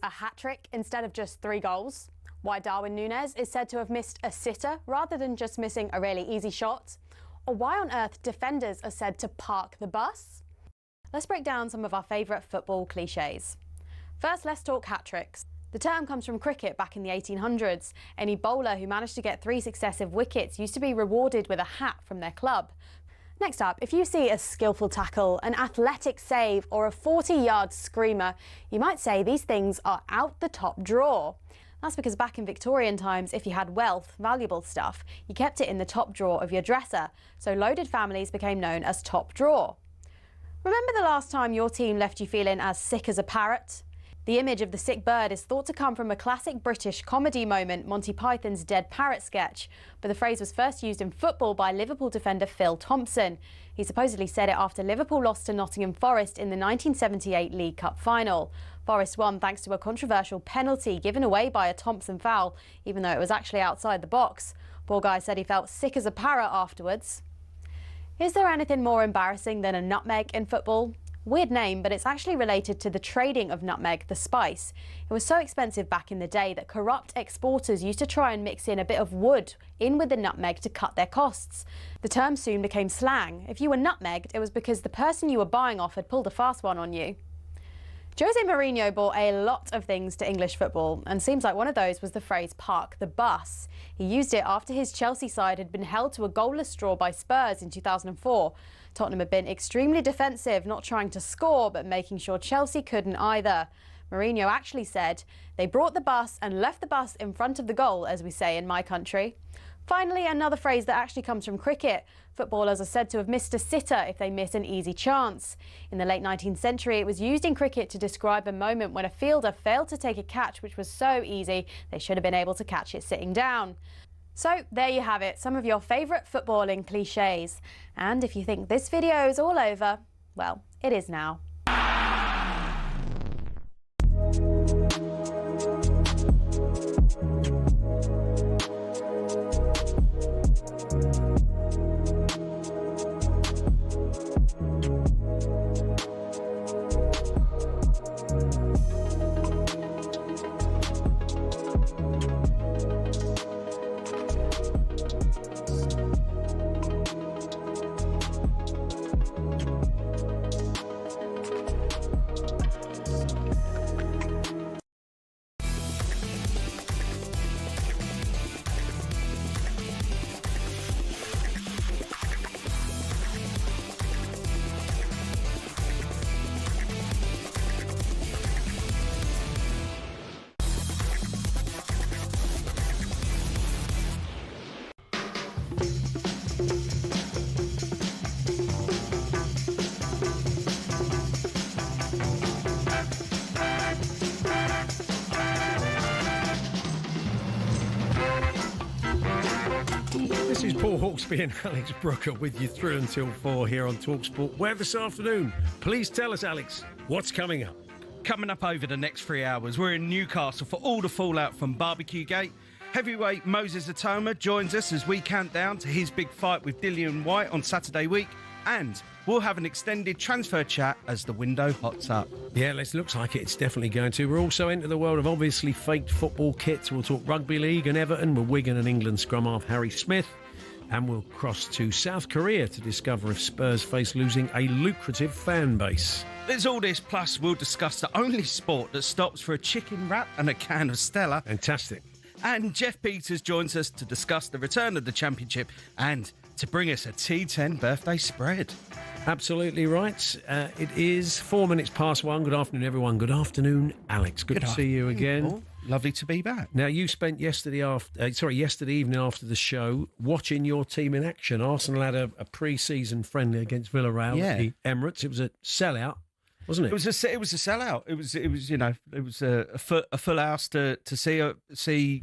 A hat-trick instead of just 3 goals? Why Darwin Núñez is said to have missed a sitter rather than just missing a really easy shot? Or why on earth defenders are said to park the bus? Let's break down some of our favourite football cliches. First, let's talk hat-tricks. The term comes from cricket back in the 1800s. Any bowler who managed to get 3 successive wickets used to be rewarded with a hat from their club. Next up, if you see a skillful tackle, an athletic save or a 40-yard screamer, you might say these things are out the top drawer. That's because back in Victorian times, if you had wealth, valuable stuff, you kept it in the top drawer of your dresser, so loaded families became known as top drawer. Remember the last time your team left you feeling as sick as a parrot? The image of the sick bird is thought to come from a classic British comedy moment, Monty Python's Dead Parrot sketch, but the phrase was first used in football by Liverpool defender Phil Thompson. He supposedly said it after Liverpool lost to Nottingham Forest in the 1978 League Cup final. Forest won thanks to a controversial penalty given away by a Thompson foul, even though it was actually outside the box. Poor guy said he felt sick as a parrot afterwards. Is there anything more embarrassing than a nutmeg in football? Weird name, but it's actually related to the trading of nutmeg, the spice. It was so expensive back in the day that corrupt exporters used to try and mix in a bit of wood in with the nutmeg to cut their costs. The term soon became slang. If you were nutmegged, it was because the person you were buying off had pulled a fast one on you. Jose Mourinho brought a lot of things to English football, and seems like one of those was the phrase "park the bus." He used it after his Chelsea side had been held to a goalless draw by Spurs in 2004. Tottenham had been extremely defensive, not trying to score, but making sure Chelsea couldn't either. Mourinho actually said, "They brought the bus and left the bus in front of the goal," as we say in my country. Finally, another phrase that actually comes from cricket. Footballers are said to have missed a sitter if they miss an easy chance. In the late 19th century, it was used in cricket to describe a moment when a fielder failed to take a catch which was so easy they should have been able to catch it sitting down. So there you have it, some of your favourite footballing cliches. And if you think this video is all over, well, it is now. This is Paul Hawksbee and Alex Brooker with you through until 4 here on talkSPORT. Where this afternoon? Please tell us, Alex, what's coming up? Coming up over the next 3 hours, we're in Newcastle for all the fallout from Barbecue Gate. Heavyweight Moses Atoma joins us as we count down to his big fight with Dillian White on Saturday week. And we'll have an extended transfer chat as the window hots up. Yeah, it looks like it's definitely going to. We're also into the world of obviously faked football kits. We'll talk Rugby League and Everton with Wigan and England scrum half Harry Smith. And we'll cross to South Korea to discover if Spurs face losing a lucrative fan base. There's all this, plus we'll discuss the only sport that stops for a chicken wrap and a can of Stella. Fantastic. And Jeff Peters joins us to discuss the return of the Championship and to bring us a T10 birthday spread. Absolutely right. It is 4 minutes past 1. Good afternoon, everyone. Good afternoon, Alex. Good to see you again. Paul. Lovely to be back. Now, you spent yesterday evening after the show watching your team in action. Arsenal had a pre-season friendly against Villarreal at the Emirates. It was a sellout, wasn't it? It was a sellout. It was a full house to see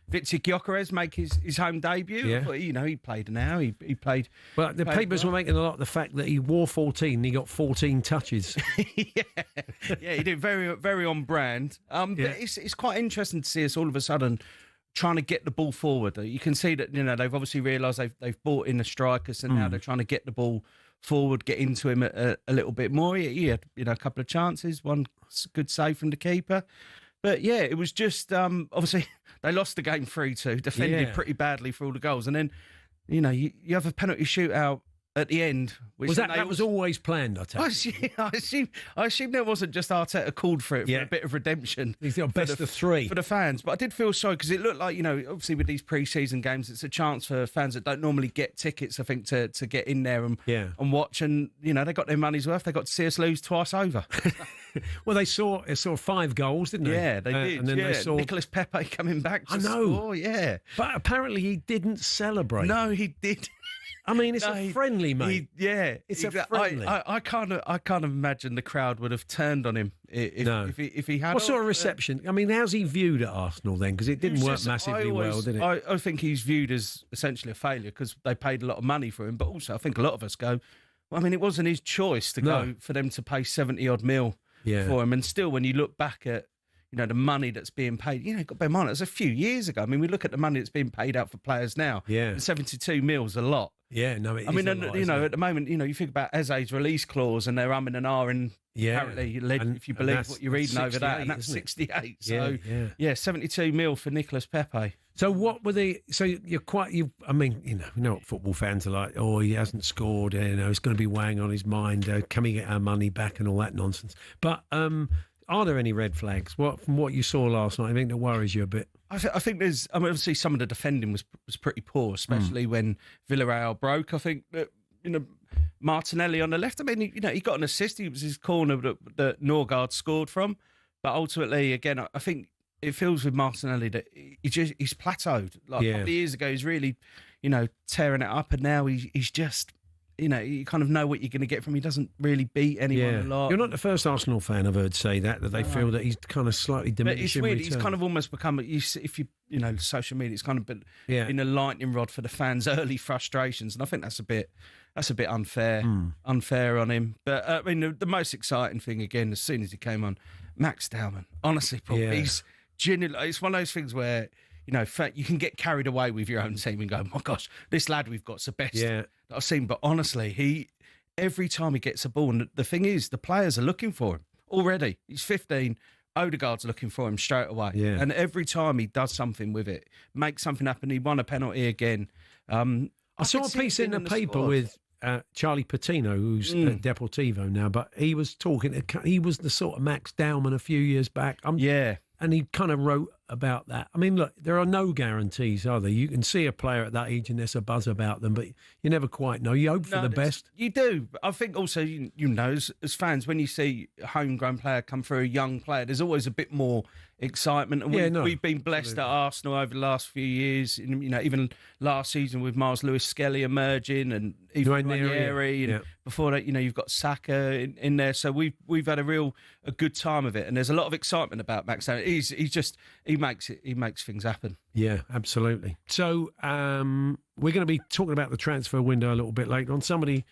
Vitsi Gyökeres make his home debut. Yeah. But, he played an hour. He played. Well, the papers were making a lot of the fact that he wore 14 and he got 14 touches. yeah, he did very, very on brand. But it's quite interesting to see us all of a sudden trying to get the ball forward. You can see that they've obviously realised they've bought in the strikers, and now they're trying to get the ball forward, get into him a little bit more. He had a couple of chances, one good save from the keeper. But yeah, it was just obviously they lost the game 3-2, defended pretty badly for all the goals, and then you have a penalty shootout at the end. Which Was that was always planned? I assume there wasn't just Arteta called for it for a bit of redemption. He's got best of 3 for the fans, but I did feel sorry because it looked like obviously with these pre-season games, it's a chance for fans that don't normally get tickets, I think, to get in there and watch, and they got their money's worth. They got to see us lose twice over. Well, they saw 5 goals, didn't they? Yeah, they did. And then they saw Nicholas Pepe coming back to score. Yeah, but apparently he didn't celebrate. No, he did. I mean, it's a friendly, mate. It's a friendly. I can't imagine the crowd would have turned on him if he had. What sort of reception? I mean, how's he viewed at Arsenal then? Because it didn't work massively well, did it? I think he's viewed as essentially a failure because they paid a lot of money for him. But also, I think a lot of us go, well, I mean, it wasn't his choice to go for them to pay 70-odd mil for him. And still, when you look back at the money that's being paid, got to bear in mind, it was a few years ago. I mean, we look at the money that's being paid out for players now. Yeah. 72 mil's a lot. Yeah, no, it is I mean, a lot, at the moment, you think about Eze's release clause and they're umming and ahhing. Apparently, if you believe what you're reading over that, and that's 68. So, 72 mil for Nicholas Pepe. So what were they? So I mean, you know what football fans are like. Oh, he hasn't scored. It's going to be weighing on his mind. Can we get our money back and all that nonsense? But are there any red flags? From what you saw last night, I think that worries you a bit. I think there's. I mean, obviously, some of the defending was pretty poor, especially when Villarreal broke. I think that Martinelli on the left. I mean, he got an assist. It was his corner that Norgard scored from. But ultimately, again, I think it feels with Martinelli that he's plateaued. Like a couple of years ago, he's really, tearing it up, and now he's just. You kind of know what you're going to get from him. He doesn't really beat anyone a lot. You're not the first Arsenal fan I've heard say that they feel that he's kind of slightly diminished. But it's weird. He's kind of almost become, if you social media, it's kind of been a lightning rod for the fans' early frustrations, and I think that's a bit unfair on him. But I mean, the most exciting thing again, as soon as he came on, Max Dowman. Honestly, Paul, he's genuinely. It's one of those things where. You can get carried away with your own team and go, oh my gosh, this lad we've got's the best that I've seen. But honestly, every time he gets a ball, and the thing is, the players are looking for him already. He's 15. Odegaard's looking for him straight away. Yeah. And every time he does something with it, makes something happen. He won a penalty again. I saw a piece in the paper with Charlie Patino, who's at Deportivo now, but he was talking, he was the sort of Max Dowman a few years back. And he kind of wrote about that. I mean, look, there are no guarantees, are there? You can see a player at that age and there's a buzz about them, but you never quite know. You hope for the best. You do. I think also, as fans, when you see a homegrown player come through, a young player, there's always a bit more excitement. And we've been blessed at Arsenal over the last few years. Even last season with Miles Lewis-Skelly emerging and even Ranieri. And before that, you've got Saka in there. So we've had a good time of it. And there's a lot of excitement about Max Dowman. He makes things happen. Yeah, absolutely. So we're going to be talking about the transfer window a little bit later on. Somebody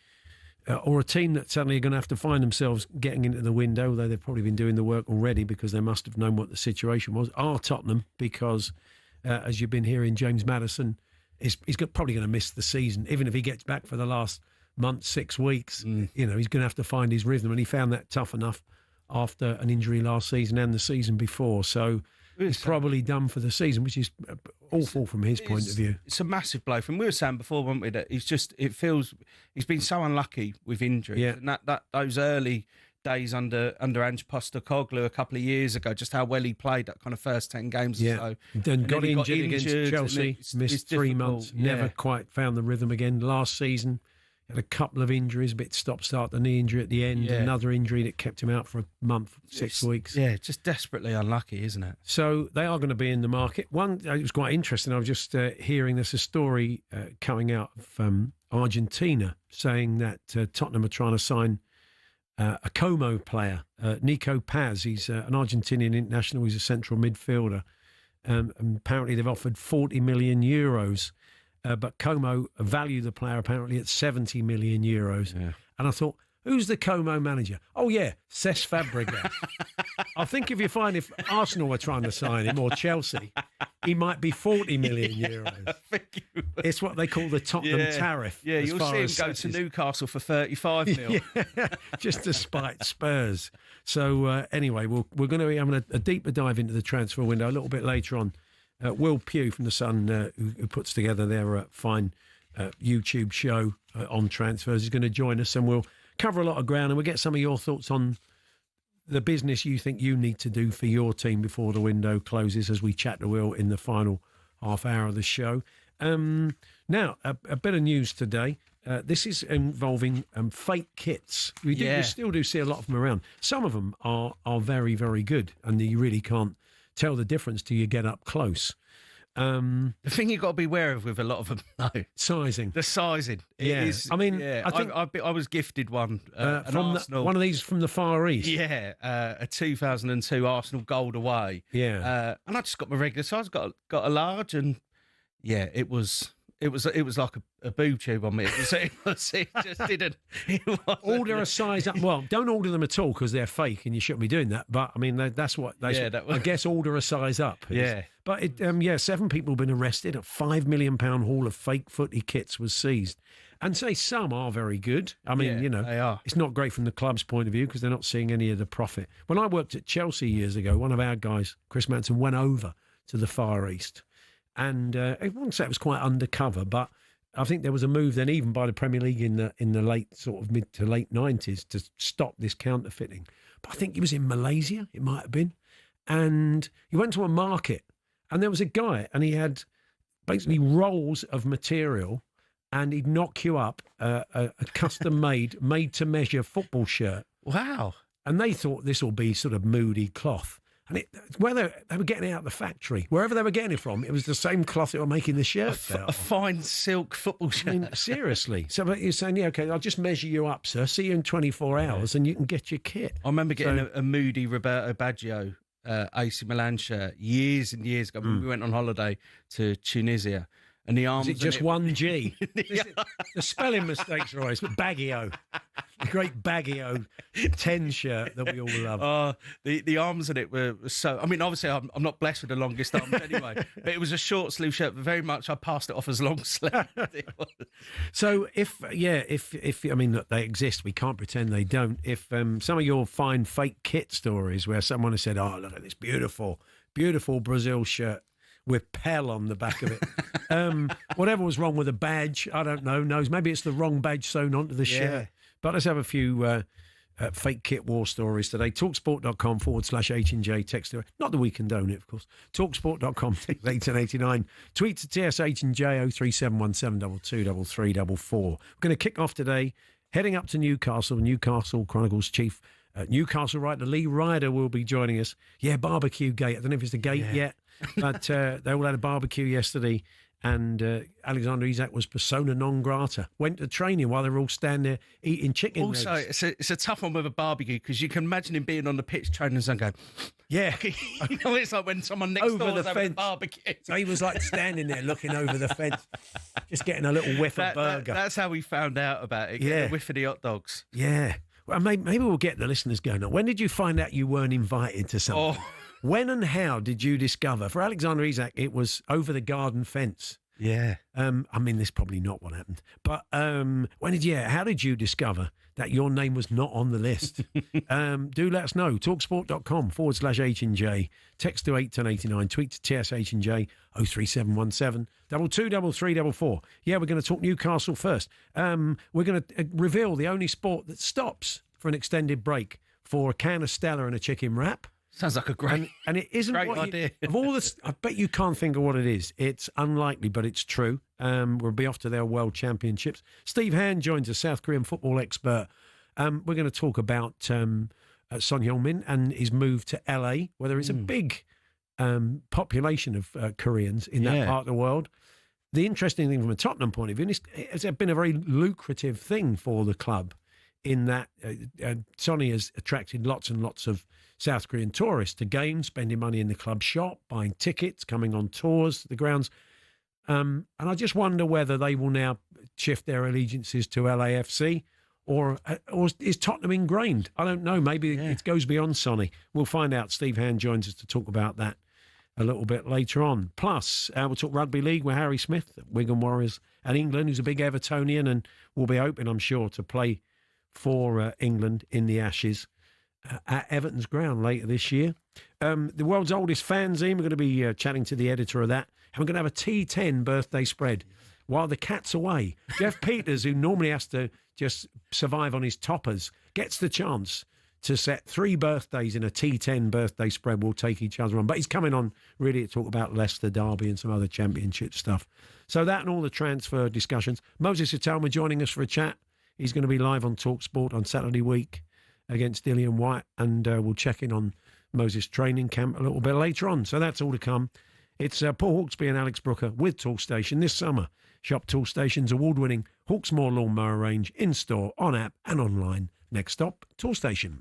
or a team that suddenly are going to have to find themselves getting into the window, although they've probably been doing the work already because they must have known what the situation was, are Tottenham, because as you've been hearing, James Maddison he's probably going to miss the season, even if he gets back for the last month, 6 weeks. He's going to have to find his rhythm, and he found that tough enough after an injury last season and the season before. So he's probably done for the season, which is awful from his point of view. It's a massive blow. And we were saying before, weren't we, that it feels he's been so unlucky with injuries. Yeah. And that those early days under Ange Postecoglou a couple of years ago, just how well he played that kind of first 10 games or so. Then got injured against Chelsea, missed 3 months, never quite found the rhythm again. Last season, had a couple of injuries, a bit stop-start, the knee injury at the end, another injury that kept him out for a month, 6 weeks. Yeah, just desperately unlucky, isn't it? So they are going to be in the market. One, it was quite interesting. I was just hearing there's a story coming out of Argentina saying that Tottenham are trying to sign a Como player, Nico Paz. He's an Argentinian international. He's a central midfielder. And apparently they've offered 40 million euros. But Como value the player apparently at 70 million euros. Yeah. And I thought, who's the Como manager? Oh, yeah, Cesc Fabregas. I think if Arsenal were trying to sign him or Chelsea, he might be 40 million euros. It's what they call the Tottenham tariff. Yeah, you'll see him go to Newcastle for 35 mil. Just to spite Spurs. So anyway, we're going to be having a deeper dive into the transfer window a little bit later on. Will Pugh from The Sun, who puts together their fine YouTube show on transfers, is going to join us, and we'll cover a lot of ground, and we'll get some of your thoughts on the business you think you need to do for your team before the window closes as we chat to Will in the final half hour of the show. Now, a bit of news today. This is involving fake kits. We still do see a lot of them around. Some of them are very, very good, and you really can't tell the difference till you get up close. The thing you've got to be aware of with a lot of them, though, sizing. The sizing. I think I was gifted one from one of these from the Far East. Yeah, a 2002 Arsenal Gold away. Yeah, and I just got my regular size. Got a large, and it was like a boob tube on me. It just didn't. Order a size up. Well, don't order them at all because they're fake, and you shouldn't be doing that. But I mean, that's what they. I guess order a size up. Yeah. But 7 people have been arrested. A £5 million haul of fake footy kits was seized, and some are very good. I mean, they are. It's not great from the club's point of view because they're not seeing any of the profit. When I worked at Chelsea years ago, one of our guys, Chris Manson, went over to the Far East. And I wouldn't say it was quite undercover, but I think there was a move then, even by the Premier League in the late sort of mid to late 90s, to stop this counterfeiting. But I think he was in Malaysia, it might have been, and he went to a market, and there was a guy, and he had basically rolls of material, and he'd knock you up a custom-made, made-to-measure football shirt. Wow! And they thought this will be sort of moody cloth. And whether they were getting it out of the factory, wherever they were getting it from, it was the same cloth they were making the shirt out. A fine silk football shirt. I mean, seriously. So you're saying, okay, I'll just measure you up, sir. See you in 24 hours and you can get your kit. I remember getting a moody Roberto Baggio AC Milan shirt years and years ago when we went on holiday to Tunisia. And the arms. Is it just one G? The spelling mistakes are always, but Baggio. The great Baggio 10 shirt that we all love. The arms in it were so. I mean, obviously, I'm not blessed with the longest arms anyway, but it was a short sleeve shirt, but very much I passed it off as long sleeve. So, if I mean, look, they exist, we can't pretend they don't. If some of your fine fake kit stories where someone has said, oh, look at this beautiful Brazil shirt with Pell on the back of it. Whatever was wrong with the badge, I don't know. Maybe it's the wrong badge sewn onto the shirt. But let's have a few fake kit war stories today. talksport.com/H&J text. Not that we condone it, of course. Talksport.com, text 1889. Tweet to TSH&J 03717 223344. We're going to kick off today, heading up to Newcastle. Newcastle Chronicles chief Newcastle writer Lee Ryder will be joining us. Yeah, barbecue gate. I don't know if it's the gate yet, but they all had a barbecue yesterday. And Alexander Isak was persona non grata. Went to training while they were all standing there eating chicken also, legs. it's a tough one with a barbecue because you can imagine him being on the pitch training and going, yeah. You know, it's like when someone next door is having a barbecue. So he was like standing there looking over the fence, just getting a little whiff of burger. That's how we found out about it, a whiff of the hot dogs. Yeah. Well, maybe we'll get the listeners going on. When did you find out you weren't invited to something? Oh. When and how did you discover? For Alexander Isak, it was over the garden fence. Yeah. I mean, this is probably not what happened. But how did you discover that your name was not on the list? Do let us know. Talksport.com/H&J. Text to 81089. Tweet to TSH&J 03717 223344. Yeah, we're going to talk Newcastle first. We're going to reveal the only sport that stops for an extended break for a can of Stella and a chicken wrap. Sounds like a great, and it isn't great idea. Of all this, I bet you can't think of what it is. It's unlikely, but it's true. We'll be off to their World Championships. Steve Hand joins us, South Korean football expert. We're going to talk about Son Heung-min and his move to LA, where there is a big population of Koreans in that part of the world. The interesting thing from a Tottenham point of view is it's been a very lucrative thing for the club in that Sonny has attracted lots and lots of South Korean tourists to games, spending money in the club shop, buying tickets, coming on tours to the grounds. And I just wonder whether they will now shift their allegiances to LAFC or is Tottenham ingrained? I don't know. Maybe it goes beyond Sonny. We'll find out. Steve Hand joins us to talk about that a little bit later on. Plus, we'll talk rugby league with Harry Smith, Wigan Warriors and England, who's a big Evertonian and will be hoping, I'm sure, to play for England in the Ashes at Everton's ground later this year. The world's oldest fanzine, we're going to be chatting to the editor of that. And we're going to have a T10 birthday spread while the cat's away. Jeff Peters, who normally has to just survive on his toppers, gets the chance to set 3 birthdays in a T10 birthday spread. We'll take each other on. But he's coming on really to talk about Leicester Derby and some other championship stuff. So that and all the transfer discussions. Moses Atoma joining us for a chat. He's going to be live on talkSPORT on Saturday week against Dillian White. And we'll check in on Moses' training camp a little bit later on. So that's all to come. It's Paul Hawksbee and Alex Brooker with Toolstation this summer. Shop Toolstation's award-winning Hawksmoor lawnmower range in-store, on app and online. Next stop, Toolstation.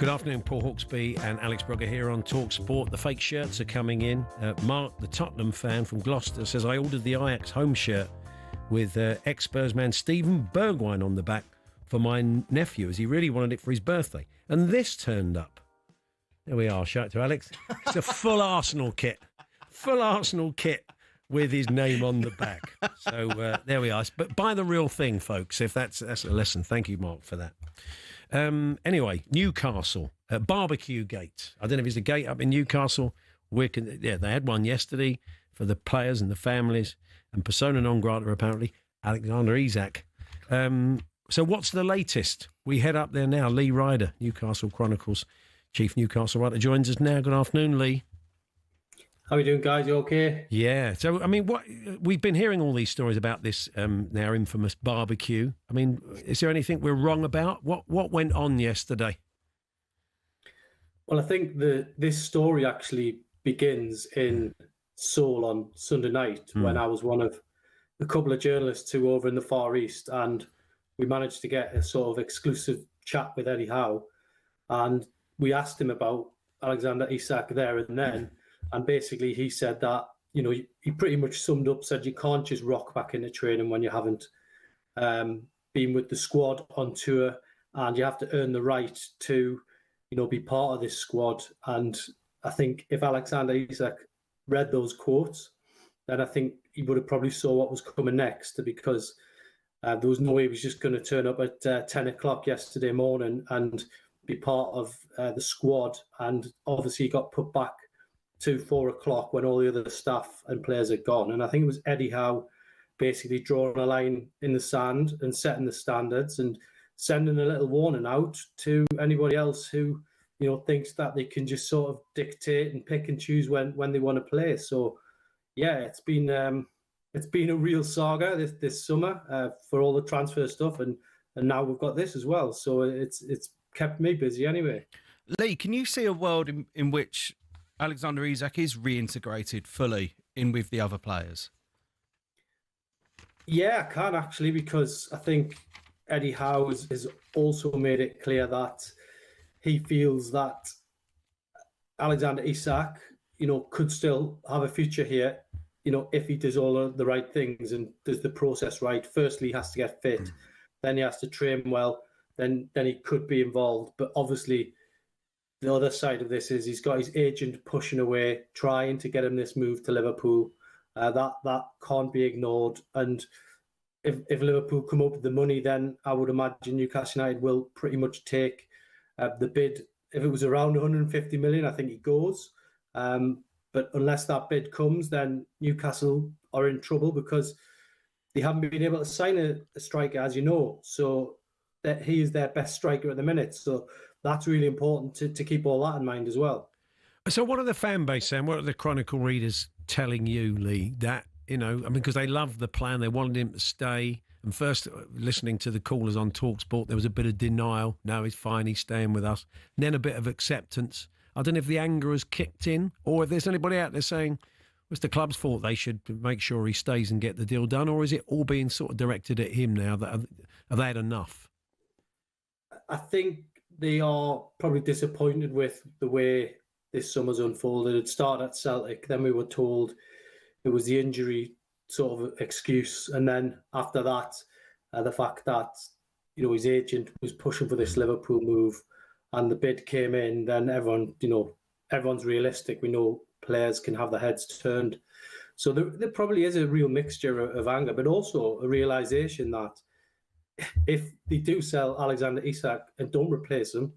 Good afternoon, Paul Hawksbee and Alex Brooker here on talkSPORT. The fake shirts are coming in. Mark, the Tottenham fan from Gloucester, says, I ordered the Ajax home shirt with ex-Spurs man Steven Bergwijn on the back for my nephew, as he really wanted it for his birthday. And this turned up. There we are. Shout out to Alex. It's a full Arsenal kit. Full Arsenal kit with his name on the back. So there we are. But buy the real thing, folks, if that's a lesson. Thank you, Mark, for that. Anyway, Newcastle, barbecue gate. I don't know if it's a gate up in Newcastle. They had one yesterday for the players and the families, and persona non grata, apparently, Alexander Isak. So what's the latest? We head up there now. Lee Ryder, Newcastle Chronicles chief Newcastle writer, joins us now. Good afternoon, Lee. How are you doing, guys? You okay? Yeah. So, I mean, what we've been hearing all these stories about this now infamous barbecue. I mean, is there anything we're wrong about? What went on yesterday? Well, I think this story actually begins in Seoul on Sunday night when I was one of a couple of journalists who were over in the Far East, and we managed to get a sort of exclusive chat with Eddie Howe, and we asked him about Alexander Isak there and then. And basically he said that, you know, he pretty much summed up, said you can't just rock back into training when you haven't been with the squad on tour, and you have to earn the right to, you know, be part of this squad. And I think if Alexander Isak read those quotes, then I think he would have probably saw what was coming next, because there was no way he was just going to turn up at 10 o'clock yesterday morning and be part of the squad. And obviously he got put back to 4 o'clock when all the other staff and players had gone. And I think it was Eddie Howe basically drawing a line in the sand and setting the standards and sending a little warning out to anybody else who, you know, thinks that they can just sort of dictate and pick and choose when they want to play. So, yeah, it's been a real saga this summer for all the transfer stuff, and now we've got this as well. So it's kept me busy anyway. Lee, can you see a world in which Alexander Isak is reintegrated fully in with the other players? Yeah, I can actually, because I think Eddie Howe has also made it clear that he feels that Alexander Isak, you know, could still have a future here, you know, if he does all of the right things and does the process right. Firstly, he has to get fit, then he has to train well, then he could be involved. But obviously, the other side of this is he's got his agent pushing away, trying to get him this move to Liverpool. That can't be ignored. And if Liverpool come up with the money, then I would imagine Newcastle United will pretty much take the bid. If it was around 150 million, I think he goes. But unless that bid comes, then Newcastle are in trouble because they haven't been able to sign a striker, as you know. So that he is their best striker at the minute. So that's really important to keep all that in mind as well. So what are the fan base saying? What are the Chronicle readers telling you, Lee? That, you know, I mean, because they love the plan. They wanted him to stay. And first, listening to the callers on talkSPORT, there was a bit of denial. No, he's fine. He's staying with us. And then a bit of acceptance. I don't know if the anger has kicked in, or if there's anybody out there saying it's the club's fault, they should make sure he stays and get the deal done, or is it all being sort of directed at him now? That have they had enough? I think they are probably disappointed with the way this summer's unfolded. It started at Celtic, then we were told it was the injury sort of excuse, and then after that, the fact that, you know, his agent was pushing for this Liverpool move, and the bid came in. Then everyone's realistic. We know players can have their heads turned, so there probably is a real mixture of anger, but also a realization that if they do sell Alexander Isak and don't replace him,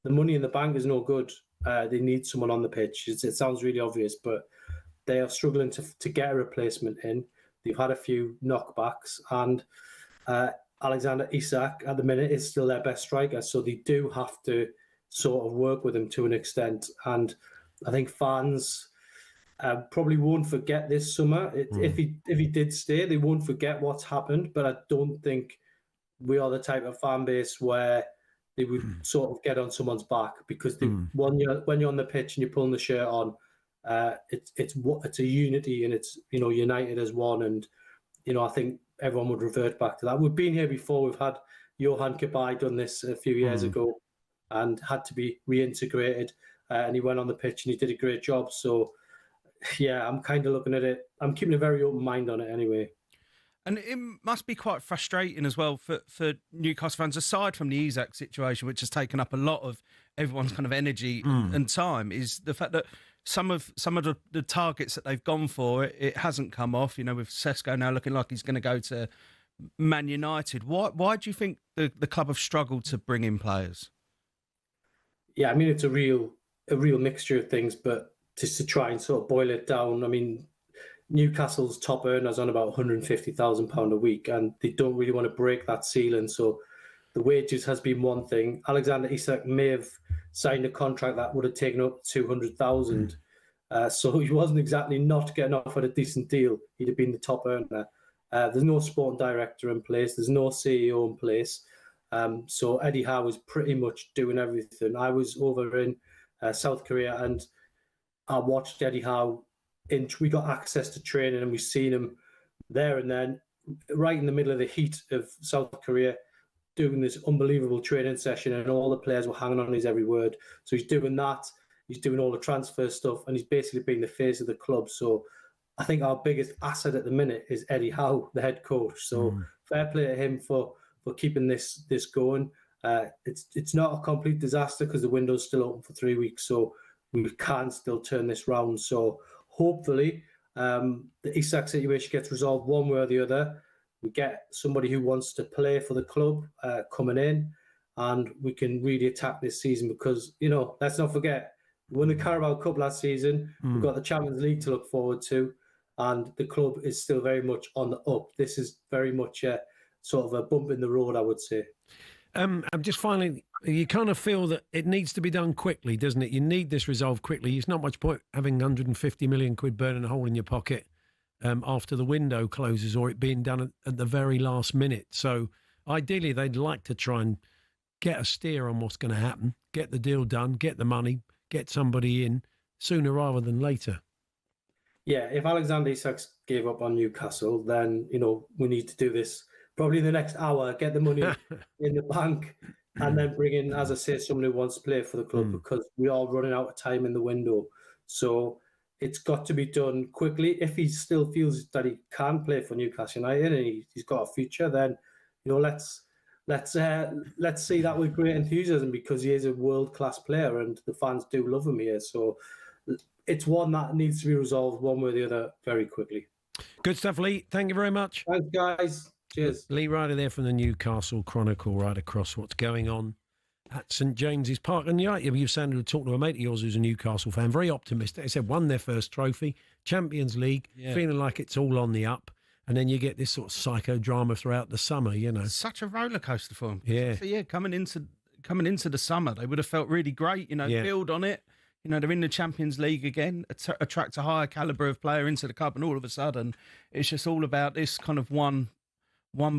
the money in the bank is no good. They need someone on the pitch. It sounds really obvious, but they are struggling to get a replacement in. They've had a few knockbacks, and Alexander Isak at the minute is still their best striker, so they do have to sort of work with him to an extent. And I think fans probably won't forget this summer. If he did stay, they won't forget what's happened, but I don't think we are the type of fan base where they would sort of get on someone's back, because when you're on the pitch and you're pulling the shirt on, it's a unity, and it's, you know, united as one. And, you know, I think everyone would revert back to that. We've been here before. We've had Johan Cabaye done this a few years ago. and had to be reintegrated. And he went on the pitch and he did a great job. So, yeah, I'm kind of looking at it. I'm keeping a very open mind on it anyway. And it must be quite frustrating as well for Newcastle fans, aside from the Isak situation, which has taken up a lot of everyone's kind of energy and time, is the fact that some of the targets that they've gone for, it hasn't come off. You know, with Sesko now looking like he's going to go to Man United. Why do you think the club have struggled to bring in players? Yeah, I mean, it's a real mixture of things, but just to try and sort of boil it down, I mean, Newcastle's top earner's on about £150,000 a week, and they don't really want to break that ceiling. So the wages has been one thing. Alexander Isak may have signed a contract that would have taken up 200,000. So he wasn't exactly not getting offered a decent deal. He'd have been the top earner. There's no sporting director in place. There's no CEO in place. So Eddie Howe is pretty much doing everything. I was over in South Korea and I watched Eddie Howe. We got access to training and we've seen him there and then, right in the middle of the heat of South Korea, doing this unbelievable training session, and all the players were hanging on his every word. So he's doing that. He's doing all the transfer stuff, and he's basically being the face of the club. So I think our biggest asset at the minute is Eddie Howe, the head coach. So fair play to him for keeping this going. It's not a complete disaster because the window's still open for 3 weeks, so we can still turn this round. So hopefully the Isak situation gets resolved one way or the other. We get somebody who wants to play for the club coming in, and we can really attack this season because, you know, let's not forget, we won the Carabao Cup last season. We've got the Champions League to look forward to, and the club is still very much on the up. This is very much a sort of a bump in the road, I would say. I'm just finally, you kind of feel that it needs to be done quickly, doesn't it? You need this resolved quickly. It's not much point having 150 million quid burning a hole in your pocket after the window closes, or it being done at the very last minute. So ideally, they'd like to try and get a steer on what's going to happen, get the deal done, get the money, get somebody in sooner rather than later. Yeah, if Alexander Isak gave up on Newcastle, then, you know, we need to do this probably in the next hour, get the money in the bank, and then bring in, as I say, somebody who wants to play for the club because we are running out of time in the window. So it's got to be done quickly. If he still feels that he can play for Newcastle United and he's got a future, then, you know, let's see that with great enthusiasm because he is a world-class player and the fans do love him here. So it's one that needs to be resolved one way or the other very quickly. Good stuff, Lee. Thank you very much. Thanks, guys. Cheers. Lee Ryder there from the Newcastle Chronicle, right across what's going on at St James's Park. And you've sounded talking to a mate of yours who's a Newcastle fan, very optimistic. They said won their first trophy, Champions League, feeling like it's all on the up. And then you get this sort of psychodrama throughout the summer, you know. Such a roller coaster for them. Yeah. So, yeah, coming into the summer, they would have felt really great, you know, build on it. You know, they're in the Champions League again, attract a higher calibre of player into the club, and all of a sudden, it's just all about this kind of one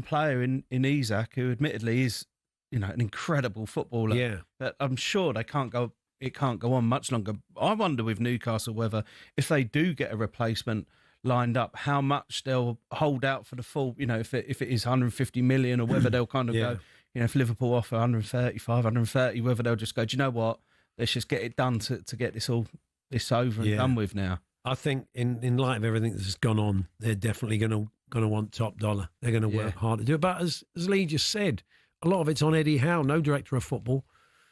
player in Isak, who admittedly is, you know, an incredible footballer. Yeah. But I'm sure it can't go on much longer. I wonder with Newcastle whether if they do get a replacement lined up, how much they'll hold out for the full, you know, if it is 150 million or whether they'll kind of go, you know, if Liverpool offer 135, 130, whether they'll just go, do you know what? Let's just get it done to get this over and done with now. I think in light of everything that's gone on, they're definitely going to want top dollar. They're going to work hard to do it. But as Lee just said, a lot of it's on Eddie Howe, no director of football,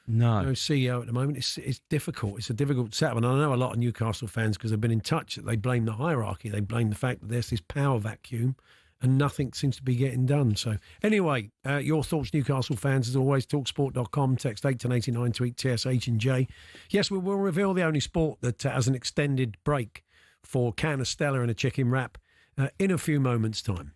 no CEO at the moment. It's difficult. It's a difficult setup. And I know a lot of Newcastle fans, because they've been in touch, that they blame the hierarchy. They blame the fact that there's this power vacuum and nothing seems to be getting done. So anyway, your thoughts, Newcastle fans, as always, talksport.com, text 81089, tweet TSH and J. Yes, we will reveal the only sport that has an extended break for can of Stella and a chicken wrap in a few moments' time.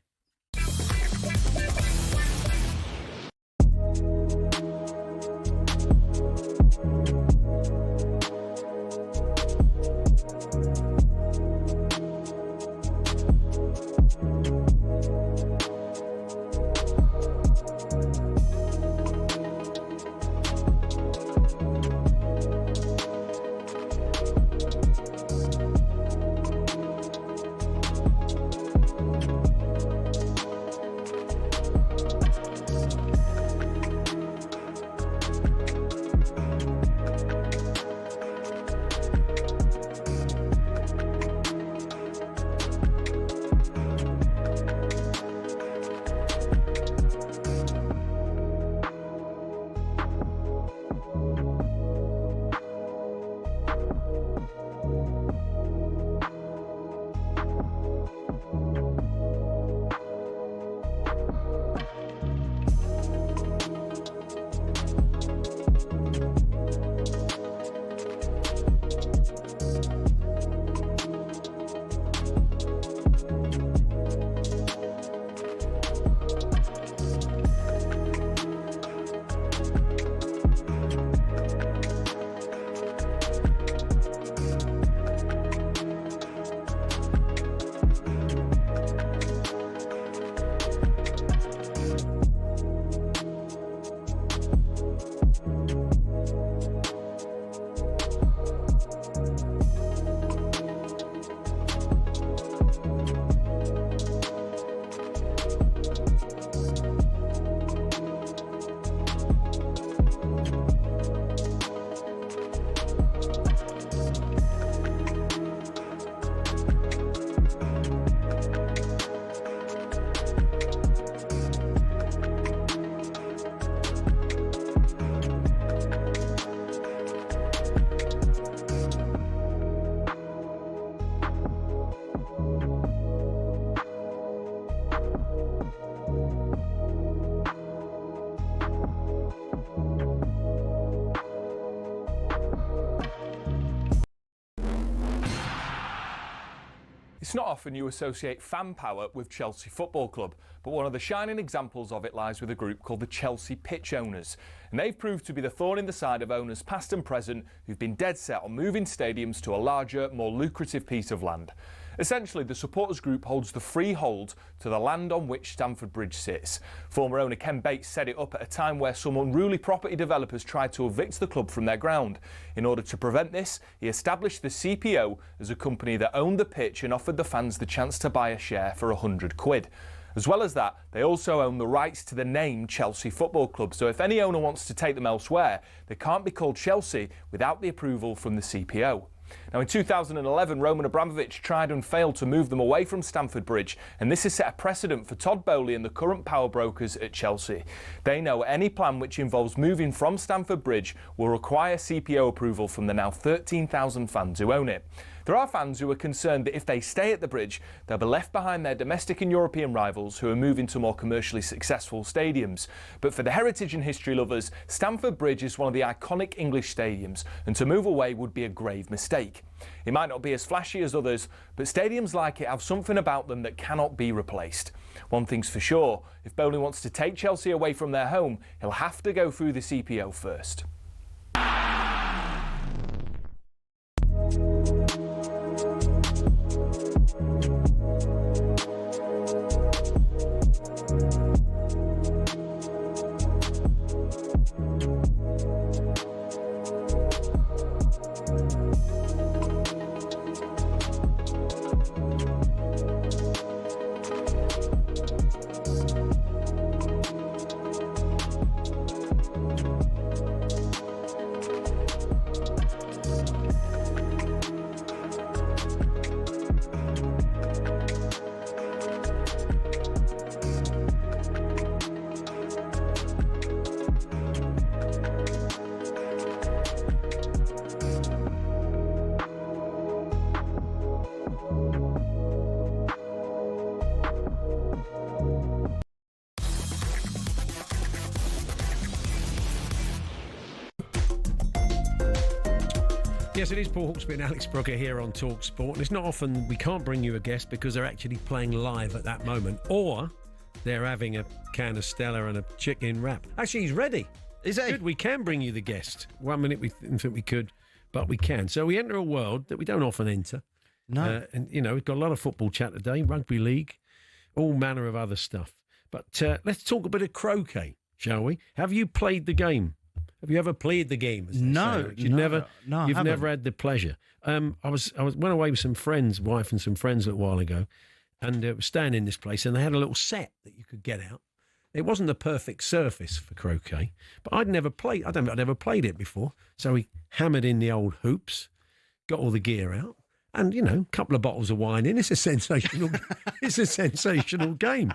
It's not often you associate fan power with Chelsea Football Club, but one of the shining examples of it lies with a group called the Chelsea Pitch Owners. And they've proved to be the thorn in the side of owners past and present who've been dead set on moving stadiums to a larger, more lucrative piece of land. Essentially, the supporters group holds the freehold to the land on which Stamford Bridge sits. Former owner Ken Bates set it up at a time where some unruly property developers tried to evict the club from their ground. In order to prevent this, he established the CPO as a company that owned the pitch and offered the fans the chance to buy a share for £100. As well as that, they also own the rights to the name Chelsea Football Club, so if any owner wants to take them elsewhere, they can't be called Chelsea without the approval from the CPO. Now, in 2011, Roman Abramovich tried and failed to move them away from Stamford Bridge, and this has set a precedent for Todd Bowley and the current power brokers at Chelsea. They know any plan which involves moving from Stamford Bridge will require CPO approval from the now 13,000 fans who own it. There are fans who are concerned that if they stay at the bridge, they'll be left behind their domestic and European rivals who are moving to more commercially successful stadiums. But for the heritage and history lovers, Stamford Bridge is one of the iconic English stadiums, and to move away would be a grave mistake. It might not be as flashy as others, but stadiums like it have something about them that cannot be replaced. One thing's for sure, if Bowley wants to take Chelsea away from their home, he'll have to go through the CPO first. Yes, it is Paul Hawksbee and Alex Brooker here on talkSPORT. And it's not often we can't bring you a guest because they're actually playing live at that moment, or they're having a can of Stella and a chicken wrap. Actually, he's ready. Is he? Good, we can bring you the guest. 1 minute we didn't think we could, but we can. So we enter a world that we don't often enter. No. And, you know, we've got a lot of football chat today, rugby league, all manner of other stuff. But let's talk a bit of croquet, shall we? Have you played the game? Have you ever played the game? No, you've never had the pleasure. I went away with some friends, wife and some friends a little while ago, and was staying in this place, and they had a little set that you could get out. It wasn't the perfect surface for croquet, but I'd never played it before. So we hammered in the old hoops, got all the gear out, and, you know, a couple of bottles of wine in. It's a sensational game.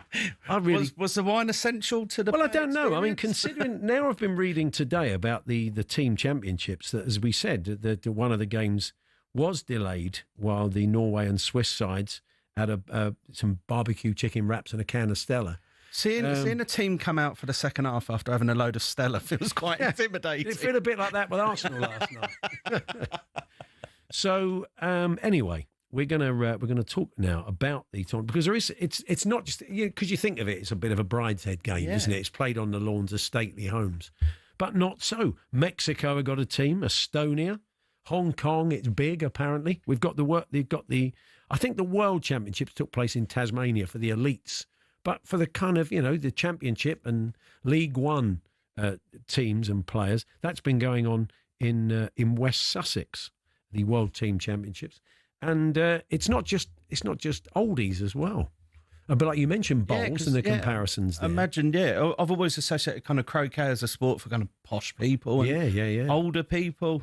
Was the wine essential to the? Well, I don't know. I mean, considering now I've been reading today about the team championships that, as we said, that one of the games was delayed while the Norway and Swiss sides had some barbecue chicken wraps and a can of Stella. Seeing a team come out for the second half after having a load of Stella feels quite intimidating. It felt a bit like that with Arsenal last night. So anyway, we're gonna talk now about the tournament, because it's not just because you think of it, it's a bit of a brideshead game, isn't it? It's played on the lawns of stately homes, but not so. Mexico have got a team, Estonia, Hong Kong. It's big apparently. I think the World Championships took place in Tasmania for the elites, but for the kind of the Championship and League One teams and players, that's been going on in West Sussex. The World Team Championships, and it's not just oldies as well. But like you mentioned, bowls and the comparisons there. Imagine, I've always associated kind of croquet as a sport for kind of posh people. And older people.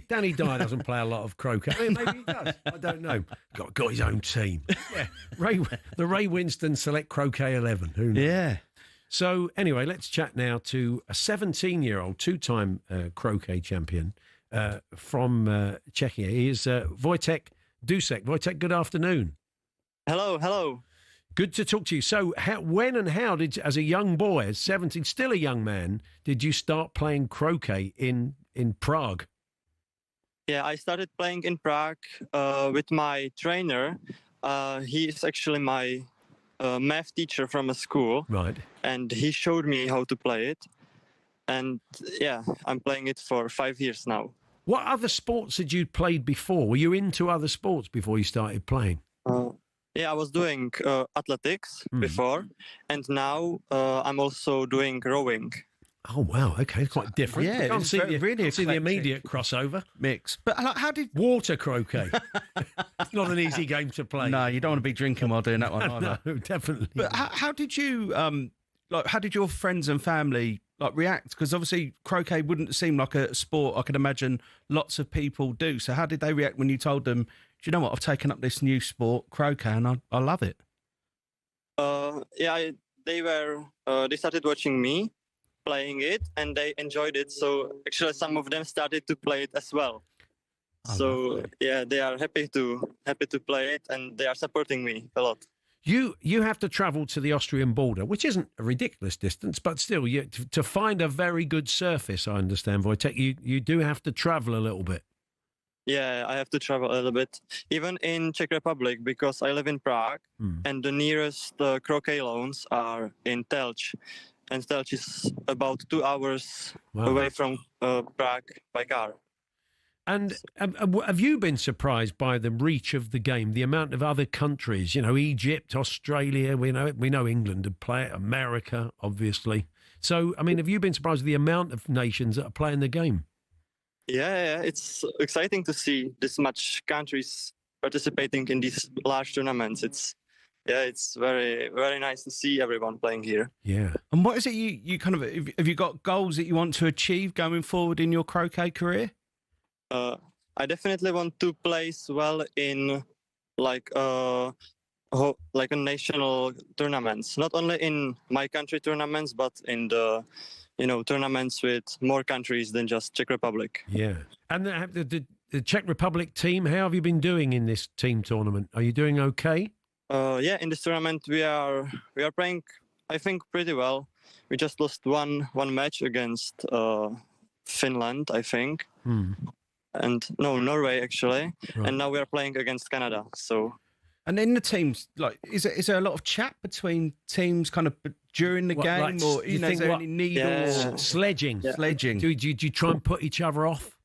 Danny Dyer doesn't play a lot of croquet. I mean, maybe he does. I don't know. Got his own team. Yeah, the Ray Winston Select Croquet 11. Who knows? Yeah. So anyway, let's chat now to a 17-year-old two-time croquet champion. From Czechia. He is Wojtek Dusek. Wojtek, good afternoon. Hello. Good to talk to you. So when and how did, as a young boy, as 17, still a young man, did you start playing croquet in Prague? Yeah, I started playing in Prague with my trainer. He is actually my math teacher from a school. Right. And he showed me how to play it. And yeah, I'm playing it for 5 years now. What other sports had you played before? Were you into other sports before you started playing? Yeah, I was doing athletics before, and now I'm also doing rowing. Oh, wow. Okay, quite different. Yeah, Can't it's see really the eclectic. immediate crossover. Mix. But how did... Water croquet. It's not an easy game to play. No, you don't want to be drinking while doing that one either. No, definitely. But how did you, how did your friends and family react? Because obviously croquet wouldn't seem like a sport I could imagine lots of people do. So how did they react when you told them, do you know what, I've taken up this new sport, croquet, and I love it? Yeah, they started watching me playing it, and they enjoyed it. So actually, some of them started to play it as well. So yeah, they are happy to play it, and they are supporting me a lot. You have to travel to the Austrian border, which isn't a ridiculous distance, but still, to find a very good surface, I understand, Wojtek, you do have to travel a little bit. Yeah, I have to travel a little bit, even in Czech Republic, because I live in Prague, and the nearest croquet lanes are in Telč. And Telč is about 2 hours away from Prague by car. And have you been surprised by the reach of the game, the amount of other countries, Egypt, Australia, we know England would play it, America, obviously. So, I mean, have you been surprised with the amount of nations that are playing the game? Yeah, it's exciting to see this much countries participating in these large tournaments. It's very, very nice to see everyone playing here. Yeah. And what is it you kind of, have you got goals that you want to achieve going forward in your croquet career? I definitely want to place well in like a national tournaments, not only in my country tournaments, but in the tournaments with more countries than just Czech Republic. Yeah. And the Czech Republic team, how have you been doing in this team tournament? Are you doing okay? Yeah, in this tournament we are playing, I think, pretty well. We just lost one match against Finland, I think. And no, Norway actually. Right. And now we are playing against Canada. So. And in the teams, is there a lot of chat between teams kind of during the game, or is there any needles? Sledging. Yeah. Sledging. Do you try and put each other off?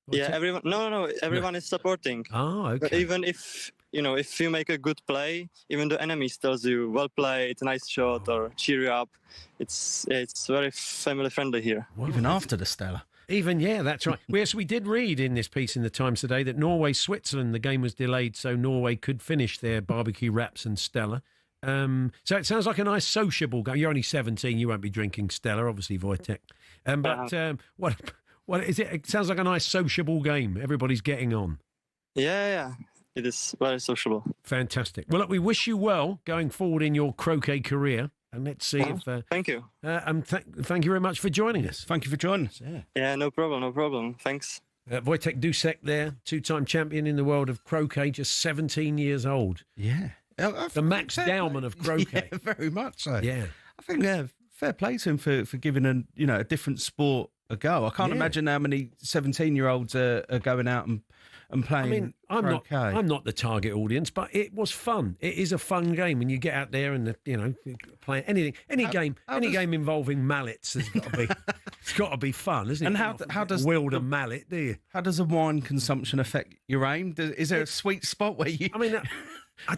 Yeah, everyone. No. Everyone is supporting. Oh, okay. But even if you make a good play, even the enemy tells you, "Well played, nice shot," or "Cheer you up." It's very family friendly here. Wow. Even after the Stella. Even, yeah, that's right. Yes, we did read in this piece in the Times today that Norway-Switzerland, the game was delayed so Norway could finish their barbecue wraps and Stella. So it sounds like a nice sociable game. You're only 17, you won't be drinking Stella, obviously, Wojtek. But what is it? It sounds like a nice sociable game. Everybody's getting on. Yeah. It is very sociable. Fantastic. Well, look, we wish you well going forward in your croquet career. And let's see if... thank you. Thank you very much for joining us. Thank you for joining us. Yeah, no problem. Thanks. Wojtek Dusek there, two-time champion in the world of croquet, just 17 years old. Yeah. The Max Dowman of croquet. Yeah, very much so. Yeah. I think, fair play to him for giving a different sport a go. I can't imagine how many 17-year-olds are going out and playing. I mean, I'm not the target audience, but it was fun. It is a fun game when you get out there and play anything, any game involving mallets has got to be. It's got to be fun, isn't it? And how does wield a mallet? Do you? How does the wine consumption affect your aim? Is there a sweet spot where you? I mean,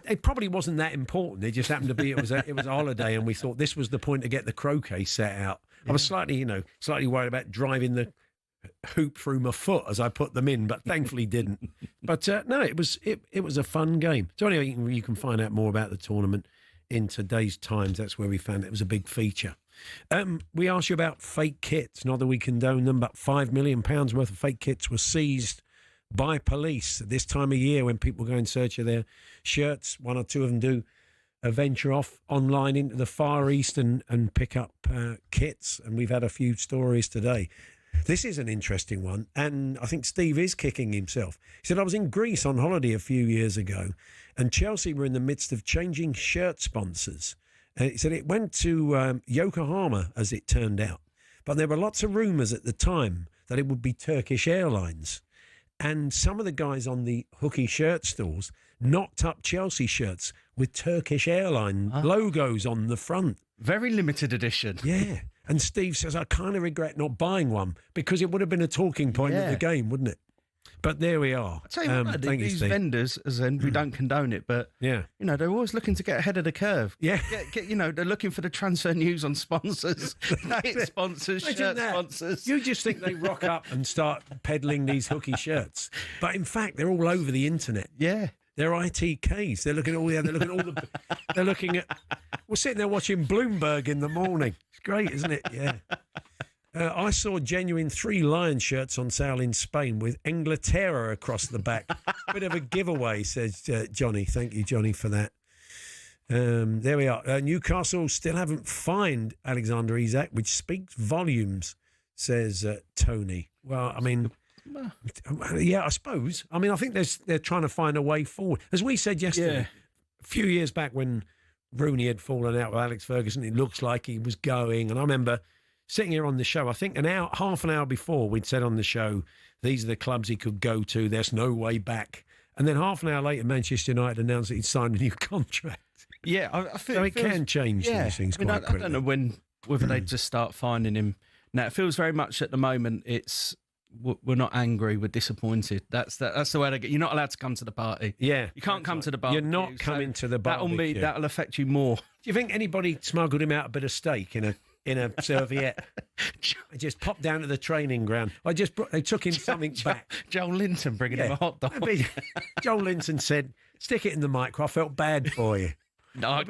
it probably wasn't that important. It just happened to be it was a holiday, and we thought this was the point to get the croquet set out. Yeah. I was slightly worried about driving the hoop through my foot as I put them in, but thankfully didn't. But no, it was a fun game. So anyway, you can find out more about the tournament in today's Times. That's where we found it was a big feature. We asked you about fake kits. Not that we condone them, but £5 million worth of fake kits were seized by police at this time of year when people go in search of their shirts. One or two of them do a venture off online into the Far East and pick up kits, and we've had a few stories today. This is an interesting one, and I think Steve is kicking himself. He said, I was in Greece on holiday a few years ago, and Chelsea were in the midst of changing shirt sponsors. And he said it went to Yokohama, as it turned out. But there were lots of rumours at the time that it would be Turkish Airlines. And some of the guys on the hooky shirt stalls knocked up Chelsea shirts with Turkish airline logos on the front. Very limited edition. Yeah. And Steve says, I kind of regret not buying one because it would have been a talking point of the game, wouldn't it? But there we are. I tell you what, these vendors, as in, we don't condone it, but they're always looking to get ahead of the curve. Yeah, they're looking for the transfer news on sponsors, kit sponsors, shirt sponsors. You just think they rock up and start peddling these hooky shirts, but in fact, they're all over the internet. Yeah, they're ITKs. They're looking at all. They're looking at all the. They're looking at. We're sitting there watching Bloomberg in the morning. It's great, isn't it? Yeah. I saw genuine 3 Lions shirts on sale in Spain with Inglaterra across the back. Bit of a giveaway, says Johnny. Thank you, Johnny, for that. There we are. Newcastle still haven't fined Alexander Isak, which speaks volumes, says Tony. Well, I mean, yeah, I suppose. I mean, I think they're trying to find a way forward. As we said yesterday, a few years back when Rooney had fallen out with Alex Ferguson, it looks like he was going. And I remember sitting here on the show, I think half an hour before, we'd said on the show, these are the clubs he could go to. There's no way back. And then half an hour later, Manchester United announced that he'd signed a new contract. Yeah, I feel so it can change these things quite quickly. I don't know whether they just start finding him. Now, it feels very much at the moment we're not angry, we're disappointed. That's the way to get. You're not allowed to come to the party. Yeah, you can't come to the barbecue. You're not coming to the barbecue. That'll affect you more. Do you think anybody smuggled him out a bit of steak in a serviette? I just popped down to the training ground. They took him something back. Joel Linton bringing him a hot dog. Joel Linton said, "Stick it in the micro. I felt bad for you." No,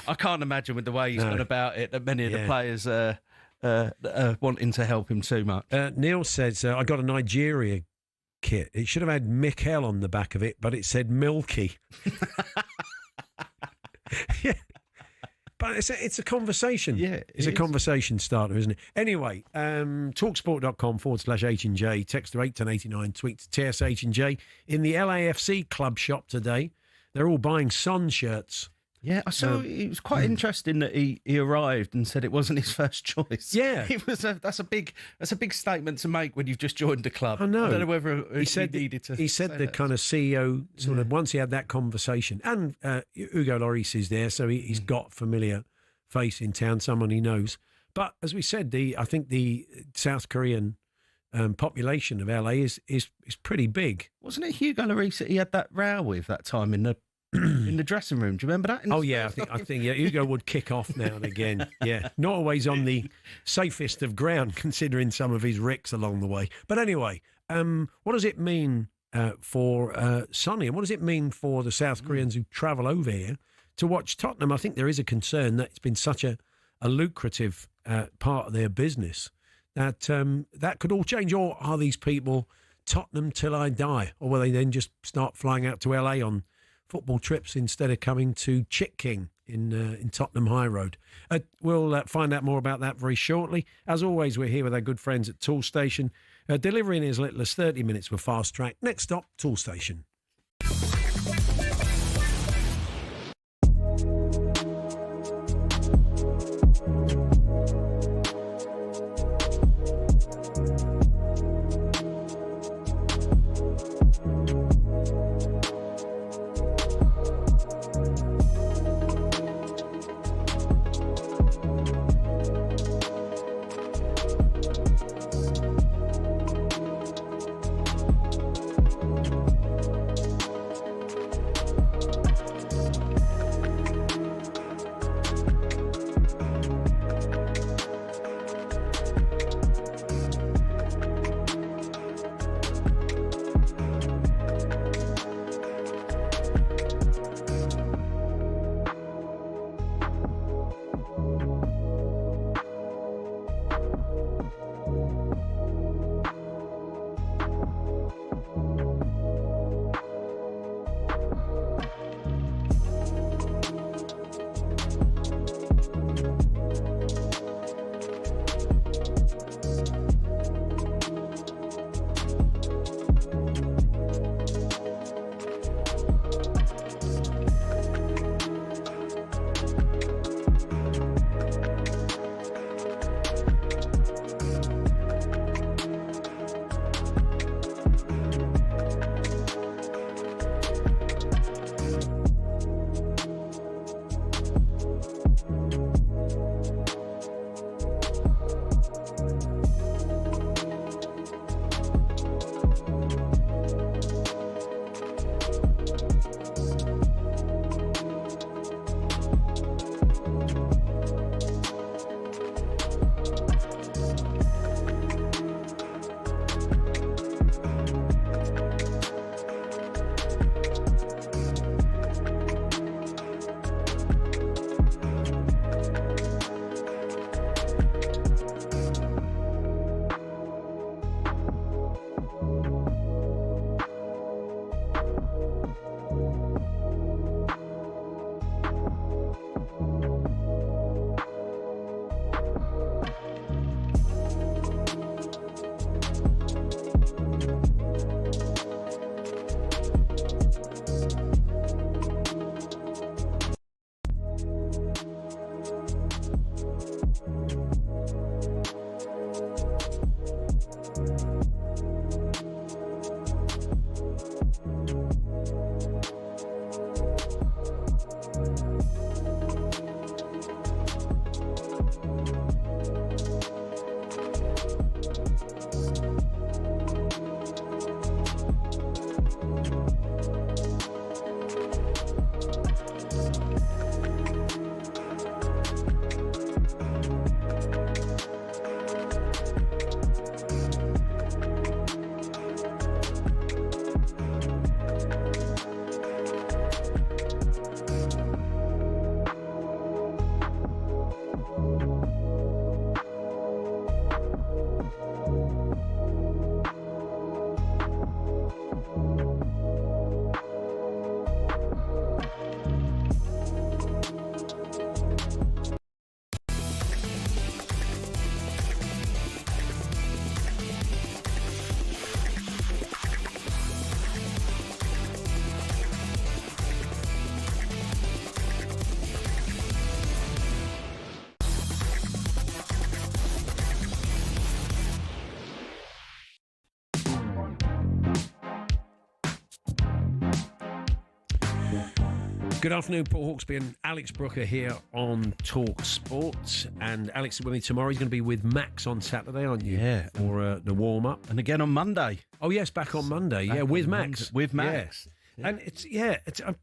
I can't imagine with the way he's gone about it that many of the players are wanting to help him too much. Neil says, I got a Nigeria kit. It should have had Mikel on the back of it, but it said Milky. Yeah. But it's a conversation. Yeah, it's a conversation starter, isn't it? Anyway, talksport.com/H&J, text to 81089, tweet to TSH&J. In the LAFC club shop today, they're all buying Son shirts. Yeah, I saw it was quite interesting that he arrived and said it wasn't his first choice. Yeah. That's a big statement to make when you've just joined the club. I know. I don't know whether he needed to. He said the kind of CEO sort of once he had that conversation, and Hugo Lloris is there, so he's got familiar face in town, someone he knows. But as we said, I think the South Korean population of LA is pretty big. Wasn't it Hugo Lloris that he had that row with that time in the dressing room? Do you remember that? I think Hugo would kick off now and again. Yeah, not always on the safest of ground, considering some of his ricks along the way. But anyway, what does it mean for Sonny, and what does it mean for the South Koreans who travel over here to watch Tottenham? I think there is a concern that it's been such a lucrative part of their business that that could all change. Or are these people Tottenham till I die, or will they then just start flying out to LA on football trips instead of coming to Chick King in Tottenham High Road? We'll find out more about that very shortly. As always, we're here with our good friends at Tool Station, delivering as little as 30 minutes with Fast Track. Next stop, Tool Station. Good afternoon, Paul Hawksbee and Alex Brooker here on talkSPORT. And Alex is with me tomorrow. He's going to be with Max on Saturday, aren't you? Yeah. For the warm-up. And again on Monday. Oh, yes, back on Monday. Back yeah, on with Monday. Max. With Max. Yeah. And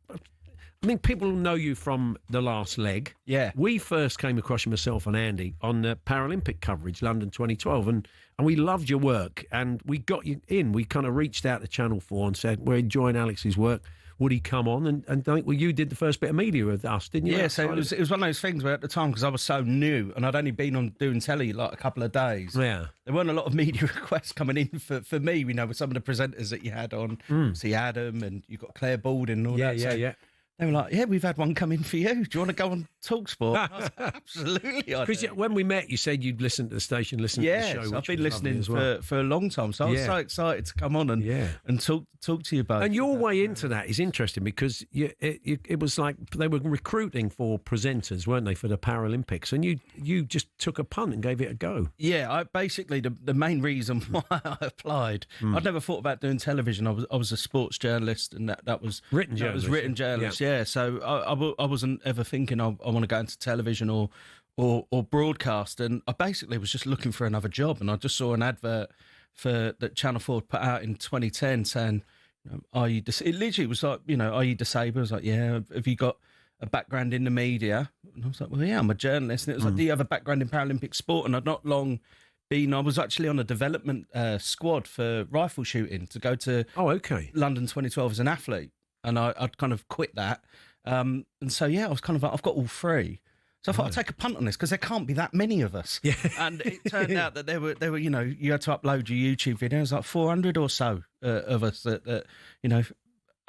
I mean, people know you from the last leg. Yeah. We first came across you, myself and Andy, on the Paralympic coverage, London 2012, and we loved your work, and we got you in. We kind of reached out to Channel 4 and said, we're enjoying Alex's work. Would he come on? And I think, well, you did the first bit of media with us, didn't you? Yeah, so it was one of those things where at the time, because I was so new and I'd only been on doing telly like a couple of days, yeah, there weren't a lot of media requests coming in for me, you know, with some of the presenters that you had on. See Adam, and you got Claire Baldwin and all that. Yeah. They were like, yeah, we've had one come in for you. Do you want to go on talkSPORT? And I was like, absolutely. Because when we met, you said you'd listen to the station, listen to the show. Yes, which I've been was lovely listening as well. for a long time. So I was so excited to come on and talk to you about it. And your way into that is interesting because it was like they were recruiting for presenters, weren't they, for the Paralympics? And you just took a punt and gave it a go. Yeah, I basically the main reason why I applied, I'd never thought about doing television. I was a sports journalist, and that was written journalist. That was written journalist. Yeah, so I wasn't ever thinking I want to go into television or broadcast, and I basically was just looking for another job, and I just saw an advert that Channel 4 put out in 2010 saying, "Are you?" It literally was like, "Are you disabled?" I was like, "Yeah." Have you got a background in the media? And I was like, "Well, yeah, I'm a journalist." And it was like, "Do you have a background in Paralympic sport?" And I'd not long been. I was actually on a development squad for rifle shooting to go to London 2012 as an athlete, and I'd kind of quit that. And so, I was kind of like, I've got all three. So I thought I'd take a punt on this because there can't be that many of us. Yeah. And it turned out that there were, you had to upload your YouTube videos, like 400 or so of us that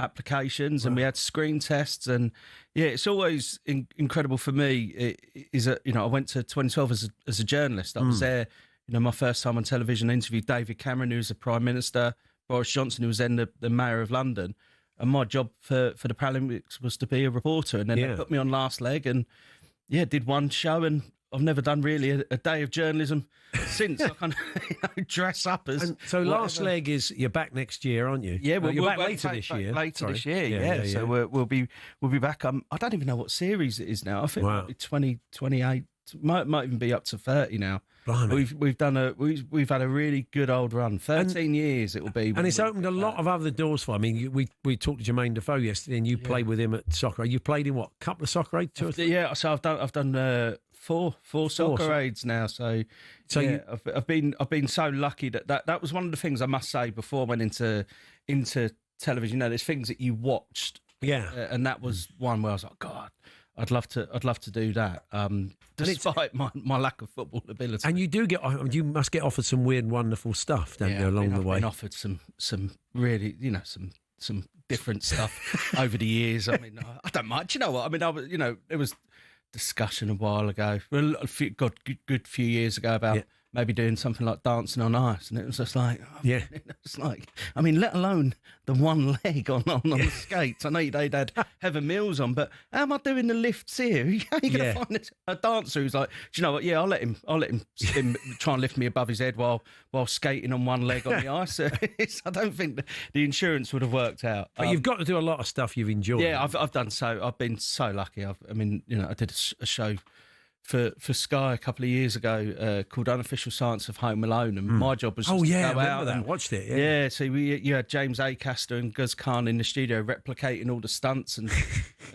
applications, and we had screen tests. And it's always incredible for me is that, I went to 2012 as a journalist. I was there, my first time on television. I interviewed David Cameron, who was the Prime Minister, Boris Johnson, who was then the Mayor of London. And my job for the Paralympics was to be a reporter. And then they put me on last leg and, did one show. And I've never done really a day of journalism since. I kind of dress up as. And so last leg is you're back next year, aren't you? Yeah, you're back later this year. This year, yeah. So we'll be back. I don't even know what series it is now. I think it might be 20, 28. Might even be up to 30 now. We've had a really good old run. 13 years it will be. And it's opened a lot of other doors for. I mean, we talked to Jermaine Defoe yesterday, and you played with him at Soccer Aid. You played in what? A couple of Soccer Aid tours? Yeah. So I've done four Soccer Aids now. So I've been so lucky that was one of the things I must say before I went into television. There's things that you watched. Yeah. And that was one where I was like, God, I'd love to do that, despite my lack of football ability. And you must get offered some weird, wonderful stuff, don't you, along the way? I've been offered some really, some different stuff over the years. I mean, I don't mind. You know what? I mean, there was discussion a while ago, good few years ago about maybe doing something like Dancing on Ice, and it was just like, it's like, I mean, let alone the one leg on the skates. I know they'd had Heather Mills on, but how am I doing the lifts here? How are you going to find a dancer who's like, do you know what? Yeah, I'll let him try and lift me above his head while skating on one leg on the ice. I don't think the insurance would have worked out. But you've got to do a lot of stuff you've enjoyed. Yeah, I've done so. I've been so lucky. I did a show for Sky a couple of years ago called Unofficial Science of Home Alone, and my job was just to go out and watched it. Yeah, so you had James Acaster and Guz Khan in the studio replicating all the stunts and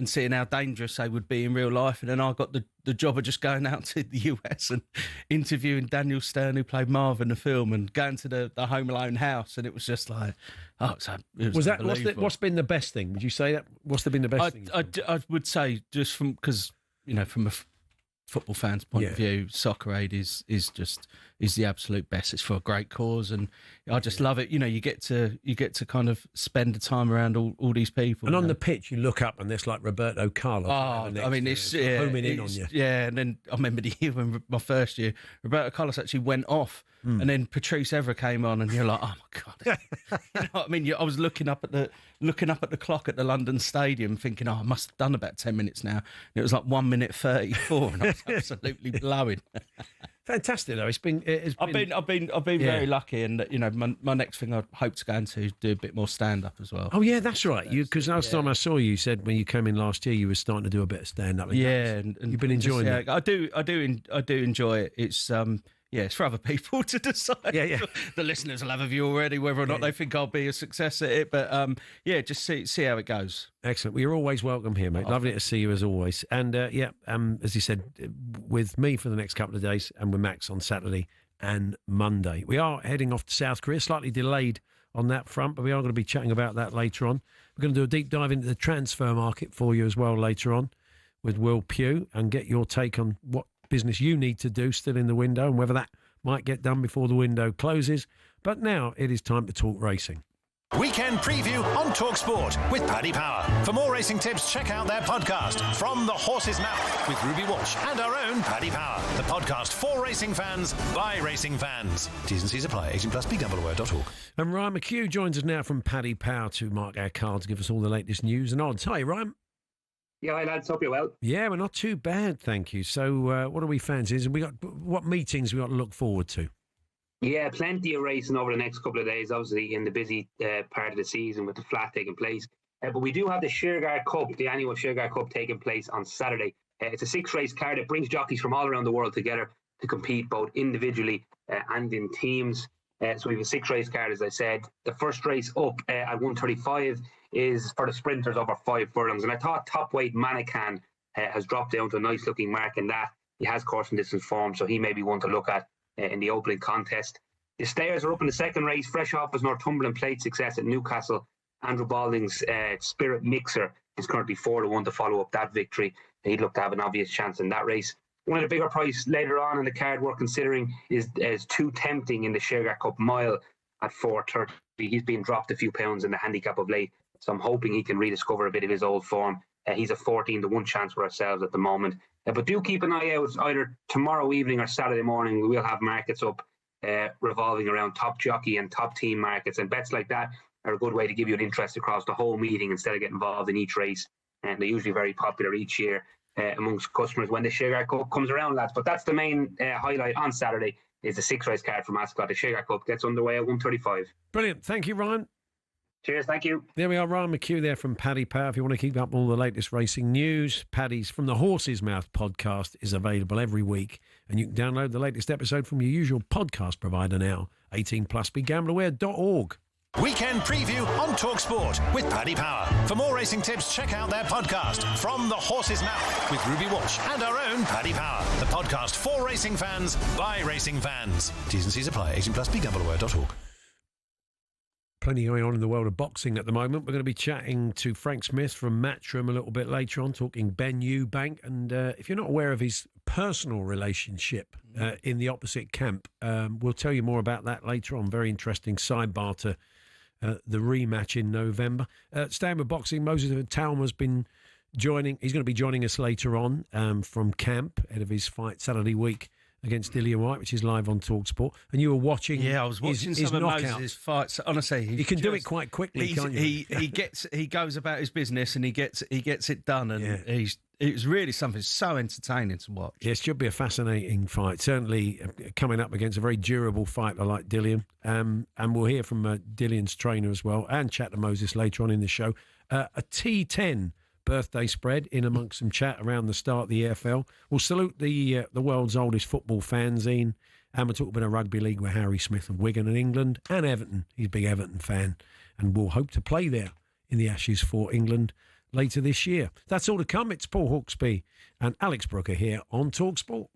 seeing how dangerous they would be in real life, and then I got the job of just going out to the US and interviewing Daniel Stern, who played Marv in the film, and going to the Home Alone house, and it was just like, what's been the best thing? Would you say that? What's been the best thing? I would say, just because from a football fans' point of view, Soccer Aid is the absolute best. It's for a great cause, and I just love it. You get to kind of spend the time around all these people. And on the pitch, you look up and there's like Roberto Carlos. I mean, it's homing in on you. Yeah, and then I remember the year when my first year, Roberto Carlos actually went off, and then Patrice Evra came on, and you're like, oh my God. You know what I mean? I was looking up at the clock at the London Stadium, thinking, I must have done about 10 minutes now. And it was like 1 minute 34, and I was absolutely blowing. Fantastic though. I've been very lucky, and my next thing I hope to go into is do a bit more stand up as well. Oh yeah, that's right. Because last time I saw you, you said when you came in last year, you were starting to do a bit of stand up. Yeah, and you've been enjoying it. I do enjoy it. It's it's for other people to decide. Yeah. The listeners will have a view already whether or not they think I'll be a success at it. But just see how it goes. Excellent. Well, you're always welcome here, mate. Lovely to see you as always. And as you said, with me for the next couple of days, and with Max on Saturday and Monday. We are heading off to South Korea, slightly delayed on that front, but we are going to be chatting about that later on. We're going to do a deep dive into the transfer market for you as well later on with Will Pugh, and get your take on what business you need to do still in the window and whether that might get done before the window closes. But now it is time to talk racing. Weekend preview on talkSPORT with Paddy Power. For more racing tips, check out their podcast, From the Horse's Mouth, with Ruby Walsh and our own Paddy Power. The podcast for racing fans, by racing fans. T's and C's apply. 18+ BWO.org. And Ryan McHugh joins us now from Paddy Power to mark our cards, give us all the latest news and odds. Hi, Ryan. Yeah, hi lads, hope you're well. Yeah, we're not too bad, thank you. So what are we fancies? And what meetings we got to look forward to? Yeah, plenty of racing over the next couple of days, obviously in the busy part of the season with the flat taking place. But we do have the Shergar Cup, the annual Shergar Cup taking place on Saturday. It's a 6-race card that brings jockeys from all around the world together to compete both individually and in teams. So we have a 6-race card, as I said. The first race up at 135 is for the sprinters over 5 furlongs. And I thought top weight Manican has dropped down to a nice looking mark in that. He has course and distance form, so he may be one to look at in the opening contest. The stayers are up in the second race, fresh off his Northumberland Plate success at Newcastle. Andrew Balding's Spirit Mixer is currently 4-1 to follow up that victory. He'd look to have an obvious chance in that race. One of the bigger price later on in the card we're considering is Too Tempting in the Shergar Cup Mile at 4.30. He's been dropped a few pounds in the handicap of late, so I'm hoping he can rediscover a bit of his old form. He's a 14-1 chance for ourselves at the moment. But do keep an eye out either tomorrow evening or Saturday morning. We will have markets up revolving around top jockey and top team markets, and bets like that are a good way to give you an interest across the whole meeting instead of getting involved in each race. And they're usually very popular each year amongst customers when the Shergar Cup comes around, lads. But that's the main highlight on Saturday, is the 6-race card from Ascot. The Shergar Cup gets underway at 1:35. Brilliant. Thank you, Ryan. Cheers, thank you. There we are, Ryan McHugh there from Paddy Power. If you want to keep up all the latest racing news, Paddy's From the Horse's Mouth podcast is available every week, and you can download the latest episode from your usual podcast provider now. 18+, begambleaware.org. Weekend preview on talkSPORT with Paddy Power. For more racing tips, check out their podcast, From the Horse's Mouth, with Ruby Walsh and our own Paddy Power. The podcast for racing fans, by racing fans. T's and C's apply. 18+, begambleaware.org. Plenty going on in the world of boxing at the moment. We're going to be chatting to Frank Smith from Matchroom a little bit later on, talking Ben Eubank. And if you're not aware of his personal relationship in the opposite camp, we'll tell you more about that later on. Very interesting sidebar to the rematch in November. Staying with boxing, Moses Talma's been joining. He's going to be joining us later on from camp ahead of his fight Saturday week against Dillian White, which is live on talkSPORT. And you were watching. Yeah, I was watching his some of knockout. Moses' fights. Honestly, he can do it quite quickly, can't you? He goes about his business and he gets it done, and it was really something so entertaining to watch. Yes, it should be a fascinating fight. Certainly coming up against a very durable fighter like Dillian. And we'll hear from Dillian's trainer as well, and chat to Moses later on in the show. A T10 birthday spread in amongst some chat around the start of the EFL. We'll salute the world's oldest football fanzine, and we'll talk about a rugby league with Harry Smith of Wigan and England, and Everton. He's a big Everton fan, and we'll hope to play there in the Ashes for England later this year. That's all to come. It's Paul Hawksbee and Alex Brooker here on talkSPORT.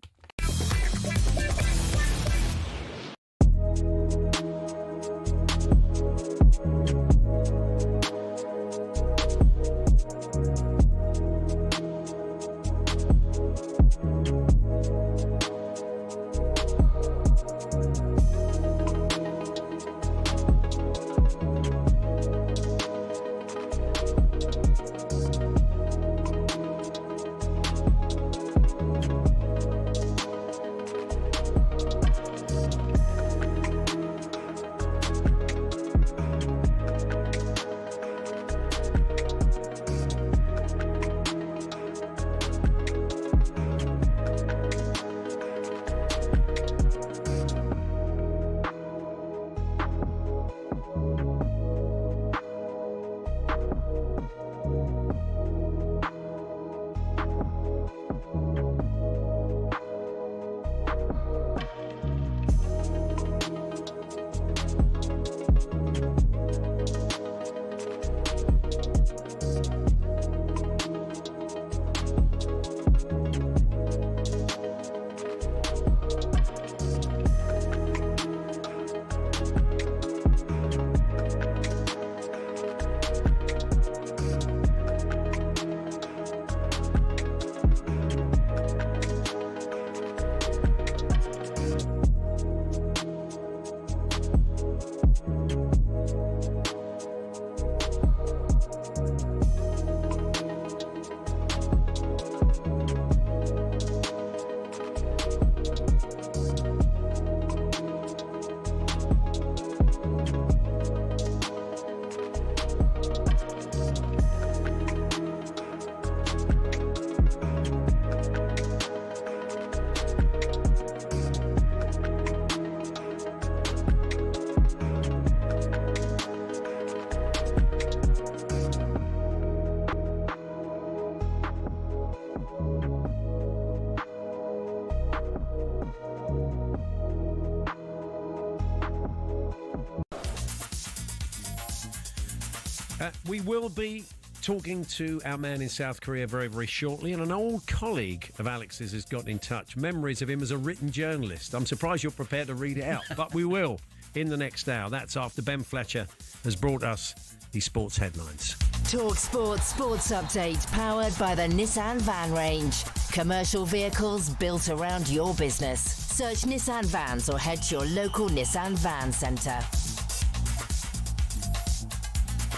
We will be talking to our man in South Korea very, very shortly, and an old colleague of Alex's has got in touch. Memories of him as a written journalist. I'm surprised you're prepared to read it out, but we will in the next hour. That's after Ben Fletcher has brought us the sports headlines. talkSPORT Sports Update, powered by the Nissan Van Range. Commercial vehicles built around your business. Search Nissan Vans or head to your local Nissan Van Centre.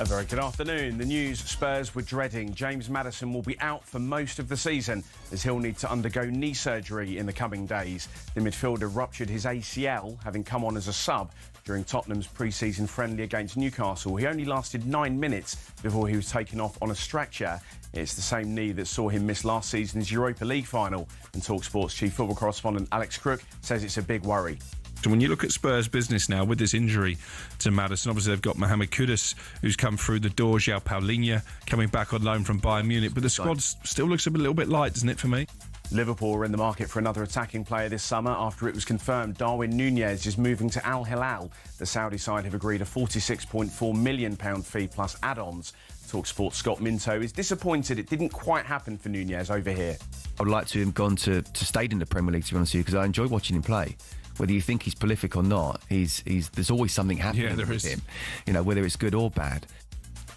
A very good afternoon. The news Spurs were dreading. James Maddison will be out for most of the season as he'll need to undergo knee surgery in the coming days. The midfielder ruptured his ACL, having come on as a sub during Tottenham's pre-season friendly against Newcastle. He only lasted 9 minutes before he was taken off on a stretcher. It's the same knee that saw him miss last season's Europa League final. And talkSPORT's chief football correspondent Alex Crook says it's a big worry. When you look at Spurs' business now with this injury to Maddison, obviously they've got Mohamed Kudus, who's come through the door, João Paulinho coming back on loan from Bayern Munich, but the squad still looks a little bit light, doesn't it, for me? Liverpool are in the market for another attacking player this summer after it was confirmed Darwin Núñez is moving to Al Hilal. The Saudi side have agreed a £46.4 million fee plus add-ons. talkSPORT's Scott Minto is disappointed it didn't quite happen for Núñez over here. I would like to have gone to stayed in the Premier League, to be honest with you, because I enjoy watching him play. Whether you think he's prolific or not, there's always something happening with him, whether it's good or bad.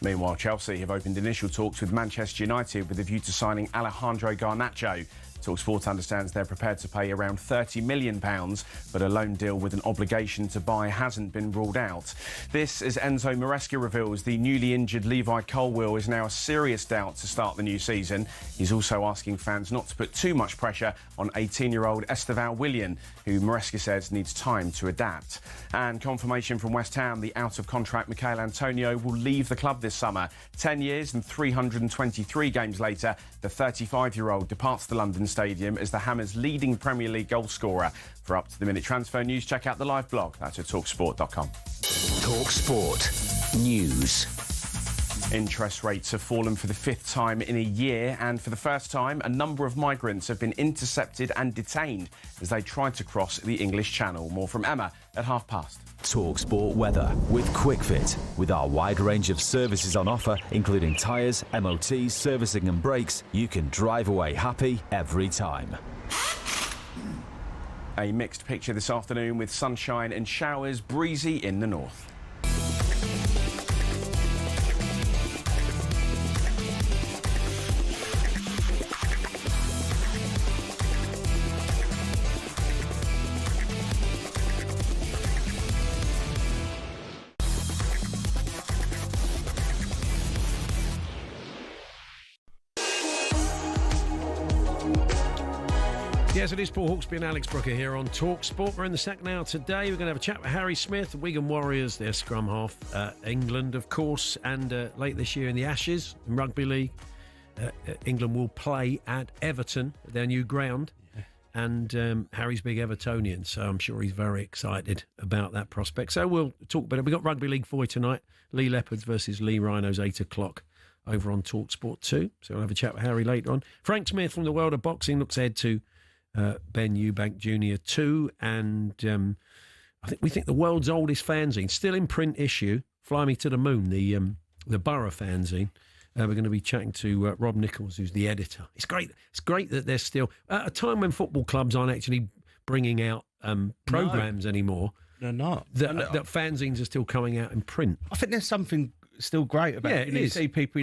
Meanwhile, Chelsea have opened initial talks with Manchester United with a view to signing Alejandro Garnacho. talkSPORT understands they're prepared to pay around £30 million, but a loan deal with an obligation to buy hasn't been ruled out. This, as Enzo Maresca reveals, the newly injured Levi Colwill is now a serious doubt to start the new season. He's also asking fans not to put too much pressure on 18-year-old Estevão Willian, who Maresca says needs time to adapt. And confirmation from West Ham, the out-of-contract Michail Antonio will leave the club this summer. 10 years and 323 games later, the 35-year-old departs the London Stadium as the Hammers' leading Premier League goal scorer. For up-to-the-minute transfer news, check out the live blog. That's at talksport.com. talkSPORT News. Interest rates have fallen for the fifth time in a year, and for the first time, a number of migrants have been intercepted and detained as they tried to cross the English Channel. More from Emma at past. talkSPORT weather with QuickFit. With our wide range of services on offer, including tyres, MOTs, servicing and brakes, you can drive away happy every time. A mixed picture this afternoon with sunshine and showers, breezy in the north. Yes, it is Paul Hawksbee and Alex Brooker here on talkSPORT. We're in the second hour today. We're going to have a chat with Harry Smith, Wigan Warriors, their scrum half, England, of course, and late this year in the Ashes, in Rugby League. England will play at Everton, their new ground, and Harry's big Evertonian, so I'm sure he's very excited about that prospect. So we'll talk about it. We've got Rugby League 4 tonight, Lee Leopards versus Lee Rhinos, 8 o'clock. Over on talkSPORT 2. So we'll have a chat with Harry later on. Frank Smith from the world of boxing looks ahead to Ben Eubank Jr. 2, and we think the world's oldest fanzine, still in print issue, Fly Me to the Moon, the Borough fanzine. We're going to be chatting to Rob Nichols, who's the editor. It's great that they're still at a time when football clubs aren't actually bringing out programmes anymore. They're not. That fanzines are still coming out in print. I think there's something still great about it. You see people,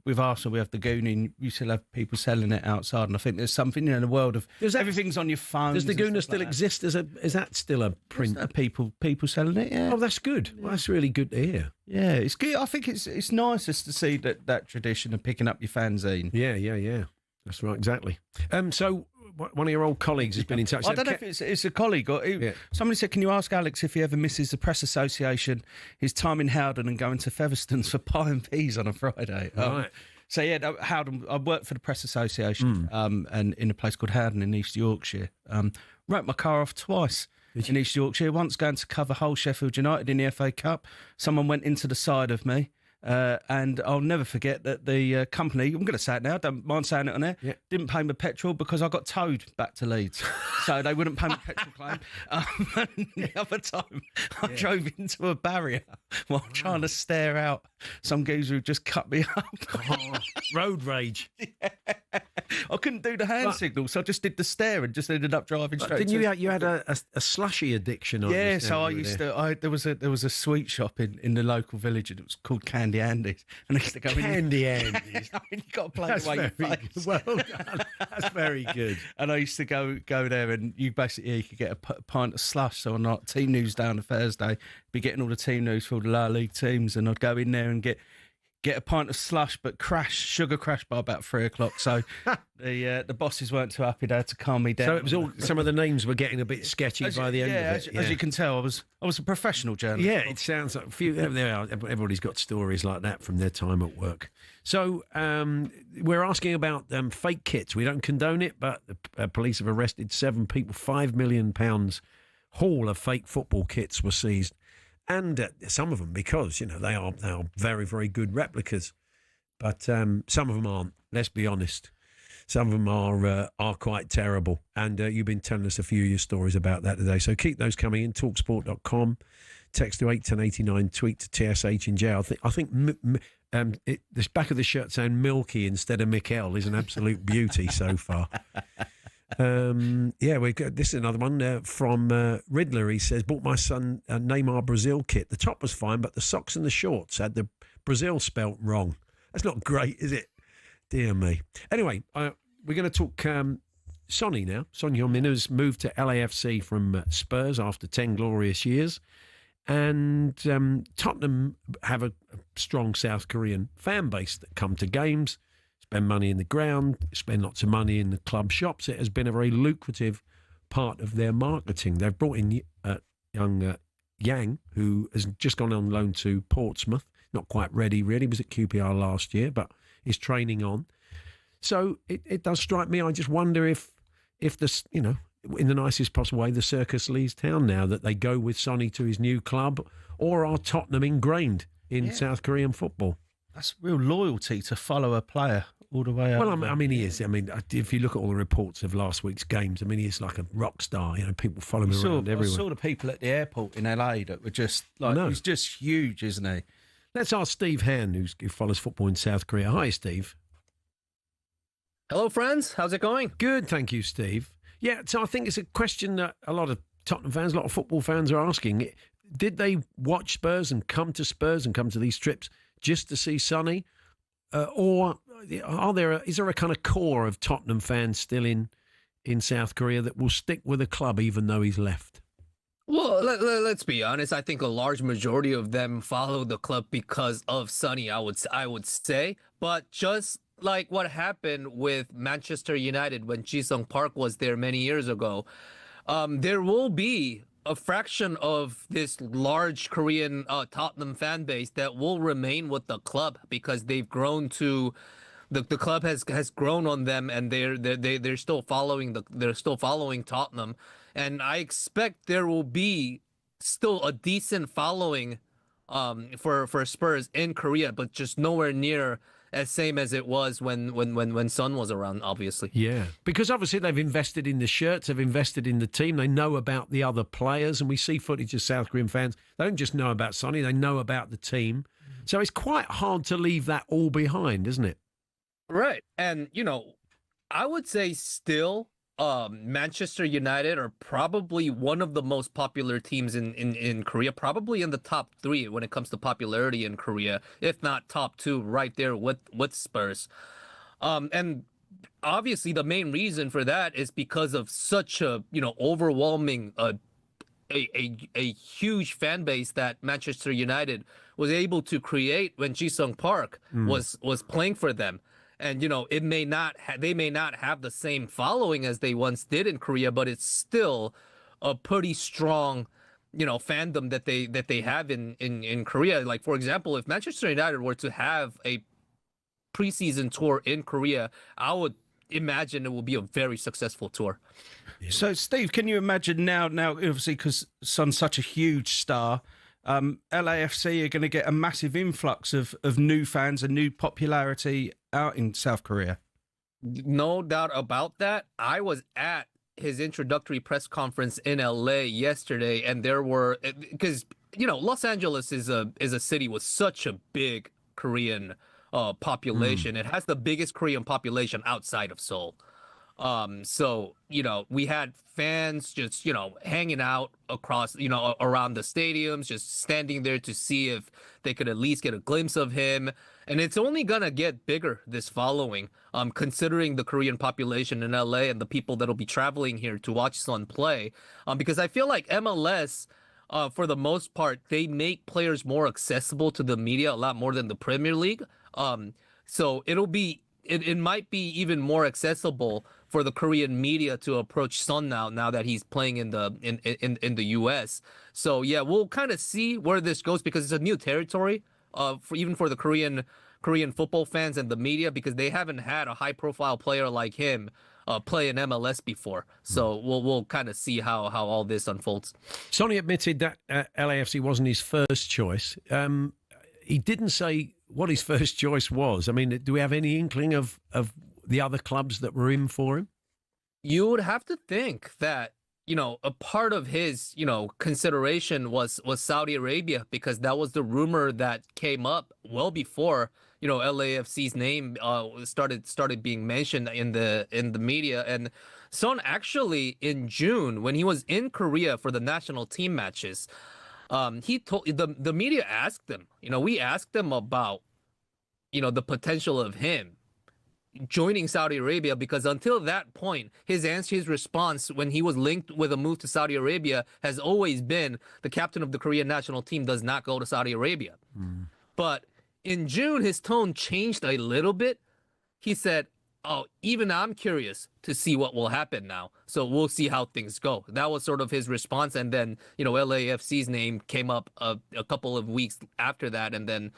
with Arsenal, we have the Goonie, you still have people selling it outside, and I think there's something, in the world of everything's on your phone. Does the Goonie still exist? Is that still a print? People selling it, yeah. Oh, that's good. Well, that's really good to hear. Yeah, it's good. I think it's nice just to see that tradition of picking up your fanzine. Yeah. That's right, exactly. So one of your old colleagues has been in touch. I don't know if it's a colleague or somebody said, can you ask Alex if he ever misses the press association, his time in Howden and going to Featherstone's for pie and peas on a Friday? Right. So yeah, Howden. I worked for the press association, and in a place called Howden in East Yorkshire. Wrote my car off twice in East Yorkshire. Once going to cover Hull Sheffield United in the FA Cup. Someone went into the side of me. And I'll never forget that the company, I'm going to say it now, don't mind saying it on air, didn't pay me petrol because I got towed back to Leeds. So they wouldn't pay me petrol claim. And the other time, I drove into a barrier while trying to stare out some geezer who just cut me up. Road rage. I couldn't do the hand signal, so I just did the stare and just ended up driving straight. Didn't you had a slushy addiction? Yeah, so I used to. There was a sweet shop in the local village, and it was called Candy Andy's, and I used to go Candy Andy's. I mean, you got to play the way you face. Well done. That's very good. And I used to go there, and you could get a pint of slush. So on like team news down on Thursday, be getting all the team news for all the lower league teams, and I'd go in there and get a pint of slush, but sugar crash by about 3 o'clock. So the bosses weren't too happy. They had to calm me down. So it was all. Some of the names were getting a bit sketchy by the end of it. As you can tell, I was a professional journalist. Yeah, it sounds like a few. There are. Everybody's got stories like that from their time at work. So we're asking about fake kits. We don't condone it, but the police have arrested 7 people. £5 million haul of fake football kits were seized. And some of them, because they are very, very good replicas, but some of them aren't. Let's be honest. Some of them are quite terrible. And you've been telling us a few of your stories about that today. So keep those coming in. talksport.com. Text to 81089. Tweet to TSH in jail. I think this back of the shirt saying Milky instead of Mikel is an absolute beauty so far. This is another one from Riddler. He says, bought my son a Neymar Brazil kit. The top was fine, but the socks and the shorts had the Brazil spelt wrong. That's not great, is it? Dear me. Anyway, we're going to talk Sonny now. Son Heung-min has moved to LAFC from Spurs after 10 glorious years. And Tottenham have a strong South Korean fan base that come to games, spend money in the ground, spend lots of money in the club shops. It has been a very lucrative part of their marketing. They've brought in young Yang, who has just gone on loan to Portsmouth. Not quite ready, really. He was at QPR last year, but is training on. So it does strike me. I just wonder if this, in the nicest possible way, the circus leaves town now, that they go with Sonny to his new club, or are Tottenham ingrained in South Korean football? That's real loyalty to follow a player all the way up. Well, I mean, he is. I mean, if you look at all the reports of last week's games, I mean, he's like a rock star. People follow him around everywhere. I saw the people at the airport in LA that were just like, he's just huge, isn't he? Let's ask Steve Han, who follows football in South Korea. Hi, Steve. Hello, friends. How's it going? Good, thank you, Steve. Yeah, so I think it's a question that a lot of Tottenham fans, a lot of football fans are asking. Did they watch Spurs and come to these trips just to see Sonny? Or is there a kind of core of Tottenham fans still in South Korea that will stick with the club even though he's left? Well, let's be honest. I think a large majority of them follow the club because of Sonny, I would say. But just like what happened with Manchester United when Ji-sung Park was there many years ago, there will be a fraction of this large Korean Tottenham fan base that will remain with the club because they've grown to the club has grown on them, and they're still following Tottenham, and I expect there will be still a decent following for Spurs in Korea, but just nowhere near as same as it was when Son was around, obviously. Yeah, because obviously they've invested in the shirts, they've invested in the team, they know about the other players, and we see footage of South Korean fans. They don't just know about Sonny, they know about the team. So it's quite hard to leave that all behind, isn't it? Right. And, I would say still Manchester United are probably one of the most popular teams in Korea, probably in the top 3 when it comes to popularity in Korea, if not top 2, right there with Spurs. And obviously the main reason for that is because of such a, overwhelming, a huge fan base that Manchester United was able to create when Ji-sung Park was playing for them. And, they may not have the same following as they once did in Korea, but it's still a pretty strong, fandom that they have in Korea. Like, for example, if Manchester United were to have a preseason tour in Korea, I would imagine it will be a very successful tour. Yeah. So, Steve, can you imagine now obviously, because Son's such a huge star, LAFC are going to get a massive influx of new fans and new popularity out in South Korea. No doubt about that. I was at his introductory press conference in LA yesterday, and there were, because Los Angeles is a city with such a big Korean population. It has the biggest Korean population outside of Seoul. So we had fans just hanging out across around the stadiums, just standing there to see if they could at least get a glimpse of him. And it's only gonna get bigger this following, considering the Korean population in LA and the people that'll be traveling here to watch Son play. Because I feel like MLS, for the most part, they make players more accessible to the media a lot more than the Premier League. So it might be even more accessible for the Korean media to approach Son now that he's playing in the US. So yeah, we'll kind of see where this goes, because it's a new territory for the Korean football fans and the media, because they haven't had a high profile player like him play in MLS before. So we'll kind of see how all this unfolds. Sonny admitted that LAFC wasn't his first choice. He didn't say what his first choice was. I mean, do we have any inkling of the other clubs that were in for him? You would have to think that, a part of his, consideration was Saudi Arabia, because that was the rumor that came up well before, LAFC's name started being mentioned in the media. And Son actually, in June, when he was in Korea for the national team matches, he told the media asked him, we asked him about, the potential of him joining Saudi Arabia, because until that point, his response when he was linked with a move to Saudi Arabia has always been the captain of the Korean national team does not go to Saudi Arabia. But in June, his tone changed a little bit. He said, "Oh, even I'm curious to see what will happen now. So we'll see how things go." That was sort of his response. And then, LAFC's name came up a couple of weeks after that. And then,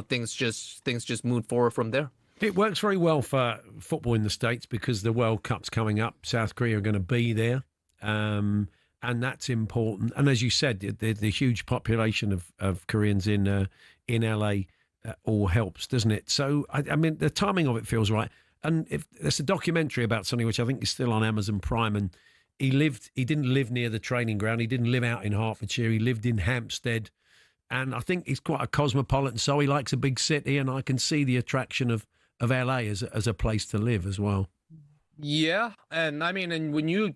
things just moved forward from there. It works very well for football in the States because the World Cup's coming up. South Korea are going to be there. And that's important. And as you said, the huge population of Koreans in LA all helps, doesn't it? So, I mean, the timing of it feels right. And if there's a documentary about Sonny, which I think is still on Amazon Prime, and he didn't live near the training ground. He didn't live out in Hertfordshire. He lived in Hampstead. And I think he's quite a cosmopolitan, so he likes a big city, and I can see the attraction of LA as a place to live as well. Yeah, and I mean, and when you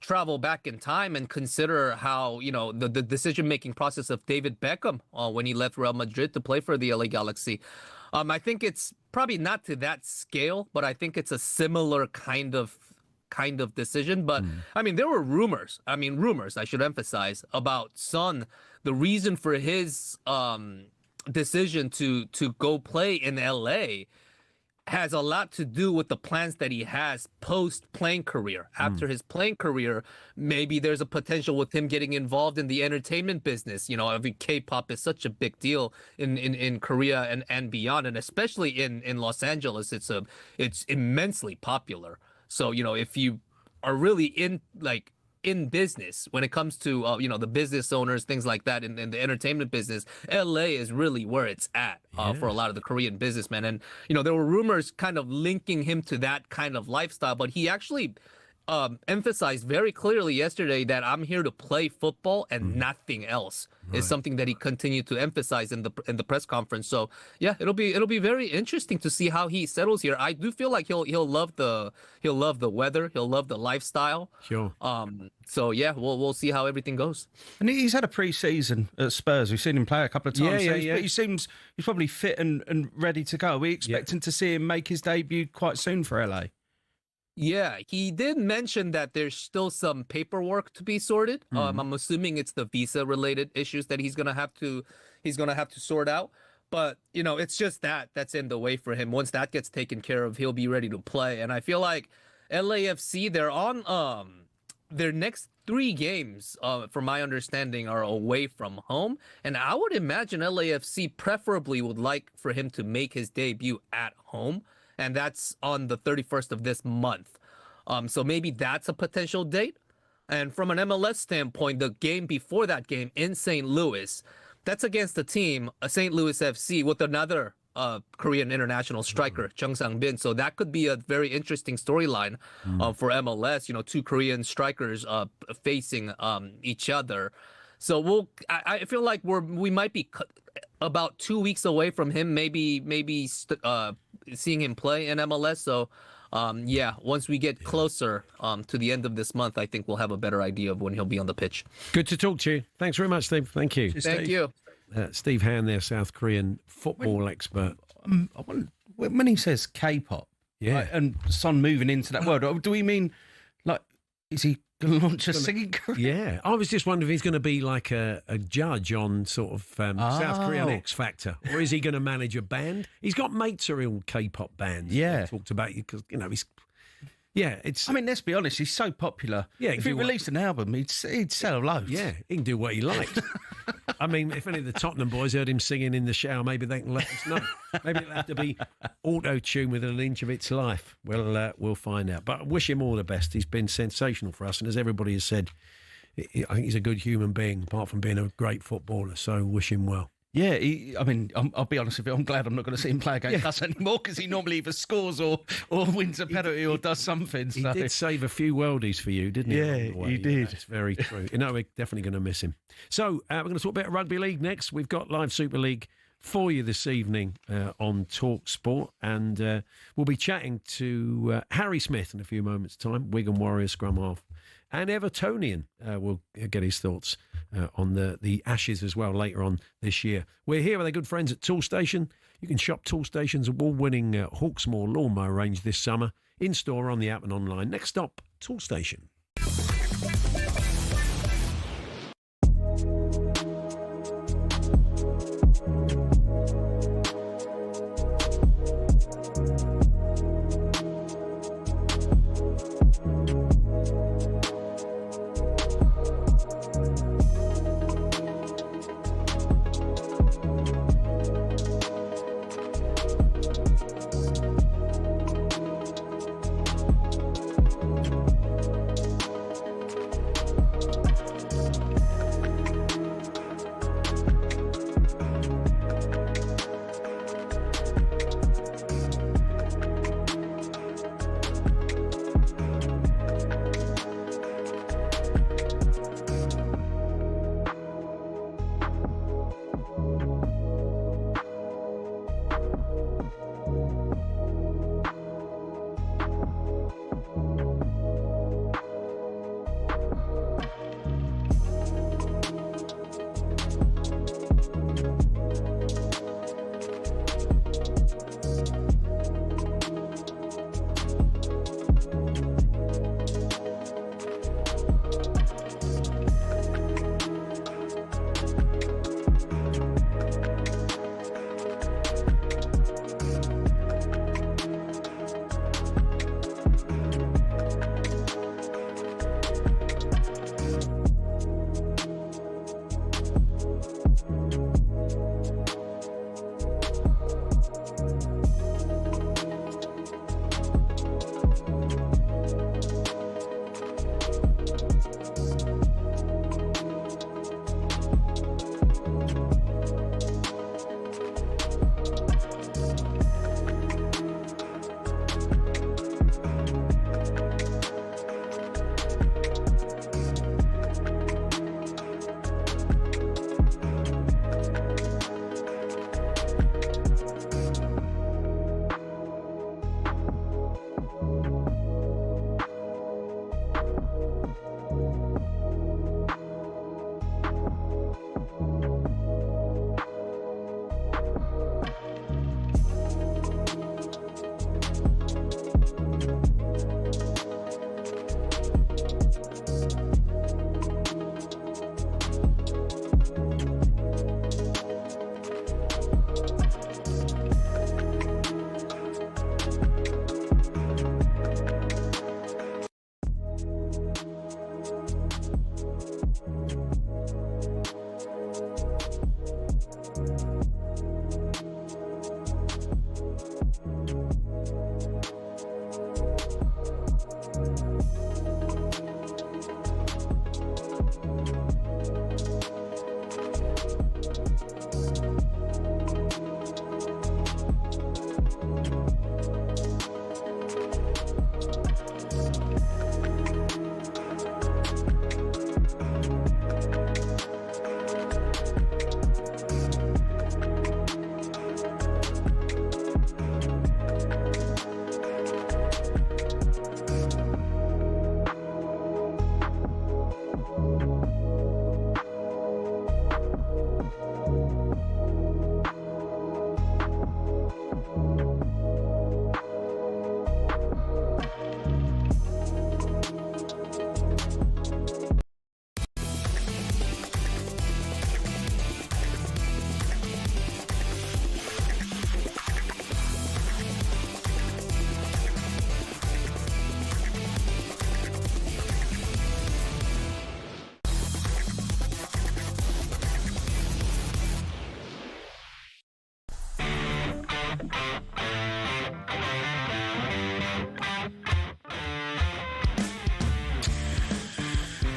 travel back in time and consider how the decision-making process of David Beckham when he left Real Madrid to play for the LA Galaxy, I think it's probably not to that scale, but I think it's a similar kind of decision. But I mean, there were rumors. I should emphasize, about Son. The reason for his decision to go play in LA has a lot to do with the plans that he has post-playing career. After his playing career, maybe there's a potential with him getting involved in the entertainment business. I mean, K-pop is such a big deal in Korea and beyond, and especially in Los Angeles, it's immensely popular. So, if you are really in business when it comes to the business owners, things like that, in the entertainment business, LA is really where it's at for a lot of the Korean businessmen. And there were rumors kind of linking him to that kind of lifestyle, but he actually emphasized very clearly yesterday that I'm here to play football and nothing else. Is something that he continued to emphasize in the press conference. So yeah, it'll be very interesting to see how he settles here. I do feel like he'll love the weather, he'll love the lifestyle. Sure. So yeah, we'll see how everything goes. And he's had a pre-season at Spurs. We've seen him play a couple of times. Yeah. But he's probably fit and ready to go. Are we expecting to see him make his debut quite soon for LA? Yeah, he did mention that there's still some paperwork to be sorted. I'm assuming it's the visa-related issues that he's gonna have to sort out. But it's just that's in the way for him. Once that gets taken care of, he'll be ready to play. And I feel like LAFC, they're on their next 3 games, from my understanding, are away from home. And I would imagine LAFC preferably would like for him to make his debut at home. And that's on the 31st of this month. So maybe that's a potential date. And from an MLS standpoint, the game before that game in St. Louis, that's against a team, St. Louis FC, with another Korean international striker, Chung Sang-bin. So that could be a very interesting storyline for MLS. You know, two Korean strikers facing each other. So I feel like we might be about 2 weeks away from him, maybe seeing him play in MLS. So once we get closer to the end of this month, I think we'll have a better idea of when he'll be on the pitch. Good to talk to you. Thanks very much, Steve. Thank you. Thank you. Steve Han there, South Korean football expert. When he says K-pop, yeah, and Son moving into that world, do we mean, like, is he going to launch a singing career? Yeah, I was just wondering if he's going to be like a judge on sort of South Korean X Factor, or is he going to manage a band? He's got mates who are in K-pop bands. Yeah, talked about you because he's. Yeah, it's. I mean, let's be honest. He's so popular. Yeah, if he released an album, he'd sell loads. Yeah, he can do what he likes. I mean, if any of the Tottenham boys heard him singing in the shower, maybe they can let us know. Maybe it'll have to be auto-tune within an inch of its life. We'll find out. But I wish him all the best. He's been sensational for us, and as everybody has said, I think he's a good human being, apart from being a great footballer. So wish him well. Yeah, I'll be honest with you, I'm glad I'm not going to see him play against us anymore, because he normally either scores or wins a penalty or does something. He did save a few worldies for you, didn't he? Yeah, he did. That's very true. We're definitely going to miss him. So we're going to talk about Rugby League next. We've got live Super League for you this evening on talkSPORT, and we'll be chatting to Harry Smith in a few moments' time, Wigan Warriors scrum half, and Evertonian will get his thoughts on the Ashes as well later on this year. We're here with our good friends at Toolstation. You can shop Toolstation's award-winning Hawksbee lawnmower range this summer, in-store, on the app and online. Next stop, Toolstation.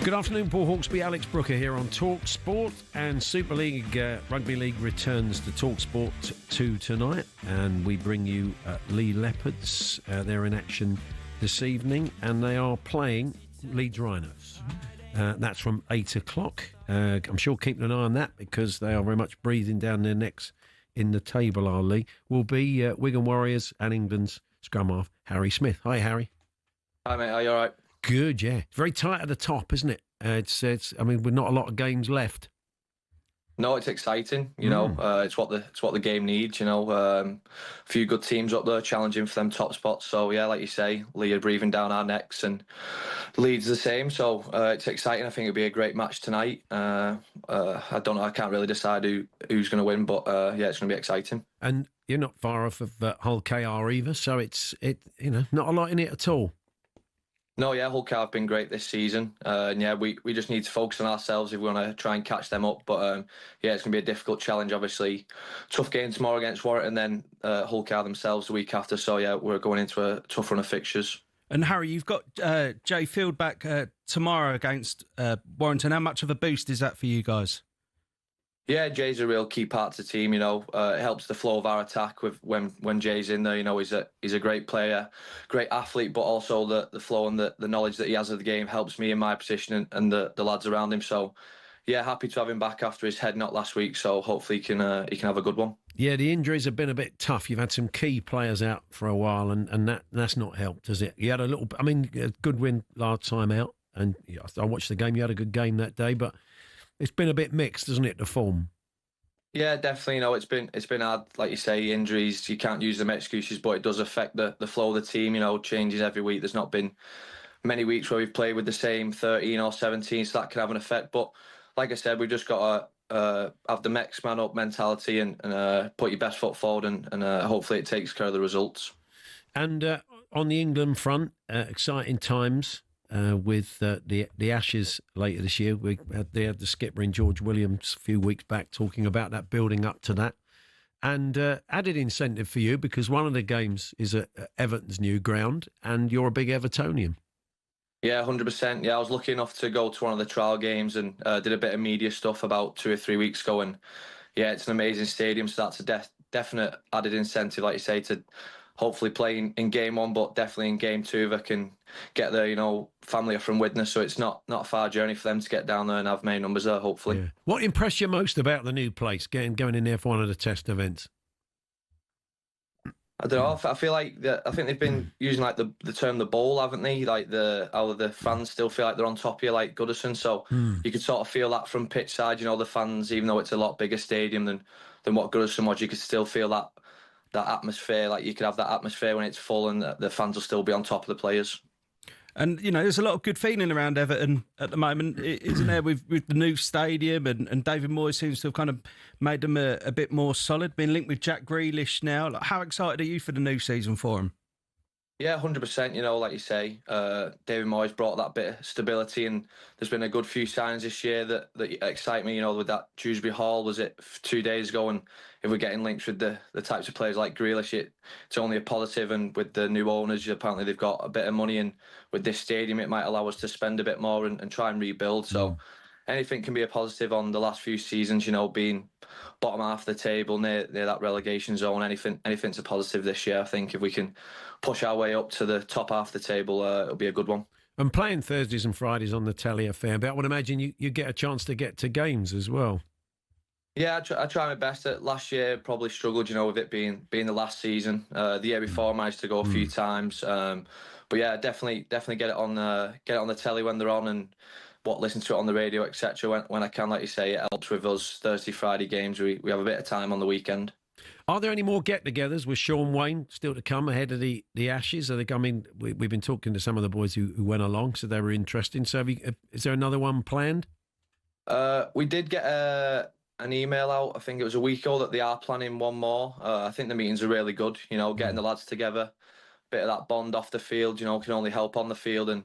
Good afternoon, Paul Hawksbee, Alex Brooker here on talkSPORT, and Super League Rugby League returns to talkSPORT 2 tonight, and we bring you Lee Leopards. They're in action this evening, and they are playing Leeds Rhinos. That's from 8 o'clock. I'm sure keeping an eye on that because they are very much breathing down their necks in the table, our Lee. Will be Wigan Warriors and England's scrum half, Harry Smith. Hi, Harry. Hi, mate. Are you all right? Good, yeah. Very tight at the top, isn't it? It's I mean, with not a lot of games left. No, it's exciting. You know, it's what the game needs. You know, a few good teams up there challenging for them top spots. So yeah, like you say, Lee are breathing down our necks, and Leeds the same. So it's exciting. I think it'll be a great match tonight. I don't know. I can't really decide who's going to win, but yeah, it's going to be exciting. And you're not far off of Hull KR either, so it's not a lot in it at all. No, yeah, Hull have been great this season. And yeah, we just need to focus on ourselves if we want to try and catch them up. But yeah, it's going to be a difficult challenge, obviously. Tough game tomorrow against Warwick, and then Hull themselves the week after. So yeah, we're going into a tough run of fixtures. And Harry, you've got Jay Field back tomorrow against Warrington. How much of a boost is that for you guys? Yeah, Jay's a real key part to the team. You know, it helps the flow of our attack with when Jay's in there. You know, he's a great player, great athlete, but also the flow and the knowledge that he has of the game helps me in my position and the lads around him. So, yeah, happy to have him back after his head knock last week. So hopefully he can have a good one. Yeah, the injuries have been a bit tough. You've had some key players out for a while, and that's not helped, has it? You had a good win last time out, and I watched the game. You had a good game that day, but it's been a bit mixed, hasn't it, the form? Yeah, definitely. You know, it's been hard, like you say, injuries. You can't use them as excuses, but it does affect the flow of the team. You know, changes every week. There's not been many weeks where we've played with the same 13 or 17, so that can have an effect. But like I said, we've just got to have the next man up mentality and put your best foot forward, and hopefully it takes care of the results. And on the England front, exciting times. With the Ashes later this year. They had the skipper in George Williams a few weeks back talking about that, building up to that. And added incentive for you because one of the games is at Everton's new ground and you're a big Evertonian. Yeah, 100%. Yeah, I was lucky enough to go to one of the trial games and did a bit of media stuff about 2 or 3 weeks ago. And yeah, it's an amazing stadium, so that's a definite added incentive, like you say, to hopefully play in game one, but definitely in game two, they can get their, family from Widnes, so it's not a far journey for them to get down there and have main numbers there, hopefully. Yeah. What impressed you most about the new place, going in there for one of the test events? I don't know. I feel like I think they've been using like the term the bowl, haven't they? Like how the fans still feel like they're on top of you, like Goodison. So you could sort of feel that from pitch side. The fans, even though it's a lot bigger stadium than what Goodison was, you could still feel that atmosphere. Like you could have that atmosphere when it's full, and the fans will still be on top of the players. And there's a lot of good feeling around Everton at the moment, isn't there? With the new stadium, and David Moyes seems to have kind of made them a bit more solid. Been linked with Jack Grealish now. Like, how excited are you for the new season for him? Yeah, 100%. Like you say, David Moyes brought that bit of stability, and there's been a good few signs this year that excite me. With that Dewsbury Hall, was it 2 days ago? And if we're getting linked with the types of players like Grealish, it's only a positive. And with the new owners, apparently they've got a bit of money, and with this stadium, it might allow us to spend a bit more and try and rebuild. So anything can be a positive on the last few seasons. Being bottom half of the table near that relegation zone, anything's a positive this year. I think if we can push our way up to the top half of the table, it'll be a good one. And playing Thursdays and Fridays on the telly a fair bit. I would imagine you get a chance to get to games as well. Yeah, I try my best. Last year probably struggled, with it being the last season. The year before I managed to go a few times. But yeah, definitely get it on the telly when they're on, and listen to it on the radio, etc. When I can, like you say, it helps with us Thursday, Friday games. We have a bit of time on the weekend. Are there any more get-togethers with Sean Wayne still to come ahead of the Ashes? We've been talking to some of the boys who went along, so they were interesting. So is there another one planned? We did get an email out, I think it was a week ago, that they are planning one more. I think the meetings are really good, getting the lads together. Bit of that bond off the field, can only help on the field, and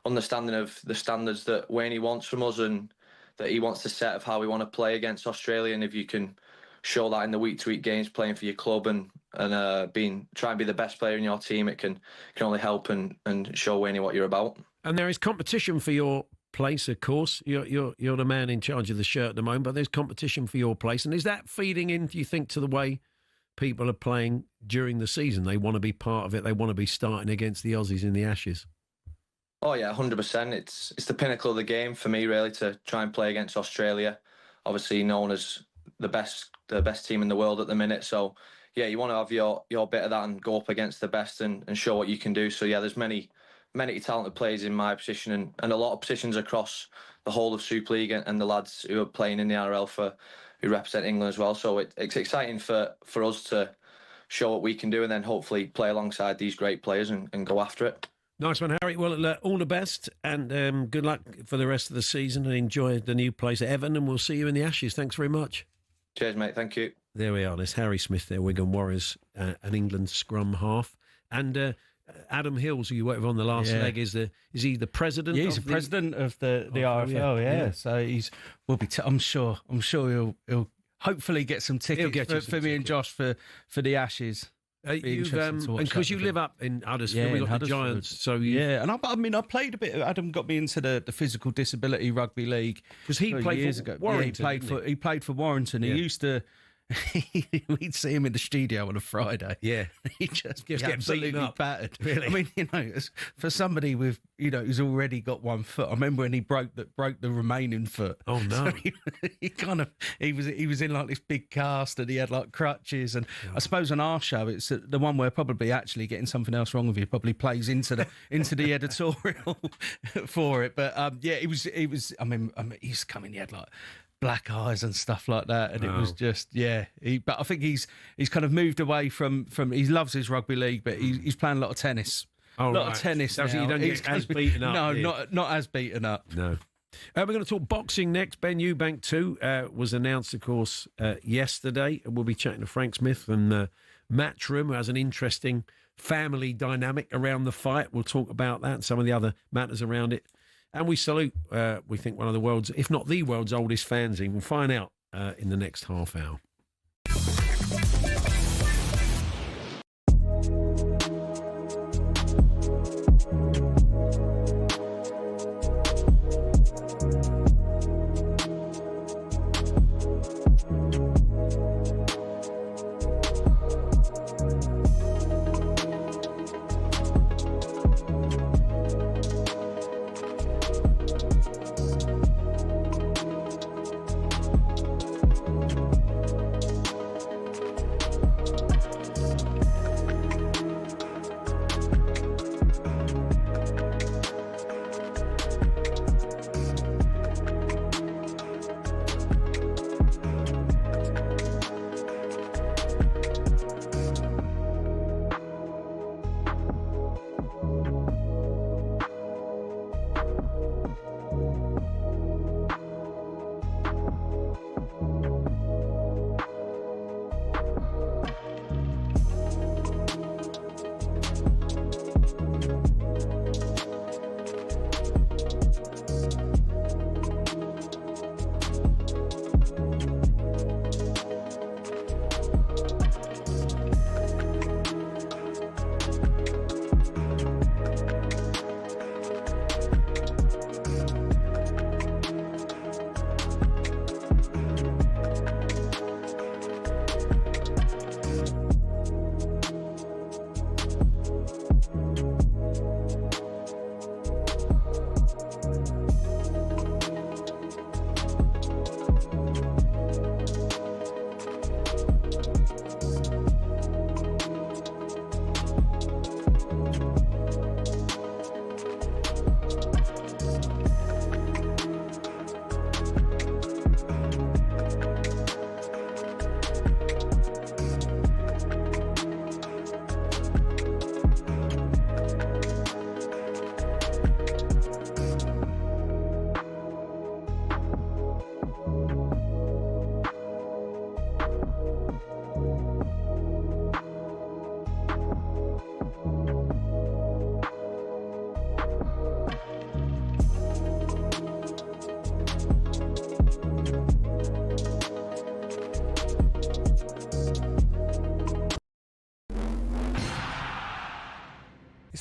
understanding of the standards that Wayne wants from us and that he wants to set of how we want to play against Australia. And if you can show that in the week-to-week games, playing for your club and try and be the best player in your team, it can only help and show Wayne what you're about. And there is competition for your place, of course. You're the man in charge of the shirt at the moment, but there's competition for your place. And is that feeding in, do you think, to the way people are playing during the season? They want to be part of it. They want to be starting against the Aussies in the Ashes. Oh yeah, 100%. It's the pinnacle of the game for me, really, to try and play against Australia. Obviously known as the best team in the world at the minute. So yeah, you want to have your bit of that and go up against the best and show what you can do. So yeah, there's many talented players in my position and a lot of positions across the whole of Super League and the lads who are playing in the NRL who represent England as well. So it's exciting for us to show what we can do and then hopefully play alongside these great players and go after it. Nice one, Harry. Well, all the best and good luck for the rest of the season and enjoy the new place at Everton, and we'll see you in the Ashes. Thanks very much. Cheers, mate. Thank you. There we are. There's Harry Smith there, Wigan Warriors, an England scrum half. And Adam Hills, who you worked with on the last leg, is he the president? Yeah, he's the president of the RFL. Yeah. So I'm sure he'll hopefully get some tickets for me and Josh for the Ashes. And because you live up in Huddersfield, we've got the Giants. So and I played a bit. Adam got me into the physical disability rugby league because he played years for ago. Warrington. He played for Warrington. Yeah. He used to. We'd see him in the studio on a Friday. Yeah, he just get absolutely battered. Really? I mean, for somebody with who's already got one foot. I remember when he broke the remaining foot. Oh no! So he was in like this big cast and he had like crutches. And I suppose on our show, it's the one where probably actually getting something else wrong with you probably plays into the editorial for it. But he was. I mean, he's coming. He had like black eyes and stuff like that, and it was just but I think he's kind of moved away from he loves his rugby league, but he's playing a lot of tennis. A lot of tennis now. You don't get as beaten up. No, not as beaten up. No. We're going to talk boxing next. Ben Eubank 2 was announced, of course, yesterday. We'll be chatting to Frank Smith from Matchroom, who has an interesting family dynamic around the fight. We'll talk about that and some of the other matters around it. And we salute, we think, one of the world's, if not the world's oldest fanzine. We'll find out in the next half hour.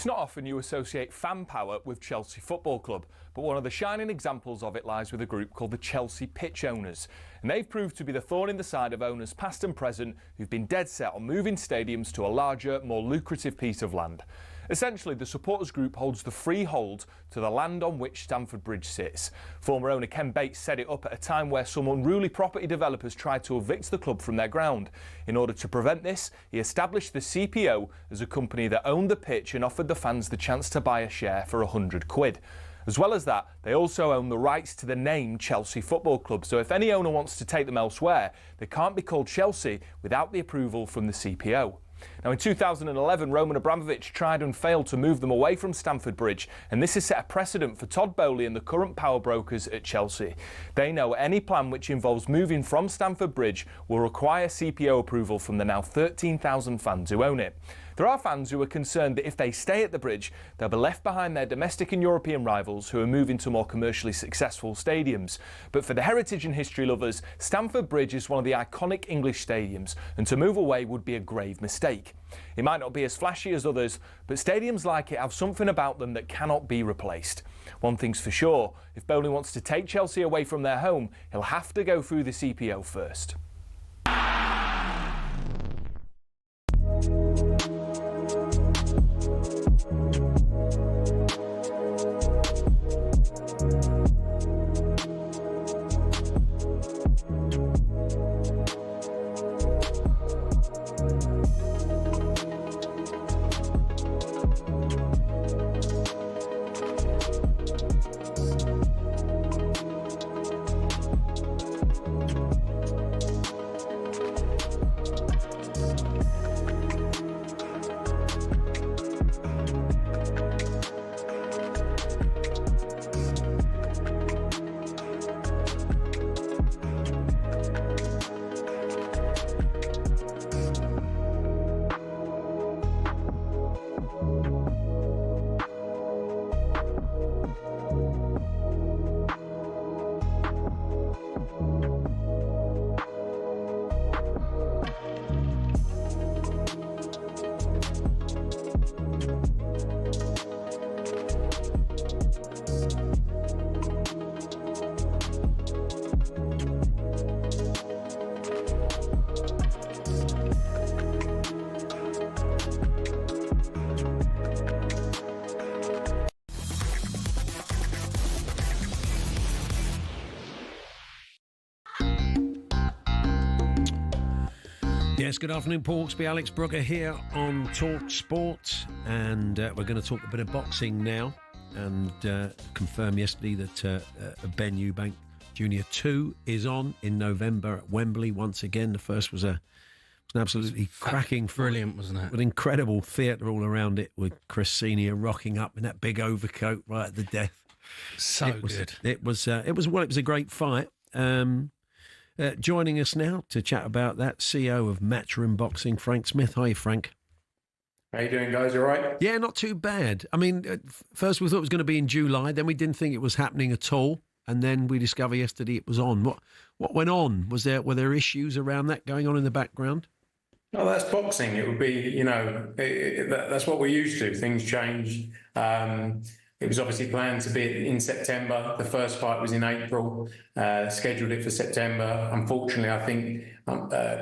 It's not often you associate fan power with Chelsea Football Club, but one of the shining examples of it lies with a group called the Chelsea Pitch Owners. And they've proved to be the thorn in the side of owners past and present who've been dead set on moving stadiums to a larger, more lucrative piece of land. Essentially, the supporters group holds the freehold to the land on which Stamford Bridge sits. Former owner Ken Bates set it up at a time where some unruly property developers tried to evict the club from their ground. In order to prevent this, he established the CPO as a company that owned the pitch and offered the fans the chance to buy a share for £100. As well as that, they also own the rights to the name Chelsea Football Club, so if any owner wants to take them elsewhere, they can't be called Chelsea without the approval from the CPO. Now, in 2011, Roman Abramovich tried and failed to move them away from Stamford Bridge, and this has set a precedent for Todd Bowley and the current power brokers at Chelsea. They know any plan which involves moving from Stamford Bridge will require CPO approval from the now 13,000 fans who own it. There are fans who are concerned that if they stay at the bridge, they'll be left behind their domestic and European rivals who are moving to more commercially successful stadiums. But for the heritage and history lovers, Stamford Bridge is one of the iconic English stadiums, and to move away would be a grave mistake. It might not be as flashy as others, but stadiums like it have something about them that cannot be replaced. One thing's for sure, if Bowley wants to take Chelsea away from their home, he'll have to go through the CPO first. Yes, good afternoon, Paul Hawksbee, Alex Brooker here on talkSPORT, and we're going to talk a bit of boxing now, and confirm yesterday that Ben Eubank Junior 2 is on in November at Wembley once again. The first was an absolutely cracking, brilliant, wasn't it? With incredible theatre all around it, with Chris Senior rocking up in that big overcoat right at the death. Good. It was a great fight. Joining us now to chat about that, CEO of Matchroom Boxing, Frank Smith. Hi, Frank. How you doing, guys? You all right? Yeah, not too bad. I mean, first we thought it was going to be in July, then we didn't think it was happening at all, and then we discovered yesterday it was on. What went on? Were there issues around that going on in the background? Oh, that's boxing. It would be, that's what we're used to. Things change. It was obviously planned to be in September. The first fight was in April, scheduled it for September. Unfortunately, I think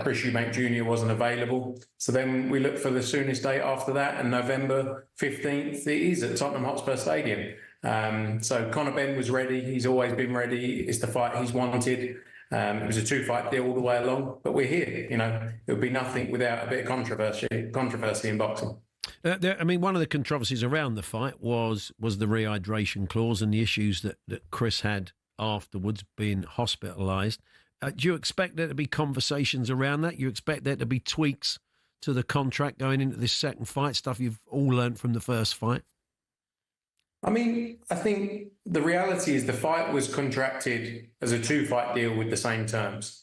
Chris Eubank Jr. wasn't available. So then we looked for the soonest date after that, and November 15th, it is at Tottenham Hotspur Stadium. So Conor Benn was ready. He's always been ready. It's the fight he's wanted. It was a two-fight deal all the way along, but we're here. It would be nothing without a bit of controversy in boxing. One of the controversies around the fight was the rehydration clause and the issues that Chris had afterwards, being hospitalised. Do you expect there to be conversations around that? You expect there to be tweaks to the contract going into this second fight, stuff you've all learnt from the first fight? I think the reality is the fight was contracted as a two-fight deal with the same terms.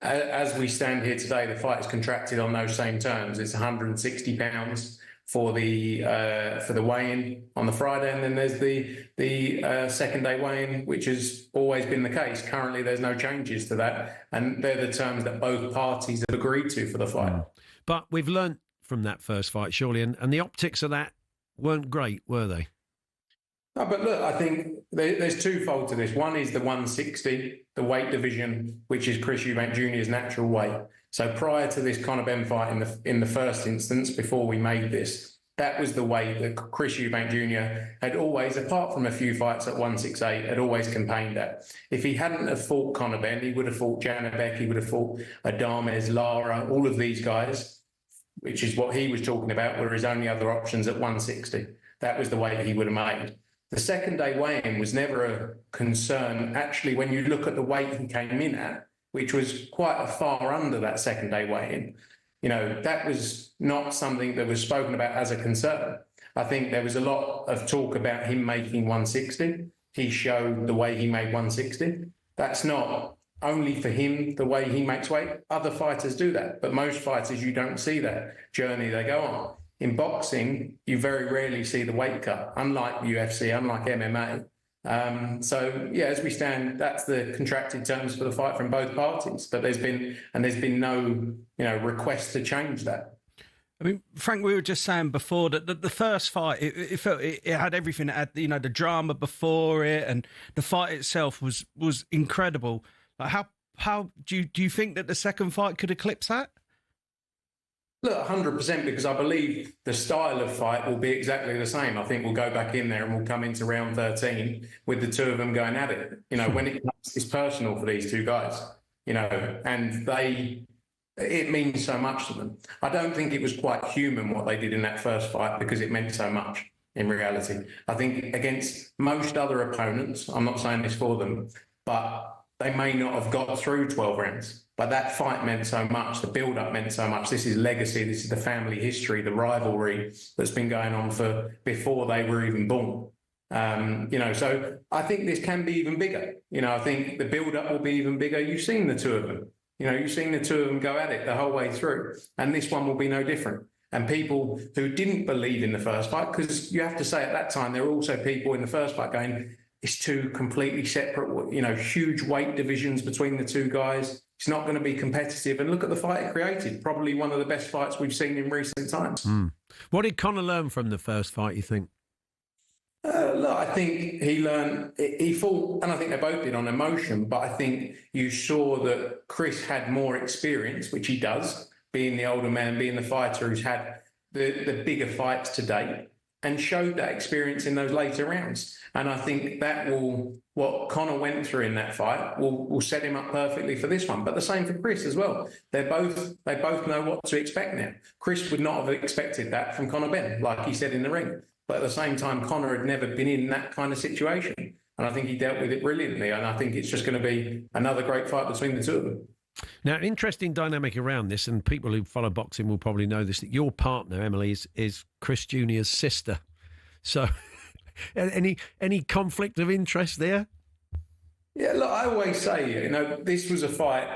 As we stand here today, the fight is contracted on those same terms. It's £160 for the weigh-in on the Friday, and then there's the second day weigh-in, which has always been the case. Currently, there's no changes to that, and they're the terms that both parties have agreed to for the fight. But we've learnt from that first fight, surely, and the optics of that weren't great, were they? No, but look, I think there's twofold to this. One is the 160, the weight division, which is Chris Eubank Jr.'s natural weight. So prior to this Conor Benn fight in the first instance, before we made this, that was the weight that Chris Eubank Jr. had always, apart from a few fights at 168, had always campaigned at. If he hadn't have fought Conor Benn, he would have fought Janibek, he would have fought Adames, Lara, all of these guys, which is what he was talking about, were his only other options at 160. That was the weight he would have made. The second day weigh-in was never a concern. Actually, when you look at the weight he came in at, which was quite a far under that second day weigh-in, that was not something that was spoken about as a concern. I think there was a lot of talk about him making 160. He showed the way he made 160. That's not only for him, the way he makes weight. Other fighters do that, but most fighters, you don't see that journey they go on. In boxing, you very rarely see the weight cut, unlike UFC, unlike MMA. As we stand, that's the contracted terms for the fight from both parties. But there's been no, request to change that. I mean, Frank, we were just saying before that the first fight, it felt it had everything. It had, the drama before it, and the fight itself was incredible. Like how do you think that the second fight could eclipse that? Look, 100%, because I believe the style of fight will be exactly the same. I think we'll go back in there and we'll come into round 13 with the two of them going at it. When it's personal for these two guys, and it means so much to them. I don't think it was quite human what they did in that first fight, because it meant so much in reality. I think against most other opponents, I'm not saying this for them, but they may not have got through 12 rounds. But that fight meant so much. The build-up meant so much. This is legacy. This is the family history, the rivalry that's been going on for before they were even born. So I think this can be even bigger. I think the build-up will be even bigger. You've seen the two of them. You've seen the two of them go at it the whole way through. And this one will be no different. And people who didn't believe in the first fight, because you have to say at that time, there were also people in the first fight going, it's two completely separate, huge weight divisions between the two guys. It's not going to be competitive. And look at the fight it created. Probably one of the best fights we've seen in recent times. What did Conor learn from the first fight, you think? Look, I think he fought, and I think they both did, on emotion, but I think you saw that Chris had more experience, which he does, being the older man, being the fighter who's had the bigger fights to date, and showed that experience in those later rounds. And I think what Conor went through in that fight will set him up perfectly for this one. But the same for Chris as well. They both know what to expect now. Chris would not have expected that from Conor Benn, like he said in the ring. But at the same time, Conor had never been in that kind of situation. And I think he dealt with it brilliantly. And I think it's just going to be another great fight between the two of them. Now, an interesting dynamic around this, and people who follow boxing will probably know this, that your partner, Emily, is Chris Jr.'s sister. So any conflict of interest there? Yeah, look, I always say, this was a fight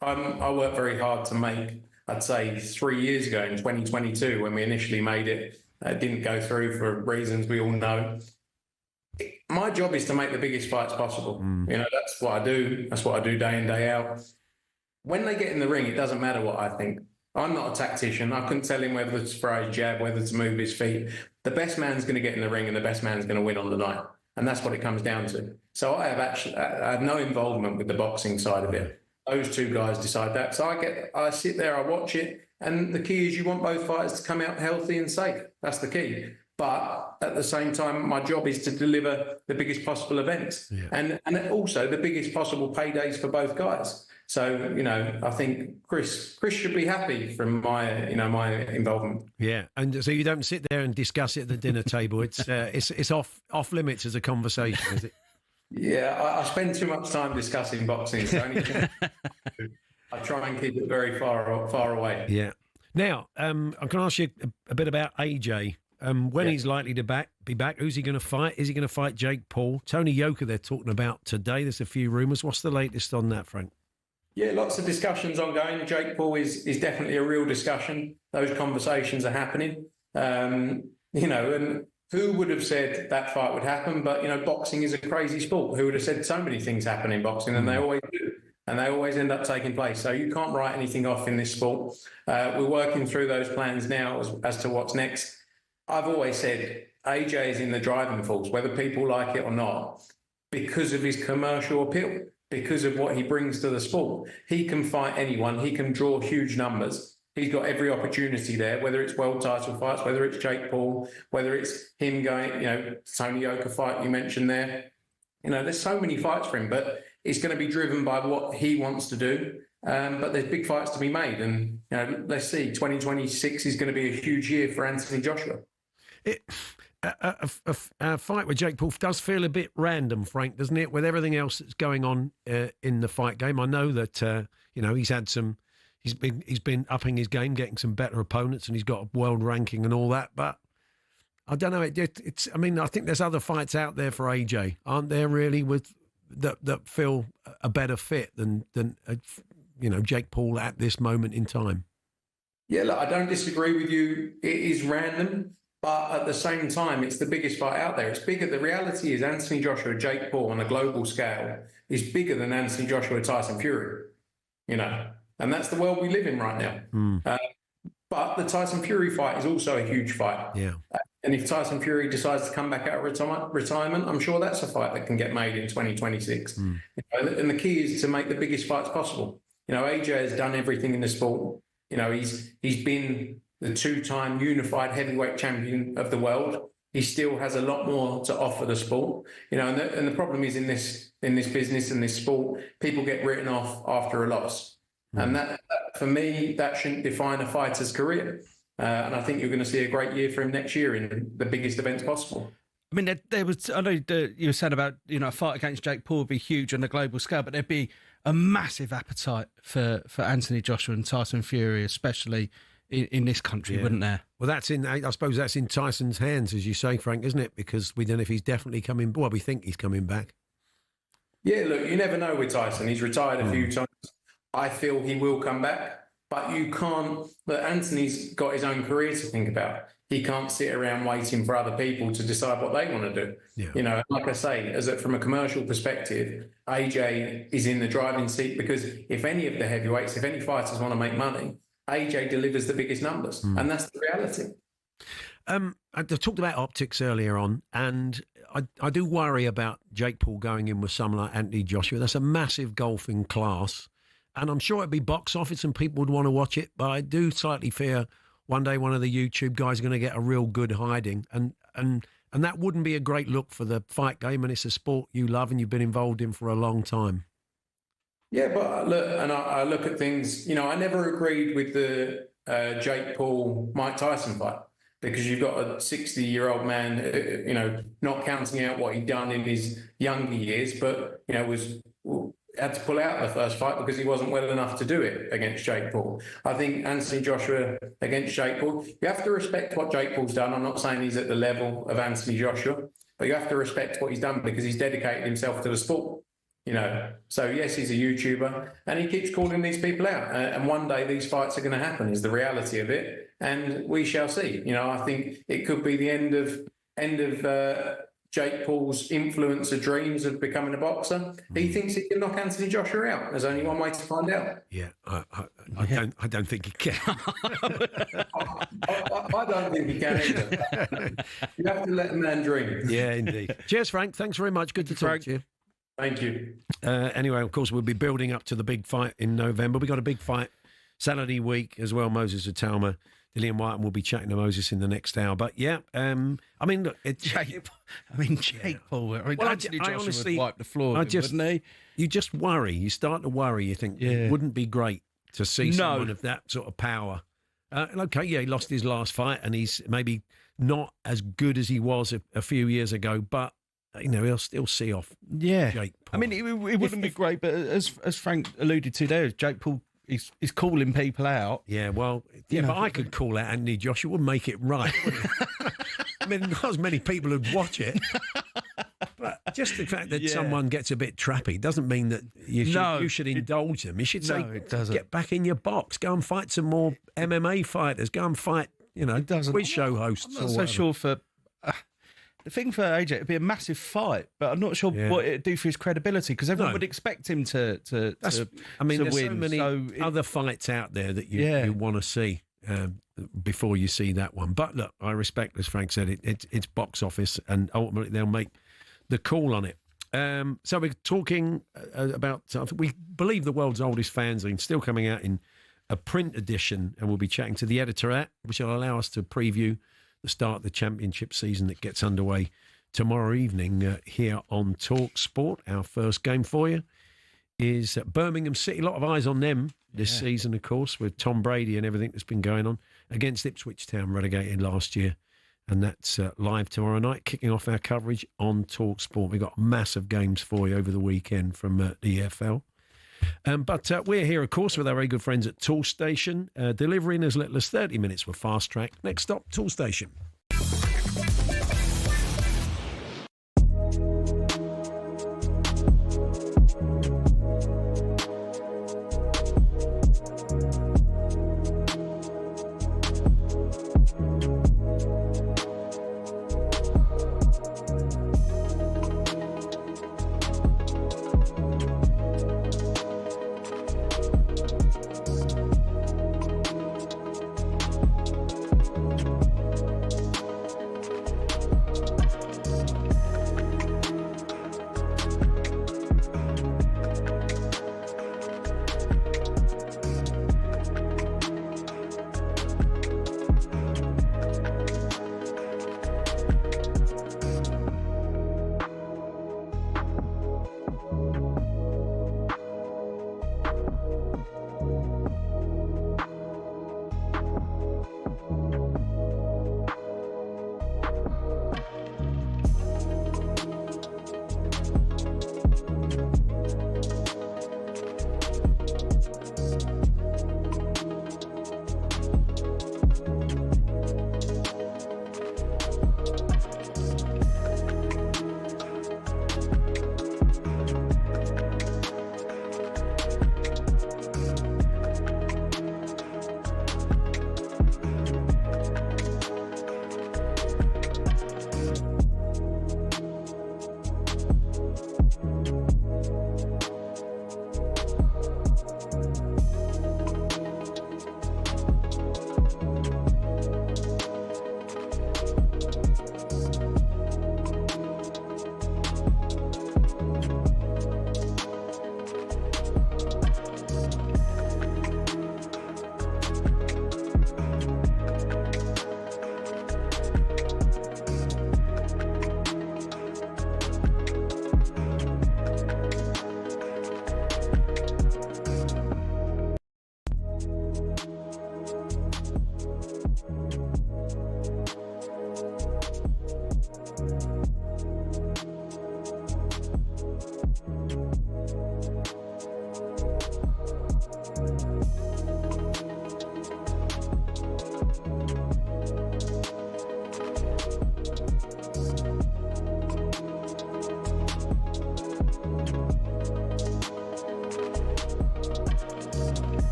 I worked very hard to make, I'd say 3 years ago in 2022, when we initially made it. It didn't go through for reasons we all know. My job is to make the biggest fights possible. That's what I do. That's what I do day in, day out. When they get in the ring, it doesn't matter what I think. I'm not a tactician. I couldn't tell him whether to throw his jab, whether to move his feet. The best man's going to get in the ring, and the best man's going to win on the night. And that's what it comes down to. So I have no involvement with the boxing side of it. Those two guys decide that. So I sit there, I watch it. And the key is you want both fighters to come out healthy and safe. That's the key. But at the same time, my job is to deliver the biggest possible events, and also the biggest possible paydays for both guys. So, I think Chris should be happy from my involvement. Yeah, and so you don't sit there and discuss it at the dinner table. It's off limits as a conversation, is it? Yeah, I spend too much time discussing boxing. So I try and keep it very far away. Yeah. Now, I'm going to ask you a bit about AJ. When he's likely to be back, who's he going to fight? Is he going to fight Jake Paul? Tony Yoka they're talking about today. There's a few rumours. What's the latest on that, Frank? Yeah, lots of discussions ongoing. Jake Paul is definitely a real discussion. Those conversations are happening. And who would have said that fight would happen? But, boxing is a crazy sport. Who would have said so many things happen in boxing? And they always do. And they always end up taking place. So you can't write anything off in this sport. We're working through those plans now as to what's next. I've always said AJ is in the driving force, whether people like it or not, because of his commercial appeal, because of what he brings to the sport. He can fight anyone. He can draw huge numbers. He's got every opportunity there, whether it's world title fights, whether it's Jake Paul, whether it's him going, Tony Yoka fight you mentioned there. There's so many fights for him, but it's going to be driven by what he wants to do. But there's big fights to be made. And, let's see, 2026 is going to be a huge year for Anthony Joshua. A fight with Jake Paul does feel a bit random, Frank, doesn't it? With everything else that's going on in the fight game. I know that, he's had some... He's been upping his game, getting some better opponents, and he's got a world ranking and all that. But I don't know. It's. I mean, I think there's other fights out there for AJ, aren't there? Really, with that feel a better fit than Jake Paul at this moment in time. Yeah, look, I don't disagree with you. It is random, but at the same time, it's the biggest fight out there. It's bigger. The reality is, Anthony Joshua, Jake Paul on a global scale is bigger than Anthony Joshua, Tyson Fury. And that's the world we live in right now. But the Tyson Fury fight is also a huge fight. Yeah. And if Tyson Fury decides to come back out of retirement, I'm sure that's a fight that can get made in 2026. And the key is to make the biggest fights possible. AJ has done everything in the sport. He's been the two-time unified heavyweight champion of the world. He still has a lot more to offer the sport. And the problem is in this business and this sport, people get written off after a loss. And that, for me, that shouldn't define a fighter's career. And I think you're going to see a great year for him next year in the biggest events possible. I mean, there was. I know you were saying about a fight against Jake Paul would be huge on a global scale, but there'd be a massive appetite for Anthony Joshua and Tyson Fury, especially in this country, wouldn't there? Well, I suppose that's in Tyson's hands, as you say, Frank, isn't it? Because we don't know if he's definitely coming. Well, we think he's coming back. Yeah, look, you never know with Tyson. He's retired a few times. I feel he will come back, but you can't. But Anthony's got his own career to think about. He can't sit around waiting for other people to decide what they want to do. Yeah. Like I say, from a commercial perspective, AJ is in the driving seat because if any of the heavyweights, if any fighters want to make money, AJ delivers the biggest numbers, and that's the reality. I talked about optics earlier on, and I do worry about Jake Paul going in with someone like Anthony Joshua. That's a massive golfing class. And I'm sure it'd be box office and people would want to watch it, but I do slightly fear one day one of the YouTube guys is going to get a real good hiding. And that wouldn't be a great look for the fight game, and it's a sport you love and you've been involved in for a long time. Yeah, but look, and I look at things, I never agreed with the Jake Paul-Mike Tyson fight because you've got a 60-year-old man, not counting out what he'd done in his younger years, but, had to pull out the first fight because he wasn't well enough to do it against Jake Paul. I think Anthony Joshua against Jake Paul, you have to respect what Jake Paul's done. I'm not saying he's at the level of Anthony Joshua, but you have to respect what he's done because he's dedicated himself to the sport. So yes, he's a YouTuber and he keeps calling these people out. And one day these fights are going to happen is the reality of it. And we shall see. I think it could be the end of Jake Paul's influencer dreams of becoming a boxer. He thinks he can knock Anthony Joshua out. There's only one way to find out. Yeah, I don't think he can. I don't think he can either. You have to let a man dream. Yeah, indeed. Cheers, Frank. Thanks very much. Good to talk to you. Thank you. Anyway, of course, we'll be building up to the big fight in November. We got a big fight Saturday week as well. Moses Atalma, Dillian White, and we'll be chatting to Moses in the next hour. But yeah, I mean, look, Jake Paul. Anthony Joshua honestly would wipe the floor, wouldn't he? You just worry. You start to worry. You think it wouldn't be great to see someone of that sort of power. He lost his last fight, and he's maybe not as good as he was a few years ago, but he'll still see off. Jake Paul. I mean, it wouldn't be great, but as Frank alluded to there, Jake Paul. He's calling people out. Yeah, well, but I could call out Anthony Joshua. Wouldn't make it right, would it? I mean, not as many people would watch it. But just the fact that someone gets a bit trappy doesn't mean that you should indulge them. You should say, get back in your box. Go and fight some more MMA fighters. Go and fight, quiz show hosts. I'm not so sure for... The thing for AJ, it'd be a massive fight, but I'm not sure what it'd do for his credibility because everyone would expect him to I mean, there's win. So many other fights out there that you want to see. before you see that one. But look, I respect, as Frank said, it's box office, and ultimately they'll make the call on it. So we're talking about, we believe, the world's oldest fanzine, still coming out in a print edition, and we'll be chatting to the editor which will allow us to preview the start of the championship season that gets underway tomorrow evening here on talkSPORT. Our first game for you is Birmingham City. A lot of eyes on them this season, of course, with Tom Brady and everything that's been going on, against Ipswich Town, relegated last year. And that's live tomorrow night, kicking off our coverage on talkSPORT. We've got massive games for you over the weekend from the EFL. But we're here, of course, with our very good friends at Toolstation, delivering as little as 30 minutes with Fast Track. Next stop, Toolstation.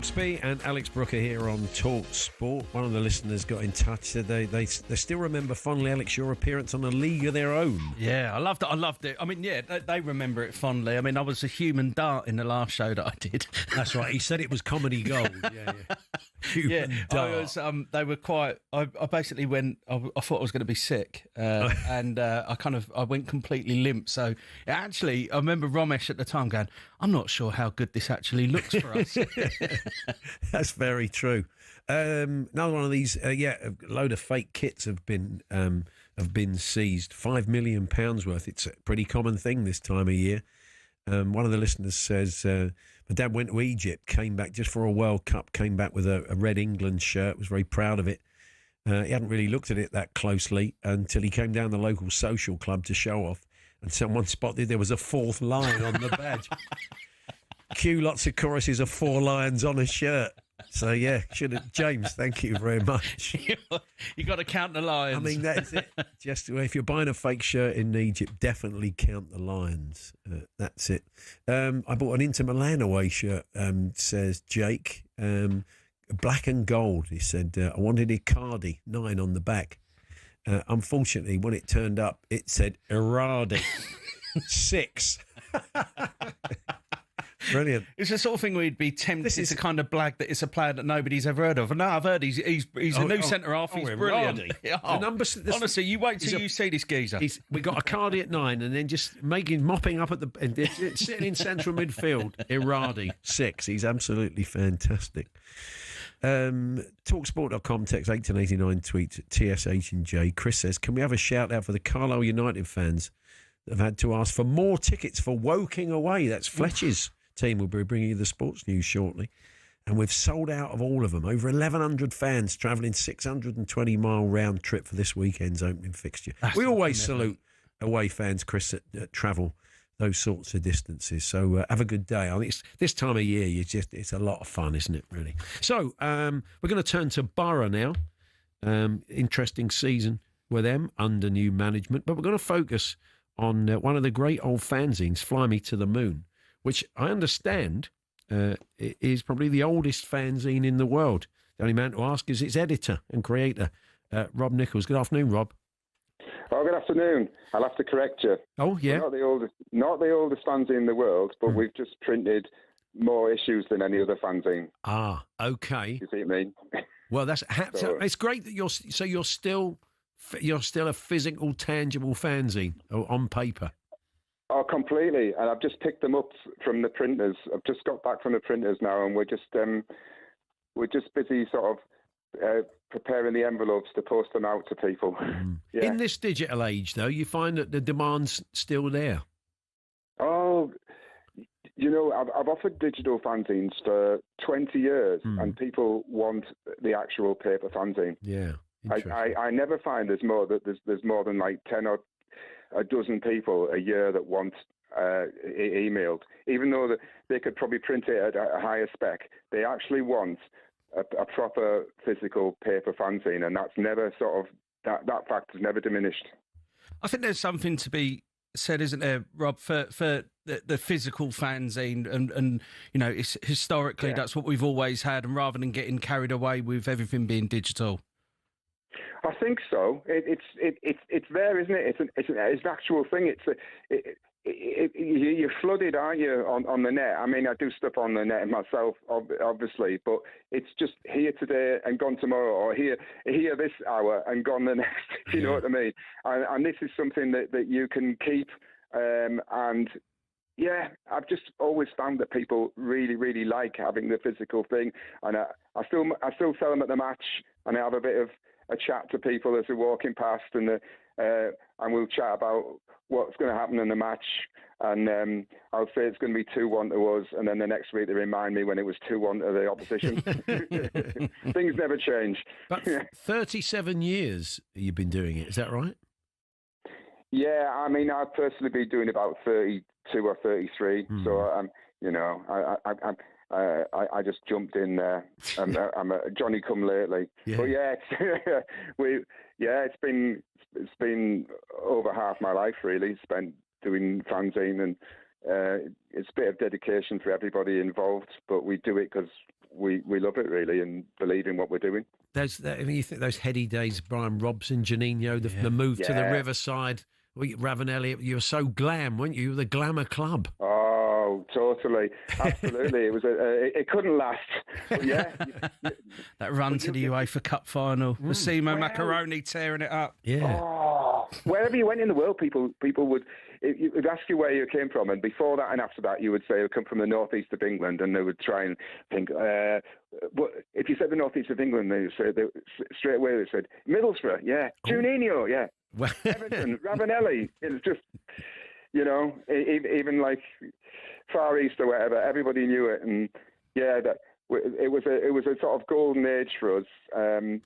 Hawksbee and Alex Brooker here on talkSPORT. One of the listeners got in touch, said they still remember fondly, Alex, your appearance on A League of Their Own. Yeah, I loved it. I mean, yeah, they remember it fondly. I mean, I was a human dart in the last show that I did. That's right. He said it was comedy gold. Yeah. Human dart. They were quite. I basically went. I thought I was going to be sick, and I went completely limp. So actually, I remember Ramesh at the time going, I'm not sure how good this actually looks for us. That's very true. Another one of these, a load of fake kits have been seized. £5 million worth. It's a pretty common thing this time of year. One of the listeners says, my dad went to Egypt, came back just for a World Cup, came back with a red England shirt, was very proud of it. He hadn't really looked at it that closely until he came down the local social club to show off, and someone spotted there was a fourth lion on the badge. Cue lots of choruses of 4 lions on a shirt. So, yeah, James, thank you very much. You got to count the lions. I mean, that's it. Just if you're buying a fake shirt in Egypt, definitely count the lions. That's it. I bought an Inter Milan away shirt, says Jake. Black and gold. He said, I wanted Icardi, 9 on the back. Unfortunately, when it turned up, it said Iradi, 6. Brilliant. It's the sort of thing we'd be tempted to kind of blag that it's a player that nobody's ever heard of. And now I've heard he's a new centre-half. He's brilliant. Honestly, you wait till you see this geezer. We got Icardi at 9 and then just mopping up at sitting in central midfield. Iradi, 6. He's absolutely fantastic. Talksport.com, text 1889, tweets at TSH and J. Chris says, can we have a shout out for the Carlisle United fans that have had to ask for more tickets for Woking away? That's Fletcher's team. Will be bringing you the sports news shortly. And we've sold out of all of them. Over 1,100 fans travelling 620-mile round trip for this weekend's opening fixture. We always salute away fans, Chris, that travel those sorts of distances. So have a good day. I think it's this time of year, it's a lot of fun, isn't it, really? So we're going to turn to Borough now. Interesting season with them under new management. But we're going to focus on one of the great old fanzines, Fly Me to the Moon, which I understand is probably the oldest fanzine in the world. The only man to ask is its editor and creator, Rob Nichols. Good afternoon, Rob. Oh, good afternoon. I'll have to correct you. Oh, yeah. We're not the oldest fanzine in the world, but we've just printed more issues than any other fanzine. Ah, okay. You see what I mean? Well, it's great that you're still a physical, tangible fanzine on paper. Oh, completely. And I've just picked them up from the printers. I've just got back from the printers now, and we're just busy sort of preparing the envelopes to post them out to people. Yeah. In this digital age, though, you find that the demand's still there. Oh, I've offered digital fanzines for 20 years, and people want the actual paper fanzine. Yeah. I never find there's more than like 10 or a dozen people a year that want emailed, even though they could probably print it at a higher spec. They actually want a proper physical paper fanzine, and that's never that fact has never diminished. I think there's something to be said, isn't there, Rob, for the physical fanzine, and it's historically that's what we've always had, and rather than getting carried away with everything being digital. I think so. It's there, isn't it? It's an actual thing. You're flooded, aren't you, on the net? I mean, I do stuff on the net myself, obviously, but it's just here today and gone tomorrow, or here this hour and gone the next. You know what I mean? And this is something that you can keep. And yeah, I've just always found that people really, really like having the physical thing. And I still sell them at the match, and I have a bit of a chat to people as we're walking past, and we'll chat about what's going to happen in the match, and I'll say it's going to be 2-1 to us, and then the next week they remind me when it was 2-1 to the opposition. Things never change. But 37 years you've been doing it, is that right? Yeah, I mean, I've personally been doing about 32 or 33, so I just jumped in there. I'm a Johnny come lately. Yeah. But yeah, it's been over half my life really spent doing fanzine, and it's a bit of dedication for everybody involved. But we do it because we love it really and believe in what we're doing. You think those heady days, Brian Robson, Janino, the move to the Riverside, Ravanelli, you were so glam, weren't you? The glamour club. Oh, totally, absolutely. It was it couldn't last. But yeah, that run to the UEFA Cup final, with Simo Macaroni tearing it up. Yeah. Oh, wherever you went in the world, people would ask you where you came from, and before that and after that, you would say, I come from the northeast of England, and they would try and think, but if you said the northeast of England, straight away they said, Middlesbrough, yeah, Juninho, yeah, Everton, Ravanelli. It's just, even like Far East or whatever, everybody knew it, and yeah, it was a sort of golden age for us, and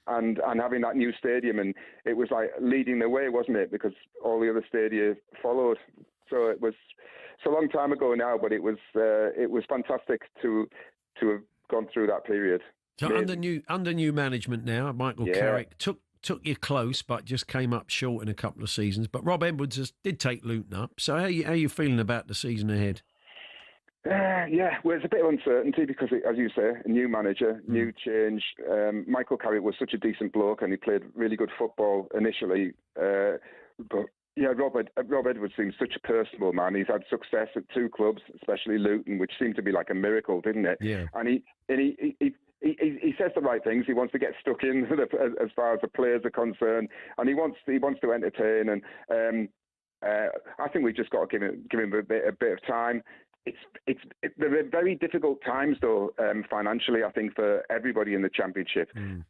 having that new stadium, and it was like leading the way, wasn't it? Because all the other stadia followed. So it's a long time ago now, but it was fantastic to have gone through that period. So under new management now, Michael Carrick took you close, but just came up short in a couple of seasons. But Rob Edwards did take Luton up. So how are you feeling about the season ahead? Well, it's a bit of uncertainty because, as you say, a new manager, new change. Michael Carrick was such a decent bloke, and he played really good football initially. But yeah, Rob Edwards seems such a personable man. He's had success at 2 clubs, especially Luton, which seemed to be like a miracle, didn't it? Yeah. And he says the right things. He wants to get stuck in as far as the players are concerned, and he wants to entertain. And I think we've just got to give him a bit of time. There are very difficult times though, financially, I think, for everybody in the Championship, and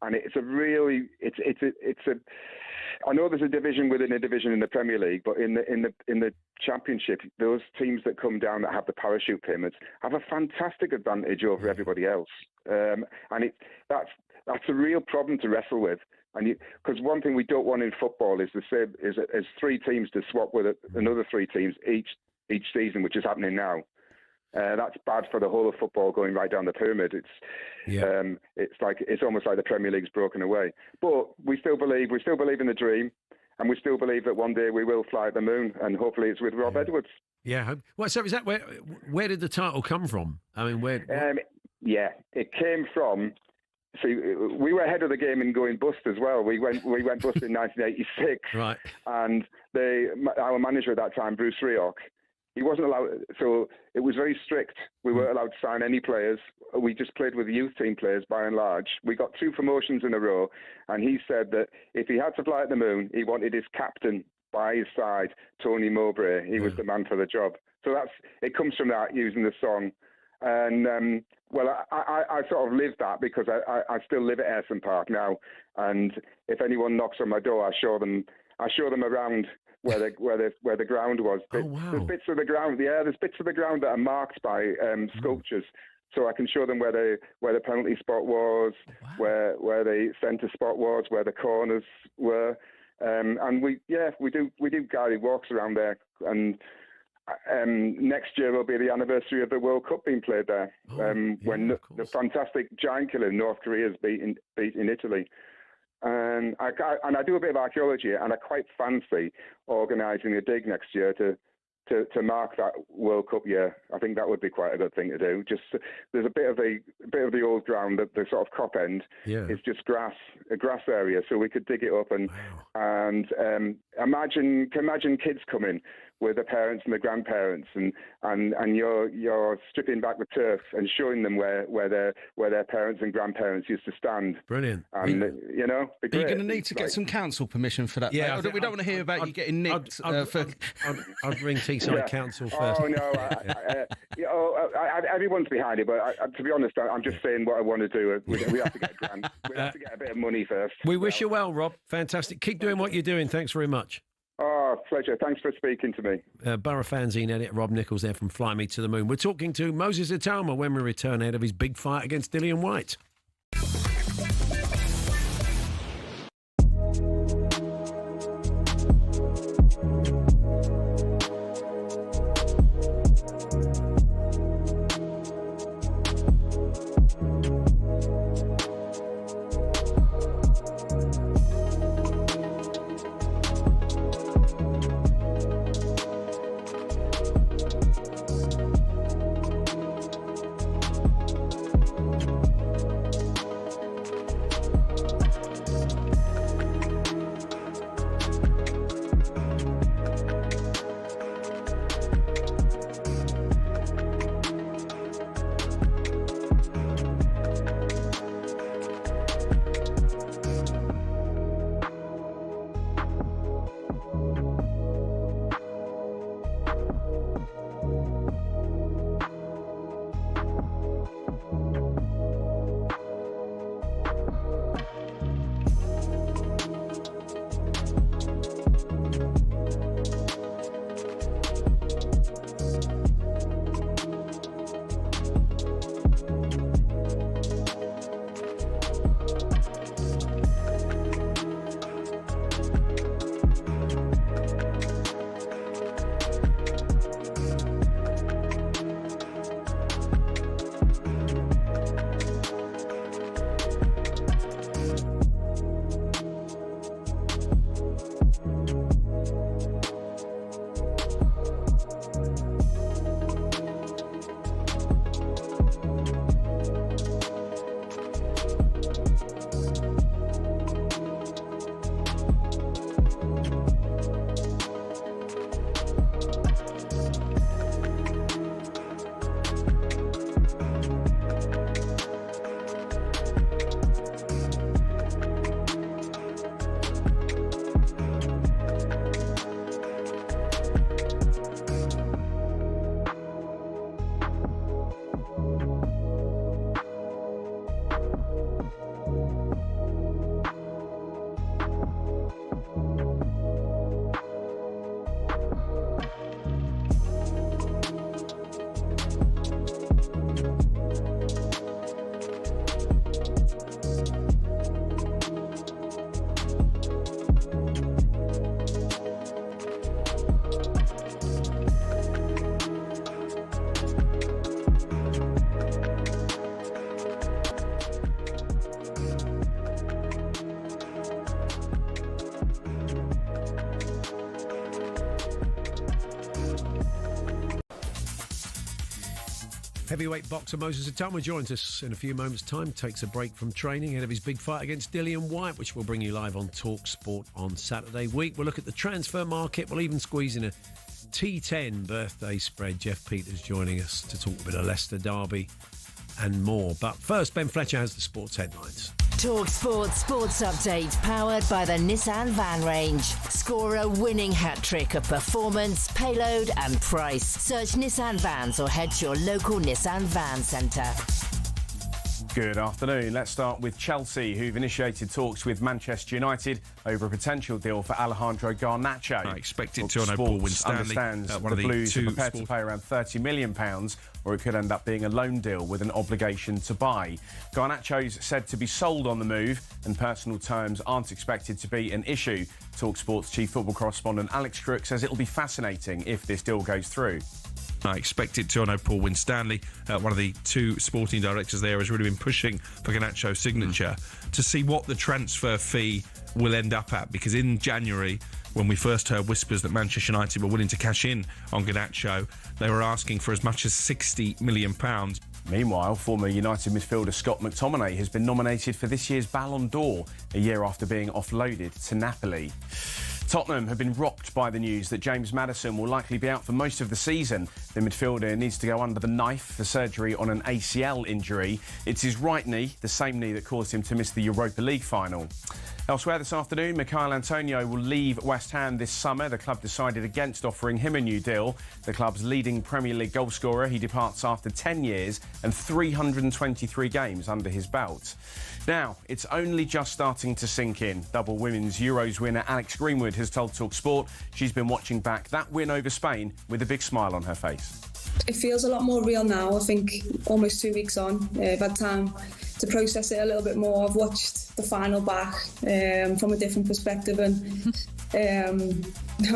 I know there's a division within a division in the Premier League, but in the Championship, those teams that come down that have the parachute payments have a fantastic advantage over everybody else, and that's a real problem to wrestle with. And because one thing we don't want in football is 3 teams to swap with another 3 teams each season, which is happening now. That's bad for the whole of football going right down the pyramid. It's almost like the Premier League's broken away. But we still believe in the dream, and we still believe that one day we will fly at the moon, and hopefully it's with Rob Edwards. Yeah. Well, so is that where did the title come from? I mean, where? It came from. See, we were ahead of the game in going bust as well. We went bust in 1986, right? And our manager at that time, Bruce Rioch, he wasn't allowed, so it was very strict. We weren't allowed to sign any players. We just played with the youth team players by and large. We got 2 promotions in a row, and he said that if he had to fly at the moon, he wanted his captain by his side, Tony Mowbray. He was the man for the job. So it comes from that, using the song. And I sort of live that because I still live at Ayresome Park now, and if anyone knocks on my door, I show them around where the ground was. There's bits of the ground, there's bits of the ground that are marked by sculptures, so I can show them where the penalty spot was, where the centre spot was, where the corners were, and we do guided walks around there. And next year will be the anniversary of the World Cup being played there, when the fantastic giant killer North Korea is beaten Italy. And I do a bit of archaeology, and I quite fancy organising a dig next year to mark that World Cup year. I think that would be quite a good thing to do. Just there's a bit of the old ground, the sort of Cop end is just a grass area, so we could dig it up and imagine kids coming with the parents and the grandparents, and you're stripping back the turf and showing them where their parents and grandparents used to stand. Brilliant. Are And you going to need to get some council permission for that? Yeah, we don't want to hear about you getting nicked. I'd ring Teesside Council first. Oh no, everyone's behind it, but to be honest, I'm just saying what I want to do. We have to get a grant. We have to get a bit of money first. We wish you well, Rob. Fantastic. Keep doing what you're doing. Thanks very much. Oh, pleasure. Thanks for speaking to me. Borough fanzine editor Rob Nichols there from Fly Me to the Moon. We're talking to Moses Atama when we return ahead of his big fight against Dillian White. Heavyweight boxer Moses Atoma joins us in a few moments' time, takes a break from training ahead of his big fight against Dillian Whyte, which we'll bring you live on talkSPORT on Saturday week. We'll look at the transfer market. We'll even squeeze in a T10 birthday spread. Jeff Peters joining us to talk a bit of Leicester Derby and more. But first, Ben Fletcher has the sports headlines. talkSPORT Sports Update, powered by the Nissan Van Range. Score a winning hat-trick of performance, payload and price. Search Nissan Vans or head to your local Nissan Van Centre. Good afternoon. Let's start with Chelsea, who've initiated talks with Manchester United over a potential deal for Alejandro Garnacho. I expect it to. I know Paul Winstanley understands one of the Blues are prepared to pay around £30 million, or it could end up being a loan deal with an obligation to buy. Garnacho's said to be sold on the move, and personal terms aren't expected to be an issue. talkSPORT's chief football correspondent Alex Crook says it'll be fascinating if this deal goes through. I expect it to. I know Paul Winstanley, one of the two sporting directors there, has really been pushing for Garnacho's signature to see what the transfer fee will end up at, because in January, when we first heard whispers that Manchester United were willing to cash in on Garnacho, they were asking for as much as £60 million. Meanwhile, former United midfielder Scott McTominay has been nominated for this year's Ballon d'Or, a year after being offloaded to Napoli. Tottenham have been rocked by the news that James Maddison will likely be out for most of the season. The midfielder needs to go under the knife for surgery on an ACL injury. It's his right knee, the same knee that caused him to miss the Europa League final. Elsewhere this afternoon, Michail Antonio will leave West Ham this summer. The club decided against offering him a new deal. The club's leading Premier League goalscorer, he departs after 10 years and 323 games under his belt. Now, it's only just starting to sink in. Double Women's Euros winner Alex Greenwood has told talkSPORT she's been watching back that win over Spain with a big smile on her face. It feels a lot more real now. I think almost 2 weeks on. I've had time to process it a little bit more. I've watched the final back from a different perspective, and I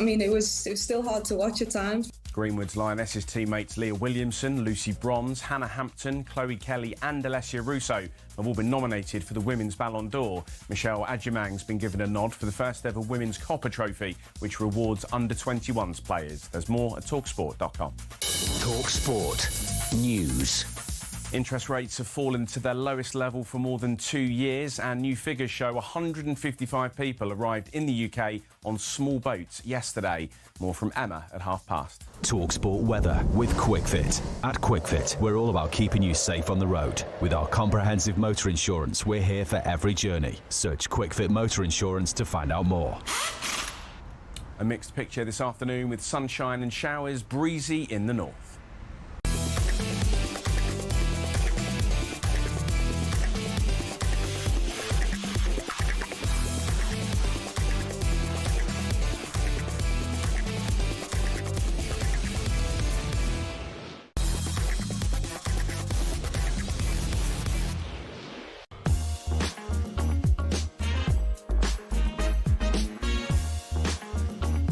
mean, it was still hard to watch at times. Greenwood's Lionesses teammates Leah Williamson, Lucy Bronze, Hannah Hampton, Chloe Kelly and Alessia Russo have all been nominated for the Women's Ballon d'Or. Michelle Adjumang's been given a nod for the first ever Women's Copper Trophy, which rewards under-21s players. There's more at talksport.com. talkSPORT News. Interest rates have fallen to their lowest level for more than 2 years, and new figures show 155 people arrived in the UK on small boats yesterday. More from Emma at past. talkSPORT weather with QuickFit. At QuickFit, we're all about keeping you safe on the road. With our comprehensive motor insurance, we're here for every journey. Search QuickFit Motor Insurance to find out more. A mixed picture this afternoon with sunshine and showers, breezy in the north.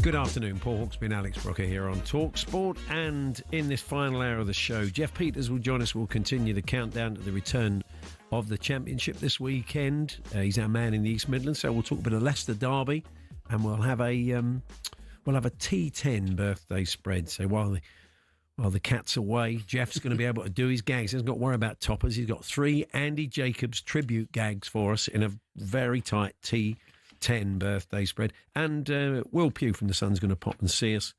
Good afternoon, Paul Hawksbee and Alex Brooker here on talkSPORT, and in this final hour of the show, Jeff Peters will join us. We'll continue the countdown to the return of the Championship this weekend. He's our man in the East Midlands, so we'll talk a bit of Leicester Derby, and we'll have a T10 birthday spread. So while the cat's away, Jeff's going to be able to do his gags. He hasn't got to worry about toppers. He's got 3 Andy Jacobs tribute gags for us in a very tight T10 birthday spread, and Will Pugh from The Sun's going to pop and see us,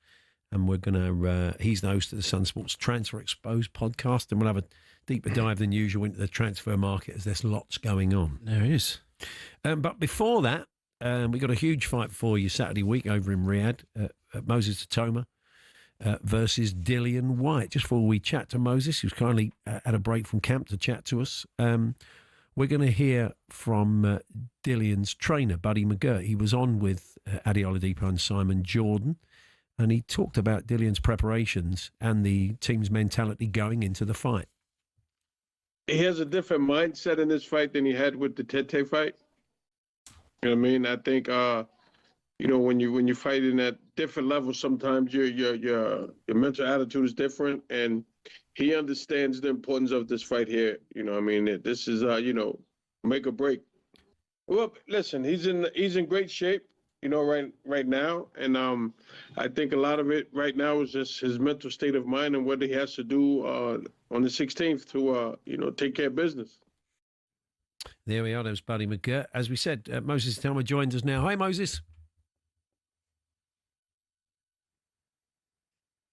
and we're going to he's the host of the Sun Sports Transfer Exposed podcast, and we'll have a deeper dive than usual into the transfer market, as there's lots going on. There is. But before that, we've got a huge fight for you Saturday week over in Riyadh at Moses Atoma versus Dillian Whyte. Just before we chat to Moses, who's kindly had a break from camp to chat to us, we're going to hear from Dillian's trainer, Buddy McGirt. He was on with Adi Oladipo and Simon Jordan, and he talked about Dillian's preparations and the team's mentality going into the fight. He has a different mindset in this fight than he had with the Tete fight. You know what I mean? I think, when you fight in at different levels, sometimes your mental attitude is different, and he understands the importance of this fight here. You know what I mean? This is, make or break. Well, listen, he's in great shape. right now. And I think a lot of it right now is just his mental state of mind and what he has to do on the 16th to, take care of business. There we are. That was Buddy McGirt. As we said, Moses Telmer joins us now. Hi, Moses.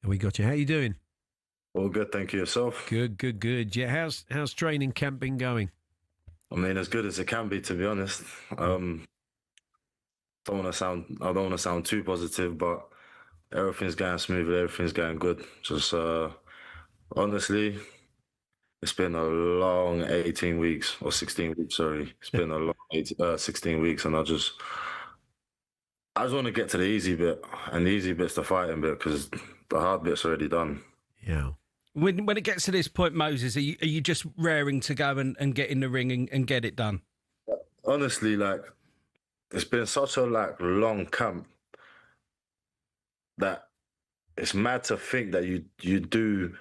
We got you. How you doing? All good, thank you. Yourself? Good. Yeah, how's training camp been going? I mean, as good as it can be, to be honest. I don't want to sound too positive, but everything's going smoothly. Everything's going good. Just honestly, it's been a long 18 weeks or 16 weeks. Sorry, it's been a long 16 weeks, and I just want to get to the easy bit, and the easy bit's the fighting bit because the hard bit's already done. Yeah. When it gets to this point, Moses, are you just raring to go and get in the ring and get it done? Honestly, it's been such a long camp that it's mad to think that you do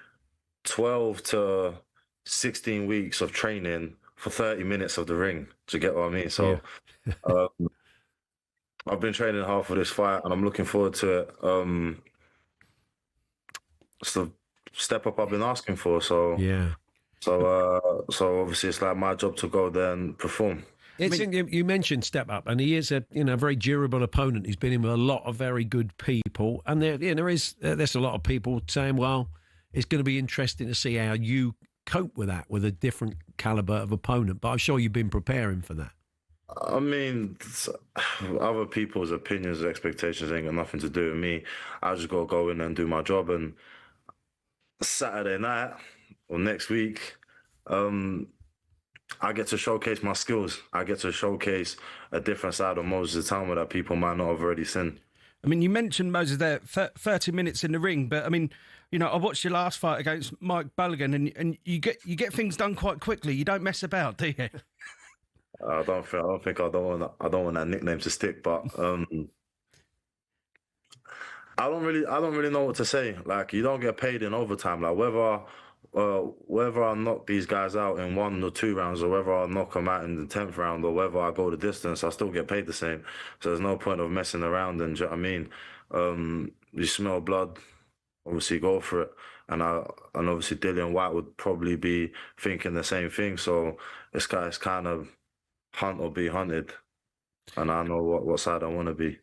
12 to 16 weeks of training for 30 minutes of the ring. Do you get what I mean? So I've been training hard for this fight, and I'm looking forward to it. It's the step up I've been asking for. So obviously it's my job to go there and perform. You mentioned step up, and he is a very durable opponent. He's been in with a lot of very good people, and there's a lot of people saying, well, it's going to be interesting to see how you cope with that with a different caliber of opponent. But I'm sure you've been preparing for that. I mean, other people's opinions, expectations ain't got nothing to do with me. I just got to go in and do my job. And Saturday night or next week, I get to showcase my skills. I get to showcase a different side of Moses Telmer that people might not have already seen. I mean, you mentioned Moses there, 30 minutes in the ring, but I mean, I watched your last fight against Mike Bulligan, and you get things done quite quickly. You don't mess about, do you? I don't want that nickname to stick, but I don't really know what to say. You don't get paid in overtime. Whether I knock these guys out in 1 or 2 rounds, or whether I knock them out in the 10th round, or whether I go the distance, I still get paid the same. So there's no point of messing around. And do you know what I mean? You smell blood, obviously go for it. And obviously Dillian White would probably be thinking the same thing. So it's kind of hunt or be hunted, and I know what side I want to be.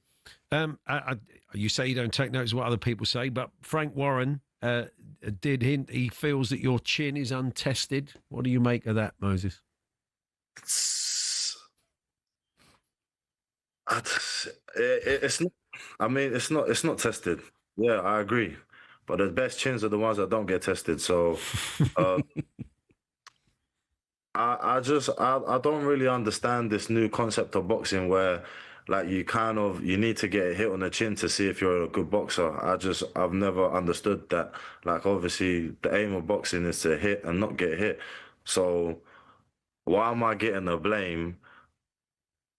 You say you don't take notice of what other people say, but Frank Warren did hint he feels that your chin is untested. What do you make of that, Moses? It's not. I mean, it's not tested. Yeah, I agree. But the best chins are the ones that don't get tested. So. I don't really understand this new concept of boxing where you need to get a hit on the chin to see if you're a good boxer. I've never understood that. Obviously the aim of boxing is to hit and not get hit. So why am I getting the blame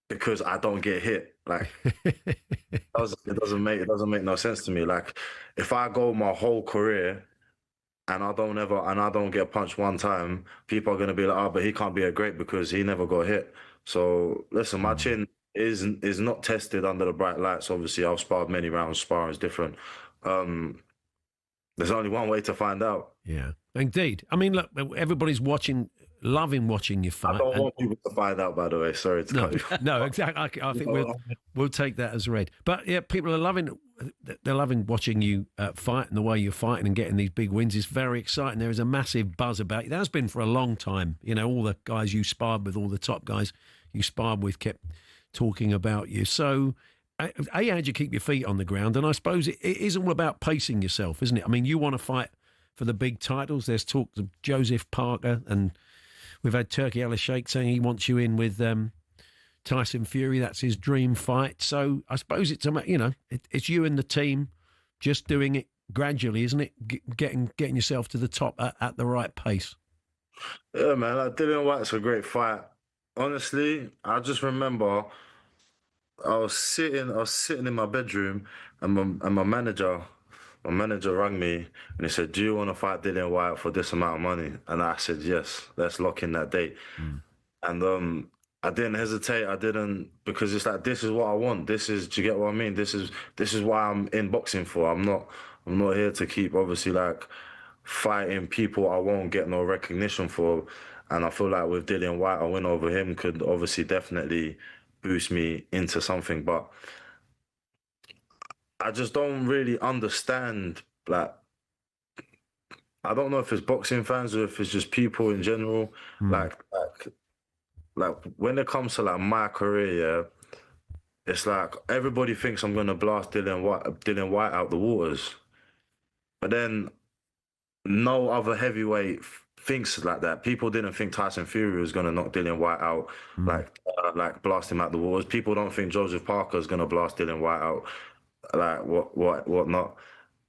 because I don't get hit? It doesn't make no sense to me. If I go my whole career and I don't get punched one time, people are going to be like, but he can't be a great because he never got hit. So listen, my chin is not tested under the bright lights. Obviously, I've sparred many rounds. Sparring is different. There's only one way to find out. Yeah, indeed. I mean, look, everybody's loving watching you fight. I don't want people to find out, by the way. Sorry to cut you. No, exactly. I think we'll take that as read. But yeah, people are loving watching you fight, and the way you're fighting and getting these big wins is very exciting. There is a massive buzz about you. There has been for a long time. All the guys you sparred with, all the top guys you sparred with kept talking about you. So, how'd you keep your feet on the ground? And I suppose it is all about pacing yourself, isn't it? I mean, you want to fight for the big titles. There's talk of Joseph Parker, and we've had Turki Al-Sheikh saying he wants you in with Tyson Fury. That's his dream fight. So I suppose it's it's you and the team just doing it gradually, isn't it? Getting yourself to the top at the right pace. Yeah, man. Dillian White's a great fight. Honestly, I just remember I was sitting in my bedroom, and my manager rang me and he said, "Do you want to fight Dillian White for this amount of money?" And I said, "Yes, let's lock in that date." And I didn't hesitate. I didn't, because it's like, this is what I want. Do you get what I mean? This is why I'm in boxing for. I'm not here to keep obviously like fighting people I won't get no recognition for. And I feel like with Dillian Whyte, a win over him could obviously definitely boost me into something. But I just don't really understand, like, I don't know if it's boxing fans or if it's just people in general. Like when it comes to like my career, yeah, it's like everybody thinks I'm gonna blast Dillian Whyte out the waters, but then no other heavyweight thinks like that. People didn't think Tyson Fury was gonna knock Dillian Whyte out, like blast him out the waters. People don't think Joseph Parker is gonna blast Dillian Whyte out, like what not.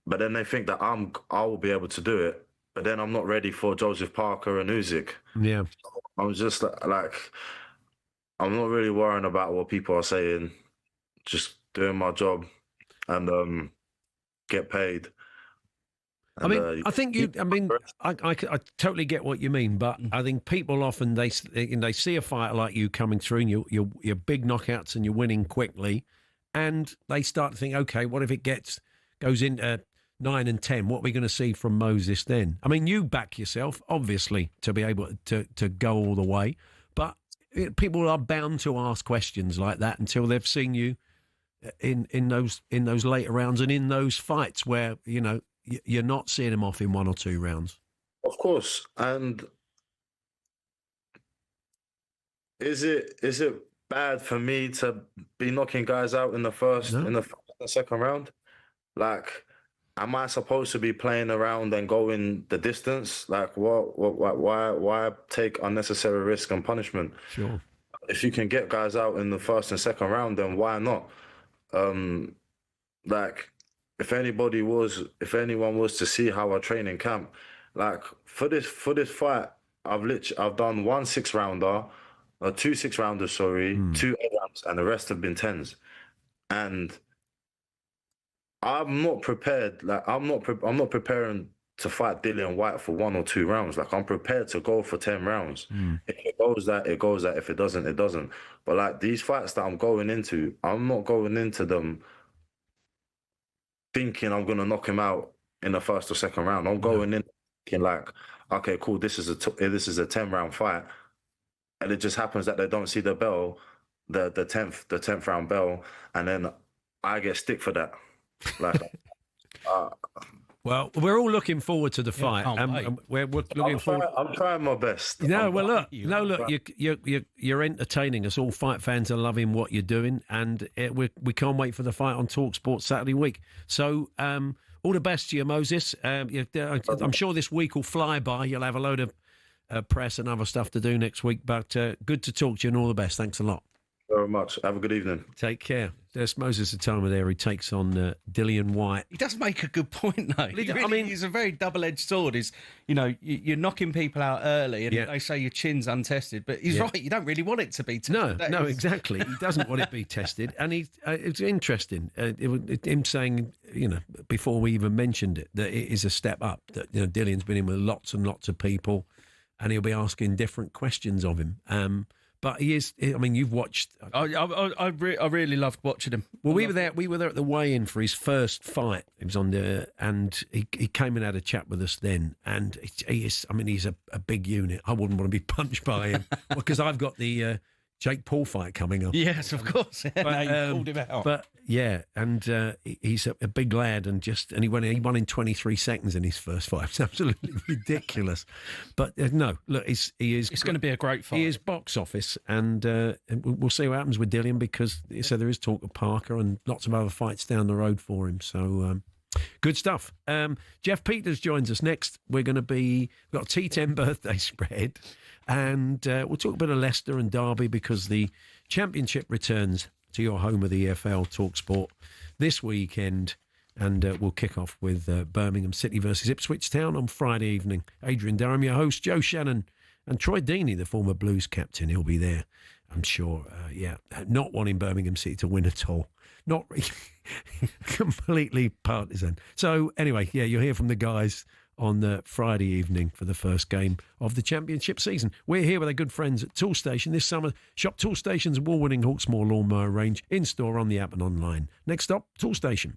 But then they think that I will be able to do it. But then I'm not ready for Joseph Parker and Usyk. Yeah. I'm just like, I'm not really worrying about what people are saying. Just doing my job and get paid. And, I totally get what you mean, but I think people often they see a fighter like you coming through and you're big knockouts and you're winning quickly, and they start to think, okay, what if it goes into 9 and 10, what are we going to see from Moses then? I mean, you back yourself, obviously, to be able to go all the way, but people are bound to ask questions like that until they've seen you in those later rounds and in those fights where, you know, you're not seeing them off in 1 or 2 rounds. Of course. And is it bad for me to be knocking guys out in the first, in the second round? Like, am I supposed to be playing around and going the distance? Like, why take unnecessary risk and punishment? Sure. If you can get guys out in the first and second round, then why not? Like, if anyone was to see how I train in camp, like for this fight, I've done 1 6-rounder, 2 6-rounders, 2 8-rounds, and the rest have been 10s, and I'm not prepared. Like I'm not preparing to fight Dillian Whyte for 1 or 2 rounds. Like I'm prepared to go for 10 rounds. If it goes that, it goes that. If it doesn't, it doesn't. But like these fights that I'm going into, I'm not going into them thinking I'm gonna knock him out in the first or second round. I'm going in thinking like, okay, cool. This is a 10-round fight, and it just happens that they don't see the bell, the 10th round bell, and then I get stick for that. Like, well, we're all looking forward to the fight, we're looking forward. I'm trying my best. No, well, look, you're entertaining us. All fight fans are loving what you're doing, and we can't wait for the fight on talkSPORT Saturday week. So, all the best to you, Moses. I'm sure this week will fly by. You'll have a load of press and other stuff to do next week. But good to talk to you, and all the best. Thanks a lot. Very much. Have a good evening. Take care. There's Moses Atoma there. He takes on Dillian Whyte. He does make a good point, though. He's a very double-edged sword. You're knocking people out early, and they say your chin's untested. But he's right. You don't really want it to be tested. No, exactly. He doesn't want it to be tested, and it's interesting. Him saying, before we even mentioned it, that it is a step up. That Dillian's been in with lots and lots of people, and he'll be asking different questions of him. But he is. I mean, you've watched. I really loved watching him. Well, we were there at the weigh-in for his first fight. He was on there, and he came and had a chat with us then. And he's a big unit. I wouldn't want to be punched by him because I've got the Jake Paul fight coming up. Yes, of course. But, you pulled him out. But yeah, and he's a big lad, and he won in 23 seconds in his first fight. It's absolutely ridiculous. But no, look, he is. It's going to be a great fight. He is box office, and we'll see what happens with Dillian, because there is talk of Parker and lots of other fights down the road for him. So good stuff. Jeff Peters joins us next. We've got a T10 birthday spread. And we'll talk a bit of Leicester and Derby, because the Championship returns to your home of the EFL, talkSPORT, this weekend. And we'll kick off with Birmingham City versus Ipswich Town on Friday evening. Adrian Durham, your host, Joe Shannon, and Troy Deeney, the former Blues captain. He'll be there, I'm sure. Not wanting Birmingham City to win at all. Not completely partisan. So anyway, you'll hear from the guys on the Friday evening for the first game of the Championship season. We're here with our good friends at Toolstation. This summer, shop Toolstation's award-winning Hawksmoor lawnmower range in-store, on the app and online. Next stop, Toolstation.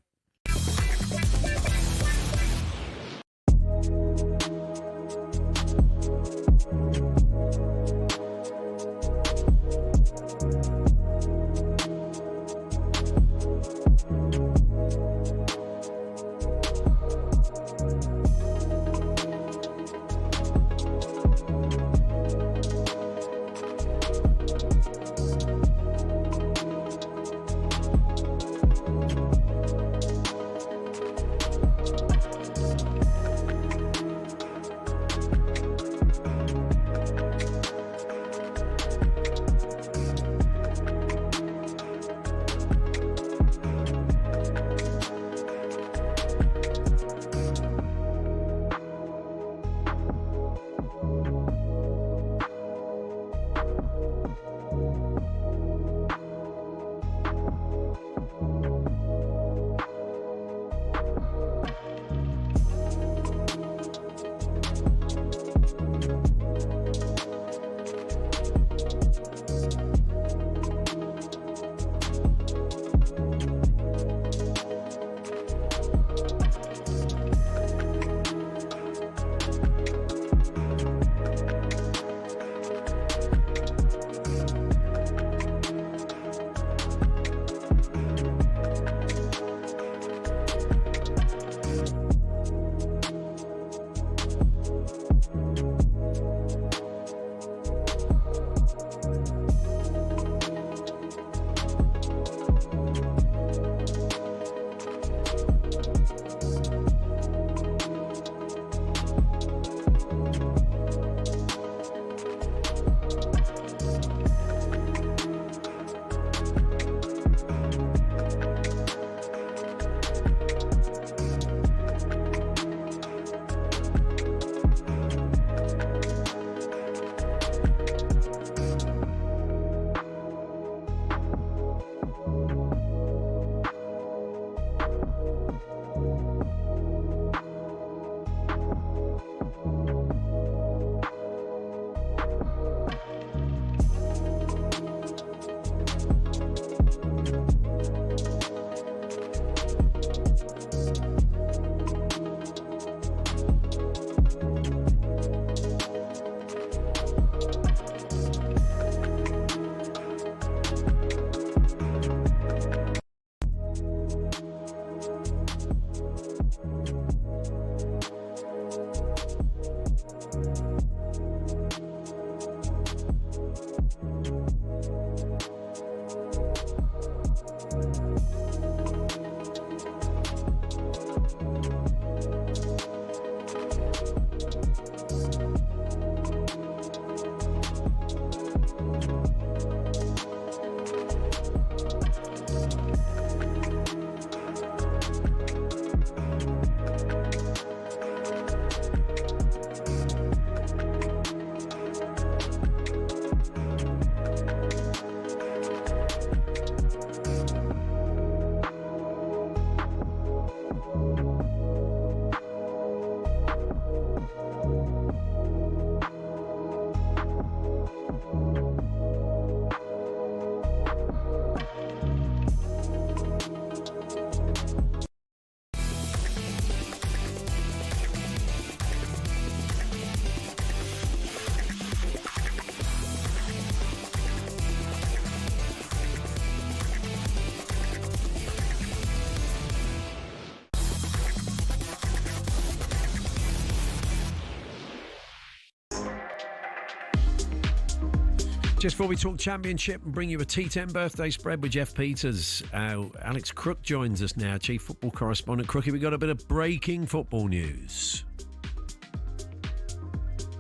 Just before we talk Championship and bring you a T10 birthday spread with Jeff Peters, Alex Crook joins us now, Chief Football Correspondent. Crookie, we got a bit of breaking football news.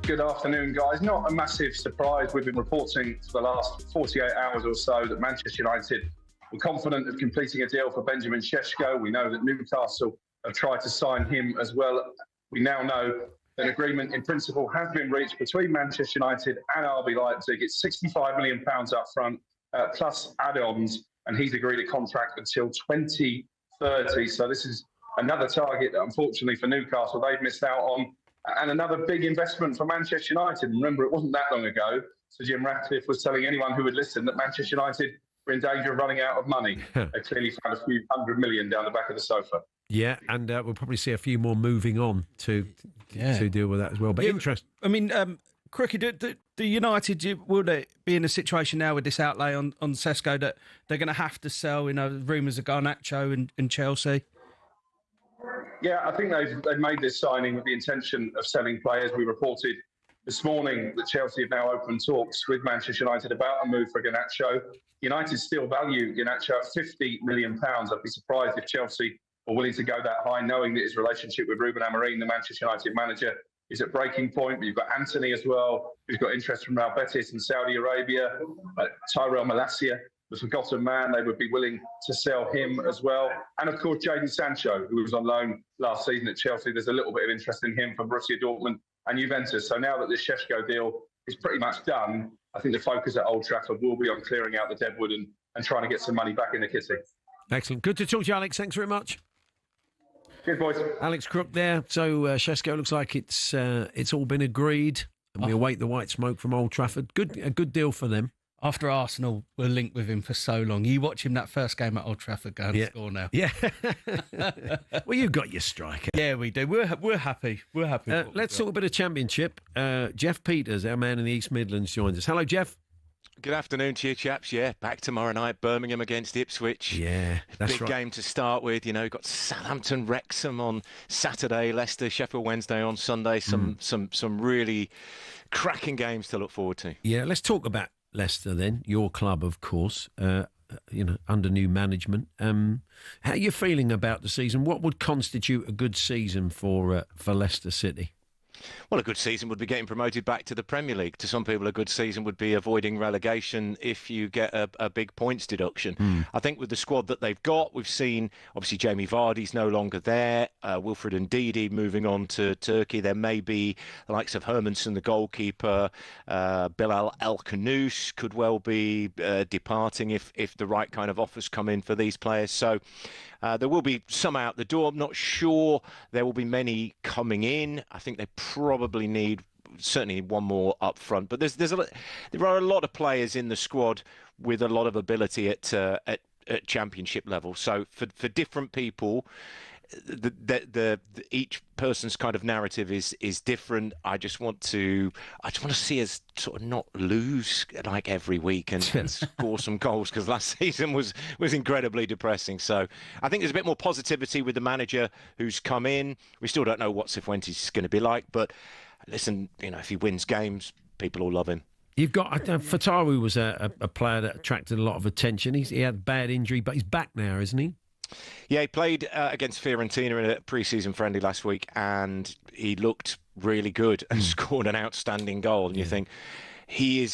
Good afternoon, guys. Not a massive surprise. We've been reporting for the last 48 hours or so that Manchester United were confident of completing a deal for Benjamin Šeško. We know that Newcastle have tried to sign him as well. We now know an agreement in principle has been reached between Manchester United and RB Leipzig. It's £65 million up front, plus add-ons, and he's agreed a contract until 2030. So this is another target that unfortunately for Newcastle they've missed out on, and another big investment for Manchester United. Remember, it wasn't that long ago Sir Jim Ratcliffe was telling anyone who would listen that Manchester United were in danger of running out of money. They clearly found a few $100 million down the back of the sofa. Yeah, and we'll probably see a few more moving on to deal with that as well. But interesting. I mean, Croquet, the United, will they be in a situation now with this outlay on Sesko that they're going to have to sell? Rumours of Garnacho and Chelsea. Yeah, I think they've made this signing with the intention of selling players. We reported this morning that Chelsea have now opened talks with Manchester United about a move for Garnacho. United still value Garnacho at £50 million. I'd be surprised if Chelsea were willing to go that high, knowing that his relationship with Ruben Amorim, the Manchester United manager, is at breaking point. But you've got Anthony as well, who's got interest from Real Betis in Saudi Arabia. Tyrell Malacia, the forgotten man, they would be willing to sell him as well. And of course, Jadon Sancho, who was on loan last season at Chelsea. There's a little bit of interest in him from Borussia Dortmund and Juventus. So now that this Šeško deal is pretty much done, I think the focus at Old Trafford will be on clearing out the deadwood and trying to get some money back in the kitty. Excellent. Good to talk to you, Alex. Thanks very much. Good, boys. Alex Crook there. So Šeško looks like it's all been agreed, and we await the white smoke from Old Trafford. A good deal for them. After Arsenal were linked with him for so long, you watch him that first game at Old Trafford go and score now. Yeah. Well, you've got your striker. Yeah, we do. We're happy. We're happy. Let's talk a bit of Championship. Jeff Peters, our man in the East Midlands, joins us. Hello, Jeff. Good afternoon to you, chaps. Yeah, back tomorrow night, Birmingham against Ipswich. Yeah, that's big right. Game to start with. You've got Southampton, Wrexham on Saturday, Leicester, Sheffield Wednesday on Sunday. Some really cracking games to look forward to. Yeah, let's talk about Leicester then. Your club, of course. Under new management. How are you feeling about the season? What would constitute a good season for Leicester City? Well, a good season would be getting promoted back to the Premier League. To some people, a good season would be avoiding relegation if you get a big points deduction. I think with the squad that they've got, we've seen, obviously, Jamie Vardy's no longer there. Wilfred Ndidi moving on to Turkey. There may be the likes of Hermansen, the goalkeeper. Bilal El-Khanous could well be departing if the right kind of offers come in for these players. So there will be some out the door. I'm not sure there will be many coming in. I think they probably need certainly one more up front. But there are a lot of players in the squad with a lot of ability at championship level. So for different people, each person's kind of narrative is different. I just want to see us sort of not lose like every week and score some goals, because last season was incredibly depressing. So I think there's a bit more positivity with the manager who's come in. We still don't know what Cifuentes is going to be like, but listen, if he wins games, people will love him. You've got Fatawu was a player that attracted a lot of attention. He had a bad injury, but he's back now, isn't he? Yeah, he played against Fiorentina in a pre-season friendly last week, and he looked really good and scored an outstanding goal. And you think he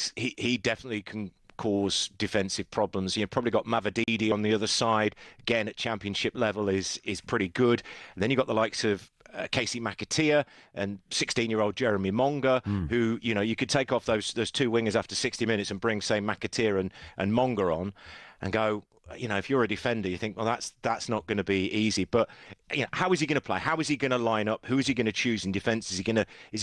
definitely can cause defensive problems. You've probably got Mavadidi on the other side, again at championship level is pretty good. And then you've got the likes of Casey McAteer and 16-year-old Jeremy Monga, who, you could take off those two wingers after 60 minutes and bring, say, McAteer and Monga on and go, if you're a defender, you think, well, that's not going to be easy. But how is he going to play? How is he going to line up? Who is he going to choose in defence? Is he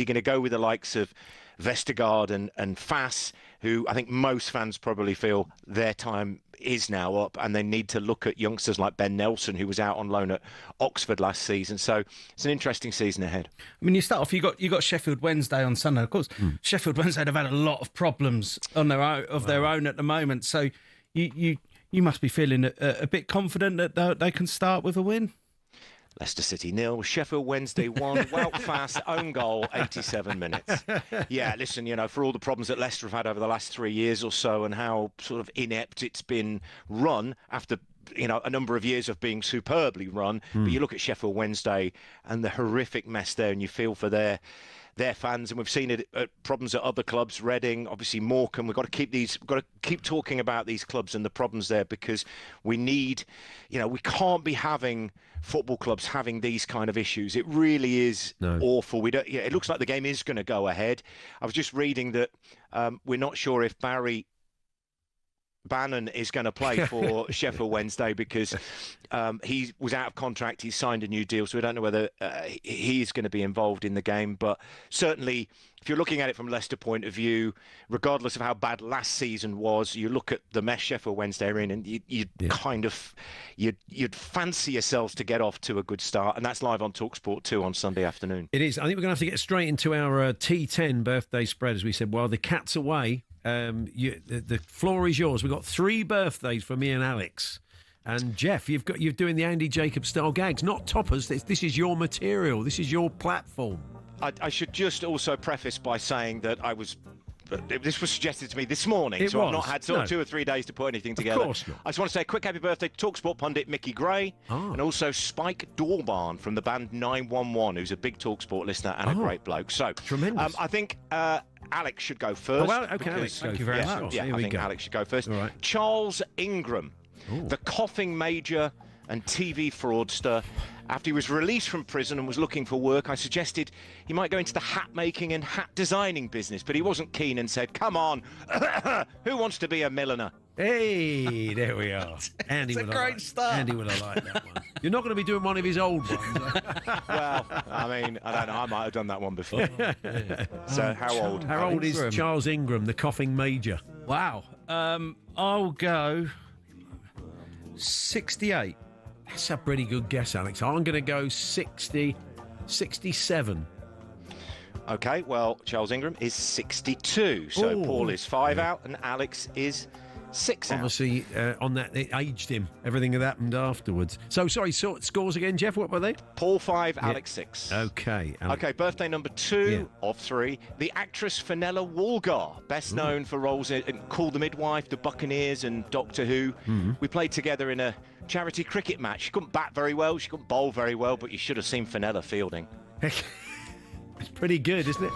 going to go with the likes of Vestergaard and Fass, who I think most fans probably feel their time is now up, and they need to look at youngsters like Ben Nelson, who was out on loan at Oxford last season. So it's an interesting season ahead. I mean, you start off, you got Sheffield Wednesday on Sunday. Of course, Sheffield Wednesday have had a lot of problems on their own at the moment. So you must be feeling a bit confident that they can start with a win. Leicester City 0, Sheffield Wednesday 1, Wout Fass own goal, 87 minutes. Yeah, listen, for all the problems that Leicester have had over the last 3 years or so and how sort of inept it's been run after a number of years of being superbly run, but you look at Sheffield Wednesday and the horrific mess there, and you feel for their fans, and we've seen it problems at other clubs. Reading, obviously Morecambe. We've got to keep talking about these clubs and the problems there, because we need, we can't be having football clubs having these kind of issues. It really is awful. It looks like the game is going to go ahead. I was just reading that we're not sure if Barry Bannon is going to play for Sheffield Wednesday because he was out of contract. He signed a new deal, so we don't know whether he's going to be involved in the game. But certainly, if you're looking at it from Leicester point of view, regardless of how bad last season was, you look at the mess Sheffield Wednesday are in, and you'd fancy yourselves to get off to a good start. And that's live on talkSPORT 2 on Sunday afternoon. It is. I think we're going to have to get straight into our T10 birthday spread, as we said. While the cat's away, the floor is yours. We've got 3 birthdays for me and Alex. And Jeff, you're doing the Andy Jacobs style gags, not toppers. This is your material. This is your platform. I should just also preface by saying that this was suggested to me this morning, I've not had 2 or 3 days to put anything together. Of course not. I just want to say a quick happy birthday to talkSPORT pundit Mickey Gray, and also Spike Dorbarn from the band 911, who's a big talkSPORT listener and a great bloke. So, tremendous. I think Alex should go first. Oh, well, okay, Alex, thank you very much. Yeah, I think Alex should go first. All right. Charles Ingram, the coughing major and TV fraudster. After he was released from prison and was looking for work, I suggested he might go into the hat making and hat designing business, but he wasn't keen and said, "Come on, who wants to be a milliner?" Hey, there we are. Andy, it's a great start. Andy would have liked that one. You're not going to be doing one of his old ones. Well, I mean, I don't know. I might have done that one before. So, how old? How old is Charles Ingram, the coughing major? Wow. I'll go 68. That's a pretty good guess, Alex. I'm going to go 67. Okay, well, Charles Ingram is 62. So Paul is 5 out and Alex is 6 out. Obviously, on that, it aged him. Everything that happened afterwards. So, sorry, scores again, Jeff. What were they? Paul 5, Alex 6. Okay. Alex. Okay, birthday number 2 of 3. The actress Fenella Walgar, best known for roles in Call the Midwife, The Buccaneers and Doctor Who. We played together in a charity cricket match. She couldn't bat very well, she couldn't bowl very well, but you should have seen Fenella fielding. It's pretty good, isn't it?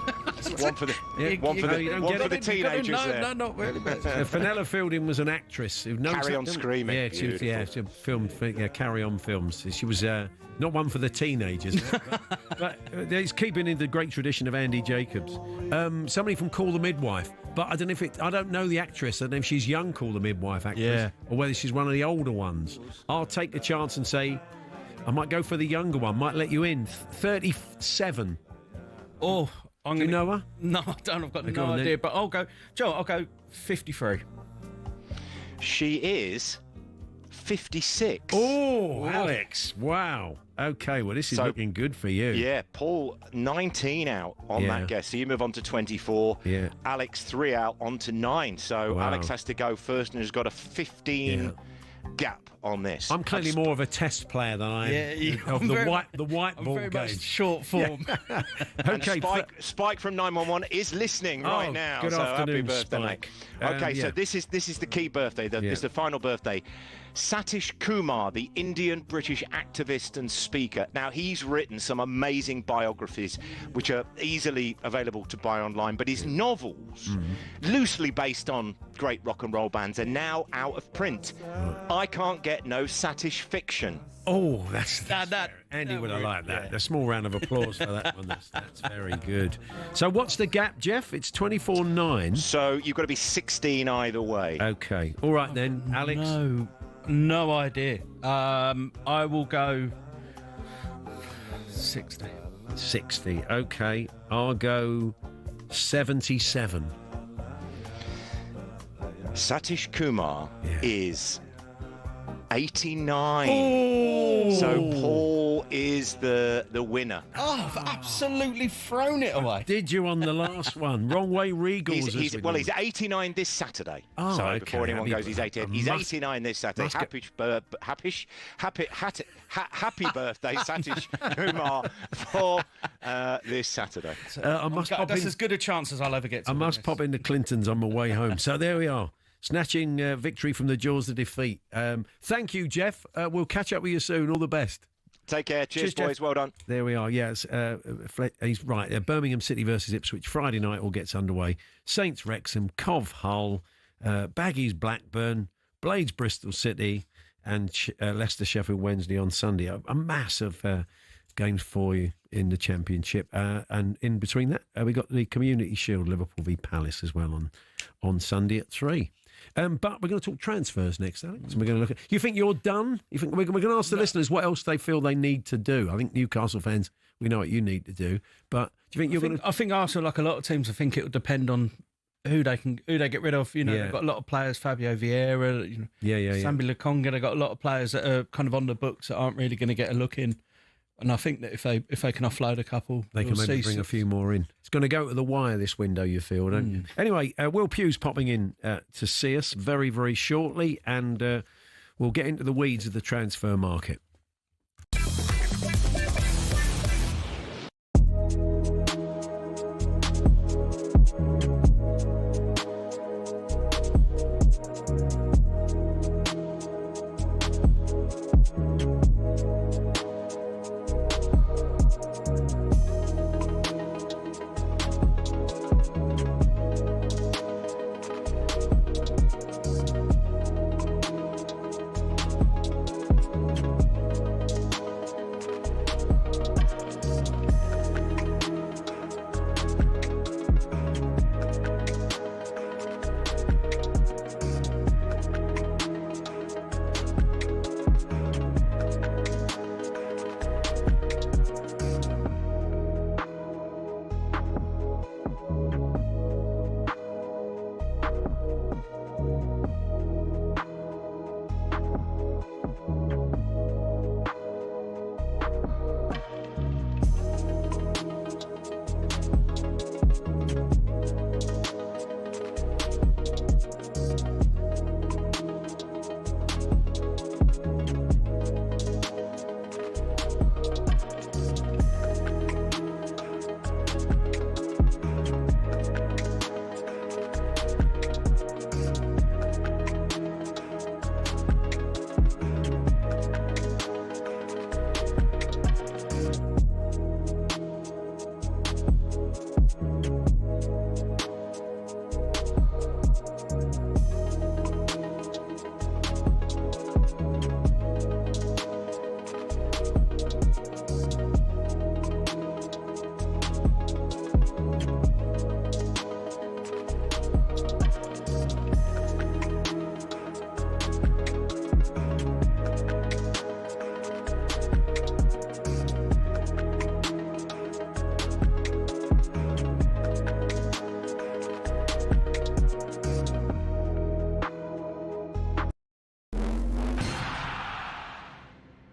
One for the teenagers there. No, not really. Fenella Fielding was an actress who knows Carry On Screaming. Yeah, she filmed Carry On films. She was not one for the teenagers, but it's keeping in the great tradition of Andy Jacobs. Somebody from Call the Midwife, but I don't know I don't know the actress. I don't know if she's young Call the Midwife actress, or whether she's one of the older ones. I'll take the chance and say I might go for the younger one. Might let you in. 37. Oh, Do you know her? No, I don't. I've got no idea. But I'll go, Joe. I'll go 53. She is 56. Oh, Alex! Wow. Okay, well, this is looking good for you. Yeah, Paul 19 out on that guess. So you move on to 24. Yeah. Alex 3 out on to 9. So Alex has to go first and has got a 15 gap on this. I'm clearly more of a test player than I am of the white ball game. Much short form. Okay, Spike from 911 is listening right now. Good afternoon, happy birthday, Spike. Okay, so this is the key birthday. This is the final birthday. Satish Kumar, the Indian British activist and speaker. Now, he's written some amazing biographies which are easily available to buy online, but his novels, loosely based on great rock and roll bands, are now out of print. I can't get no Satish fiction. Oh, that's Andy would have liked that. A small round of applause for that one. That's very good. So what's the gap, Jeff? It's 24-9. So you've got to be 16 either way. Okay. All right then, Alex. No idea. I will go 60. 60. Okay. I'll go 77. Satish Kumar is 89. Oh. So Paul is the winner. Oh, I've absolutely thrown it away. Did you on the last one? Wrong way, Regals. He's 89 this Saturday. Oh, so okay. before anyone goes, he's 88. He's 89 this Saturday. Happy birthday, Satish Kumar, for this Saturday. That's as good a chance as I'll ever get to. I must pop into Clinton's on my way home. So there we are. Snatching victory from the jaws of defeat. Thank you, Jeff. We'll catch up with you soon. All the best. Take care. Cheers, boys. Jeff. Well done. There we are. Yes, he's right. Birmingham City versus Ipswich. Friday night all gets underway. Saints Wrexham, Cov Hull, Baggies Blackburn, Blades Bristol City, and Leicester Sheffield Wednesday on Sunday. A mass of games for you in the Championship. And in between that, we got the Community Shield, Liverpool v Palace as well on Sunday at 3. But we're going to talk transfers next, Alex. And we're going to look at. You think you're done? You think we're going to ask the listeners what else they feel they need to do? I think Newcastle fans, we know what you need to do. But do you think you're going to? I think Arsenal, like a lot of teams, I think it will depend on who they get rid of. They've got a lot of players, Fabio Vieira, Sambi Lokonga. They've got a lot of players that are kind of on the books that aren't really going to get a look in. And I think that if they can offload a couple, they can maybe bring a few more in. It's going to go to the wire this window, you feel, don't you? Anyway, Will Pugh's popping in to see us very, very shortly, and we'll get into the weeds of the transfer market.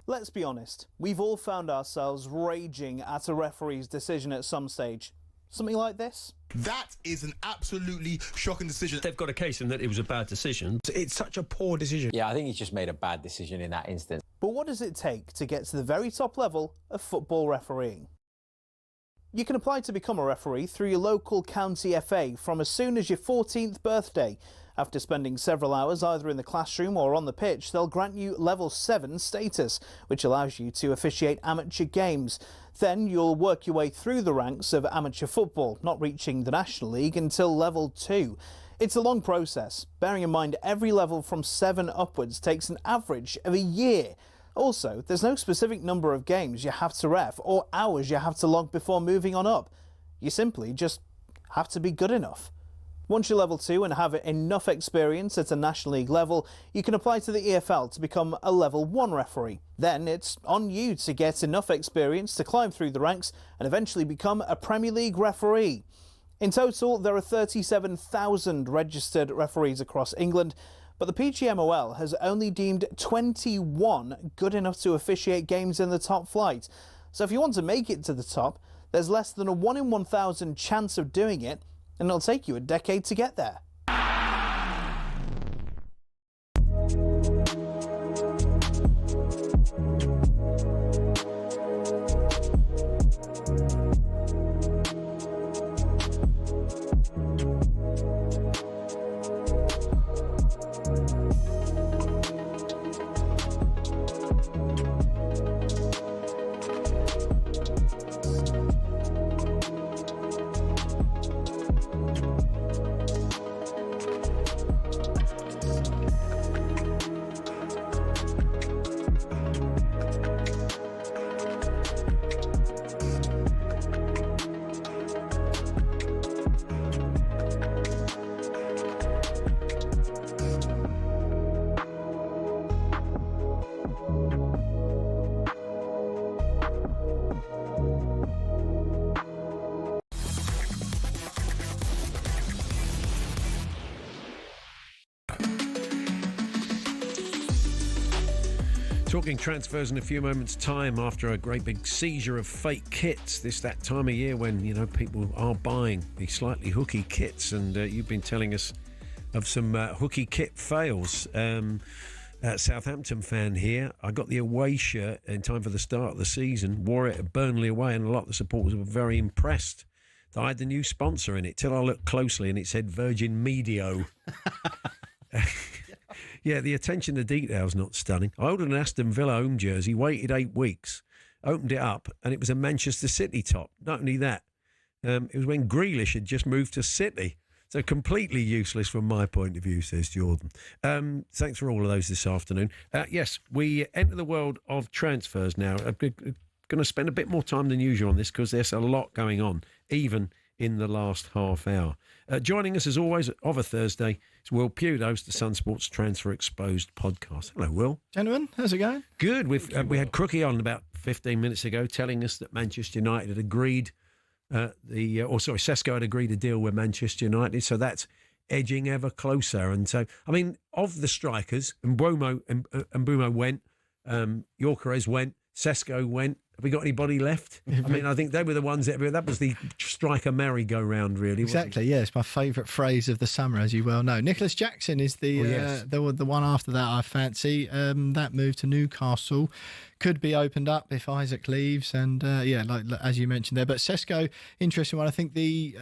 Let's be honest, we've all found ourselves raging at a referee's decision at some stage. Something like this? That is an absolutely shocking decision. They've got a case in that it was a bad decision. It's such a poor decision. Yeah, I think he's just made a bad decision in that instance. But what does it take to get to the very top level of football refereeing? You can apply to become a referee through your local county FA from as soon as your 14th birthday. After spending several hours either in the classroom or on the pitch, they'll grant you Level 7 status, which allows you to officiate amateur games. Then you'll work your way through the ranks of amateur football, not reaching the National League until Level 2. It's a long process, bearing in mind every level from 7 upwards takes an average of a year. Also, there's no specific number of games you have to ref or hours you have to log before moving on up. You simply just have to be good enough. Once you're Level 2 and have enough experience at a National League level, you can apply to the EFL to become a Level 1 referee. Then it's on you to get enough experience to climb through the ranks and eventually become a Premier League referee. In total, there are 37,000 registered referees across England, but the PGMOL has only deemed 21 good enough to officiate games in the top flight. So if you want to make it to the top, there's less than a 1 in 1,000 chance of doing it, and it'll take you a decade to get there. Talking transfers in a few moments' time after a great big seizure of fake kits. That time of year when, people are buying these slightly hooky kits, and you've been telling us of some hooky kit fails. Southampton fan here. I got the away shirt in time for the start of the season, wore it at Burnley away, and a lot of the supporters were very impressed that I had the new sponsor in it, till I looked closely and it said Virgin Medio. Yeah, the attention to detail's not stunning. I ordered an Aston Villa home jersey, waited 8 weeks, opened it up, and it was a Manchester City top. Not only that, it was when Grealish had just moved to City. So completely useless from my point of view, says Jordan. Thanks for all of those this afternoon. Yes, we enter the world of transfers now. I'm going to spend a bit more time than usual on this because there's a lot going on, even in the last half hour. Joining us, as always, of a Thursday, is Will Pugh, host of Sun Sports Transfer Exposed podcast. Hello, Will. Gentlemen, how's it going? Good. We had Croquet on about 15 minutes ago telling us that Manchester United had agreed, Sesko had agreed a deal with Manchester United, so that's edging ever closer. And so, of the strikers, Mbumo went, Gyökeres went, Sesko went. Have we got anybody left? I think they were the ones that was the striker merry-go-round, really. Exactly, yeah. It's my favourite phrase of the summer, as you well know. Nicholas Jackson is the one after that I fancy. That move to Newcastle could be opened up if Isaac leaves, and like as you mentioned there. But Sesko, interesting one. I think the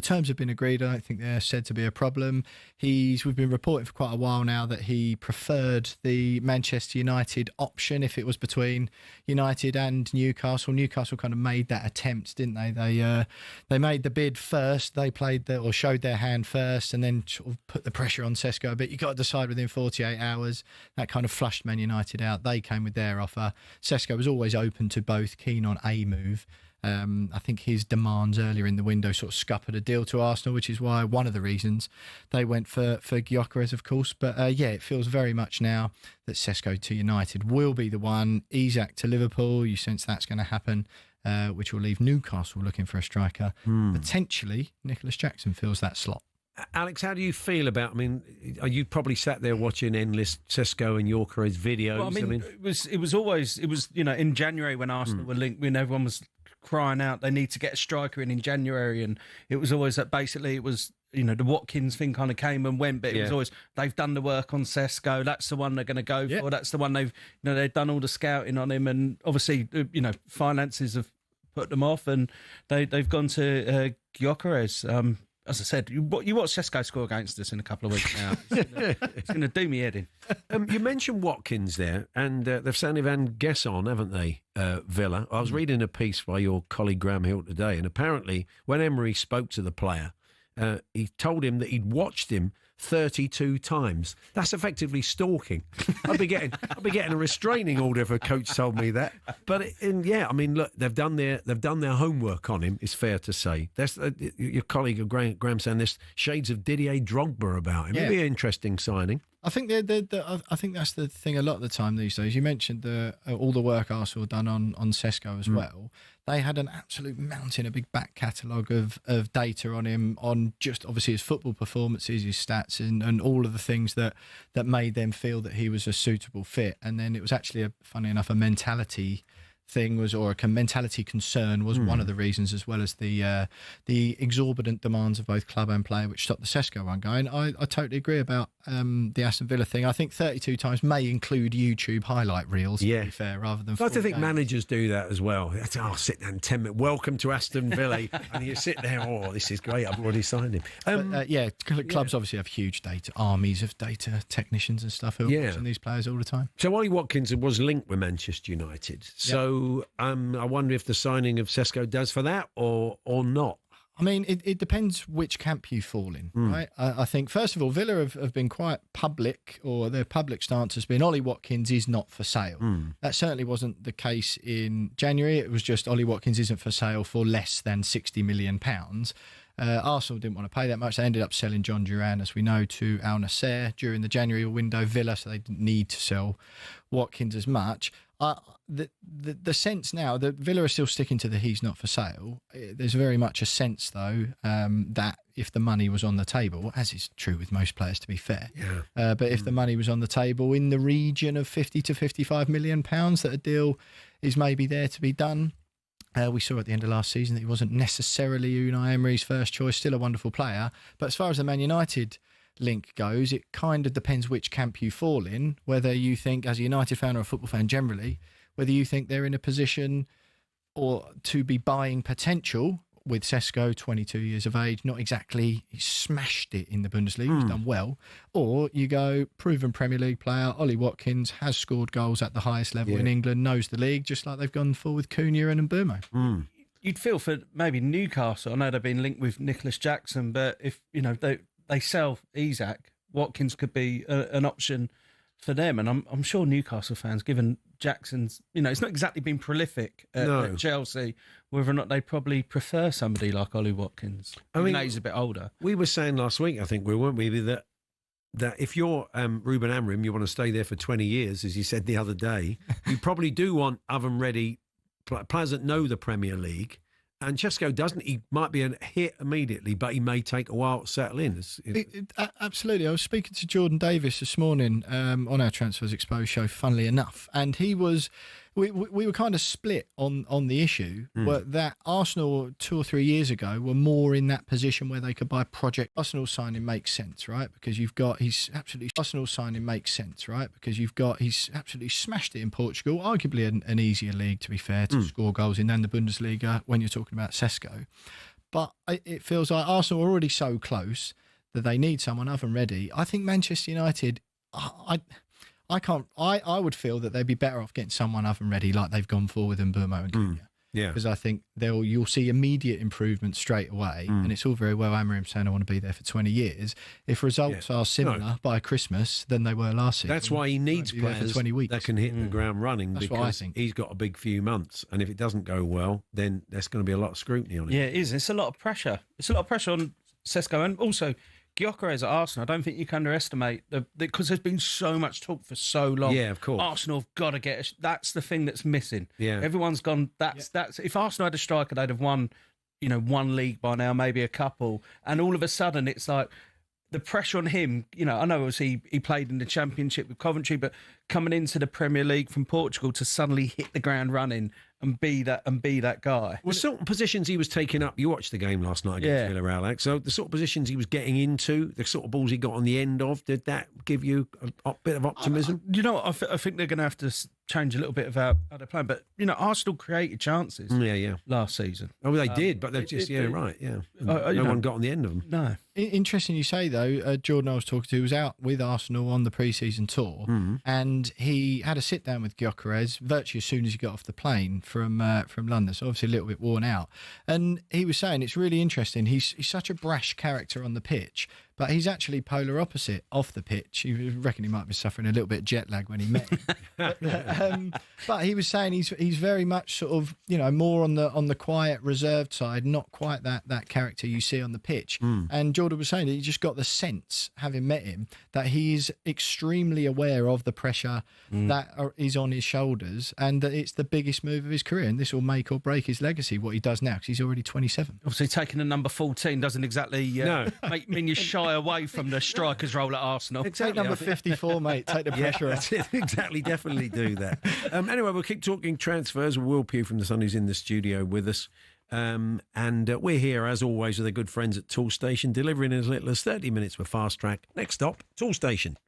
terms have been agreed. I don't think they're said to be a problem. We've been reporting for quite a while now that he preferred the Manchester United option if it was between United and Newcastle. Newcastle kind of made that attempt, didn't they? They made the bid first. They showed their hand first, and then sort of put the pressure on Sesko a bit. You got to decide within 48 hours. That kind of flushed Man United out. They came with their offer. Sesko was always open to both, keen on a move. I think his demands earlier in the window sort of scuppered a deal to Arsenal, which is why one of the reasons they went for Gyökeres, of course. But it feels very much now that Sesko to United will be the one. Isak to Liverpool, you sense that's going to happen, which will leave Newcastle looking for a striker. Potentially, Nicholas Jackson fills that slot. Alex, how do you feel about? You probably sat there watching endless Sesko and Gyökeres videos. Well, it was always in January when Arsenal were linked, when everyone was crying out they need to get a striker in January, and it was always that basically it was the Watkins thing kind of came and went, but it was always they've done the work on Sesko. That's the one they're going to go for. That's the one they've done all the scouting on him, and obviously finances have put them off, and they've gone to Gyökeres. As I said, you watch Sesko score against us in a couple of weeks now. It's going to do me head in. You mentioned Watkins there, and they've certainly Van Gesson, haven't they, Villa? I was reading a piece by your colleague Graham Hill today, and apparently when Emery spoke to the player, he told him that he'd watched him 32 times. That's effectively stalking. I'd be getting a restraining order if a coach told me that. But look, they've done their homework on him. It's fair to say. That's your colleague Graham saying there's shades of Didier Drogba about him. It'd be an interesting signing. I think I think that's the thing a lot of the time these days. You mentioned all the work Arsenal done on Sesko as well. They had an absolute mountain, a big back catalogue of data on him, on just obviously his football performances, his stats, and all of the things that made them feel that he was a suitable fit. And then it was actually, funny enough, a mentality thing or a mentality concern was one of the reasons, as well as the exorbitant demands of both club and player, which stopped the Sesko one going. I totally agree about the Aston Villa thing. I think 32 times may include YouTube highlight reels, to be fair, rather than. I don't think managers do that as well. I'll sit down 10 minutes. Welcome to Aston Villa, and you sit there. Oh, this is great. I've already signed him. Clubs obviously have huge data, armies of data technicians and stuff who are watching these players all the time. So Ollie Watkins was linked with Manchester United. So I wonder if the signing of Sesko does for that or not. It depends which camp you fall in, right? I think, first of all, Villa have been quite public, or their public stance has been Ollie Watkins is not for sale. That certainly wasn't the case in January. It was just Ollie Watkins isn't for sale for less than £60 million. Arsenal didn't want to pay that much. They ended up selling John Duran, as we know, to Al Nassr during the January window, Villa, so they didn't need to sell Watkins as much. The sense now that Villa are still sticking to the he's not for sale. There's very much a sense, though, that if the money was on the table, as is true with most players, to be fair, but if the money was on the table in the region of £50 to £55 million, that a deal is maybe there to be done. We saw at the end of last season that he wasn't necessarily Unai Emery's first choice, still a wonderful player. But as far as the Man United link goes, it kind of depends which camp you fall in, whether you think, as a United fan or a football fan generally, whether you think they're in a position or to be buying potential with Sesko, 22 years of age, not exactly, he smashed it in the Bundesliga, he's done well, or you go, proven Premier League player, Ollie Watkins has scored goals at the highest level in England, knows the league, just like they've gone for with Cunha and Mbeumo. You'd feel for maybe Newcastle, I know they've been linked with Nicholas Jackson, but if, they sell Isak, Watkins could be an option for them, and I'm sure Newcastle fans, given Jackson's, it's not exactly been prolific at Chelsea, whether or not they probably prefer somebody like Ollie Watkins. Even though he's a bit older. We were saying last week, I think weren't we, that if you're Ruben Amorim, you want to stay there for 20 years, as you said the other day, you probably do want oven-ready players that know the Premier League. And Sesko doesn't. He might be a hit immediately, but he may take a while to settle in. Absolutely. I was speaking to Jordan Davis this morning on our Transfers Exposed show, funnily enough, and he was. We were kind of split on the issue, but that Arsenal 2 or 3 years ago were more in that position where they could buy project. Arsenal signing makes sense, right? Because he's absolutely smashed it in Portugal, arguably an easier league, to be fair, to score goals in than the Bundesliga when you're talking about Sesko. But it feels like Arsenal are already so close that they need someone oven ready. I think Manchester United, I would feel that they'd be better off getting someone oven ready like they've gone for with Mbeumo and Cunha. Because I think you'll see immediate improvement straight away, and it's all very well Amorim saying I want to be there for 20 years. If results are similar by Christmas than they were last season, that's why he needs players for 20 weeks. that can hit the ground running. That's because what I think. He's got a big few months, and if it doesn't go well, then there's going to be a lot of scrutiny on it. Yeah, it is. It's a lot of pressure. It's a lot of pressure on Sesko, and also Gyökeres at Arsenal. I don't think you can underestimate because there's been so much talk for so long. Yeah, of course. Arsenal have got to get. That's the thing that's missing. Yeah, everyone's gone. That's. If Arsenal had a striker, they'd have won, one league by now, maybe a couple. And all of a sudden, it's like the pressure on him. I know obviously he played in the Championship with Coventry, but coming into the Premier League from Portugal to suddenly hit the ground running and be that guy. Well, certain positions he was taking up. You watched the game last night against Villarreal, Alex. So the sort of positions he was getting into, the sort of balls he got on the end of, did that give you a bit of optimism? I think they're going to have to change a little bit of how they're playing. But Arsenal created chances. Last season. Oh, they did, but they've just no one got on the end of them. No. Interesting you say though. Jordan I was talking to was out with Arsenal on the pre-season tour, and he had a sit down with Gyökeres virtually as soon as he got off the plane from London, so obviously a little bit worn out. And he was saying it's really interesting. He's such a brash character on the pitch, but he's actually polar opposite off the pitch. He reckon he might be suffering a little bit of jet lag when he met him. But he was saying he's very much sort of more on the quiet, reserved side, not quite that character you see on the pitch. And Jordan was saying that he just got the sense, having met him, that he's extremely aware of the pressure that is on his shoulders, and that it's the biggest move of his career, and this will make or break his legacy, what he does now, because he's already 27. Obviously, taking the number 14 doesn't exactly mean you shy away from the striker's role at Arsenal. Take number 54, mate. Take the pressure off. Exactly, definitely do that. Anyway, we'll keep talking transfers. Will Pugh from The Sun is in the studio with us. And we're here, as always, with our good friends at Tool Station, delivering in as little as 30 minutes with Fast Track. Next stop, Tool Station.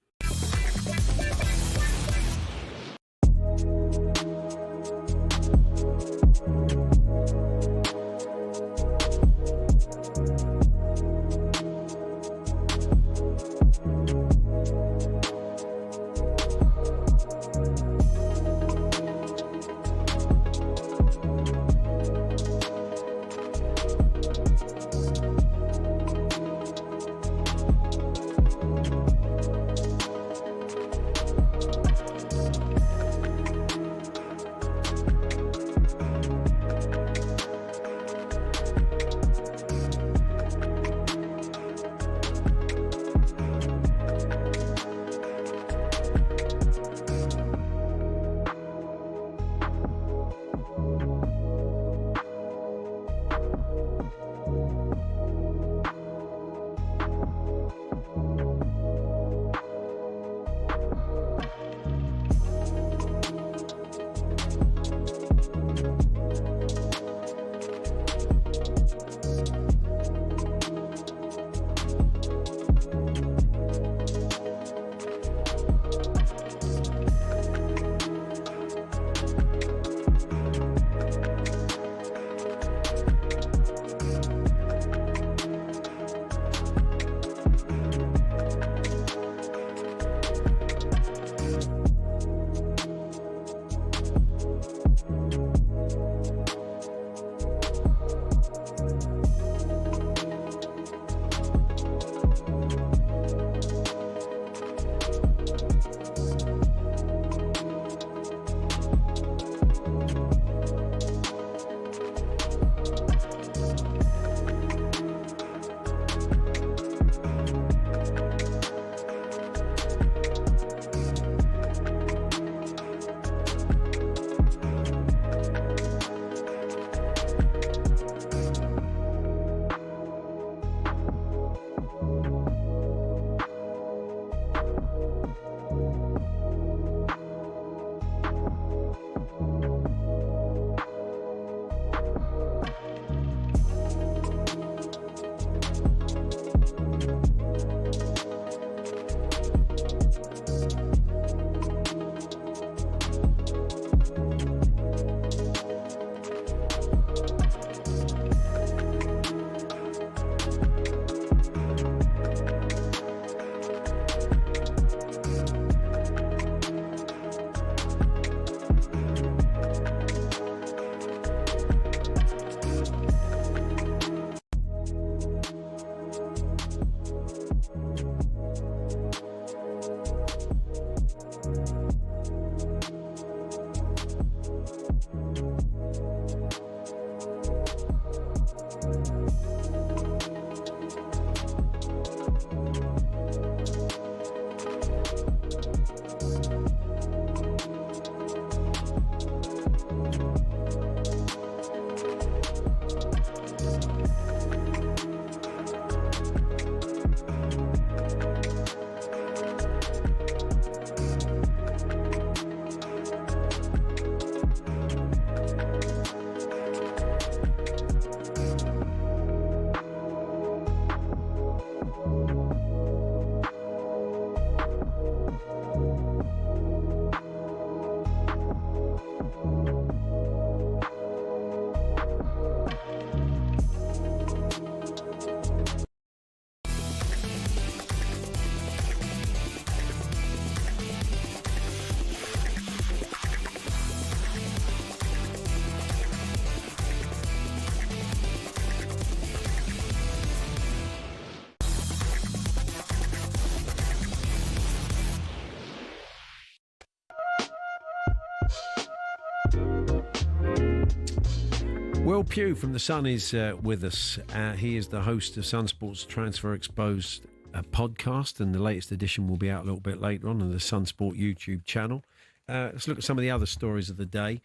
Will Pugh from The Sun is with us. He is the host of Sun Sport's Transfer Exposed podcast, and the latest edition will be out a little bit later on the Sun Sport YouTube channel. Let's look at some of the other stories of the day.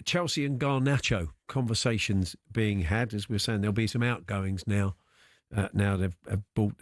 Chelsea and Garnacho, conversations being had. As we were saying, there'll be some outgoings now. Now they've brought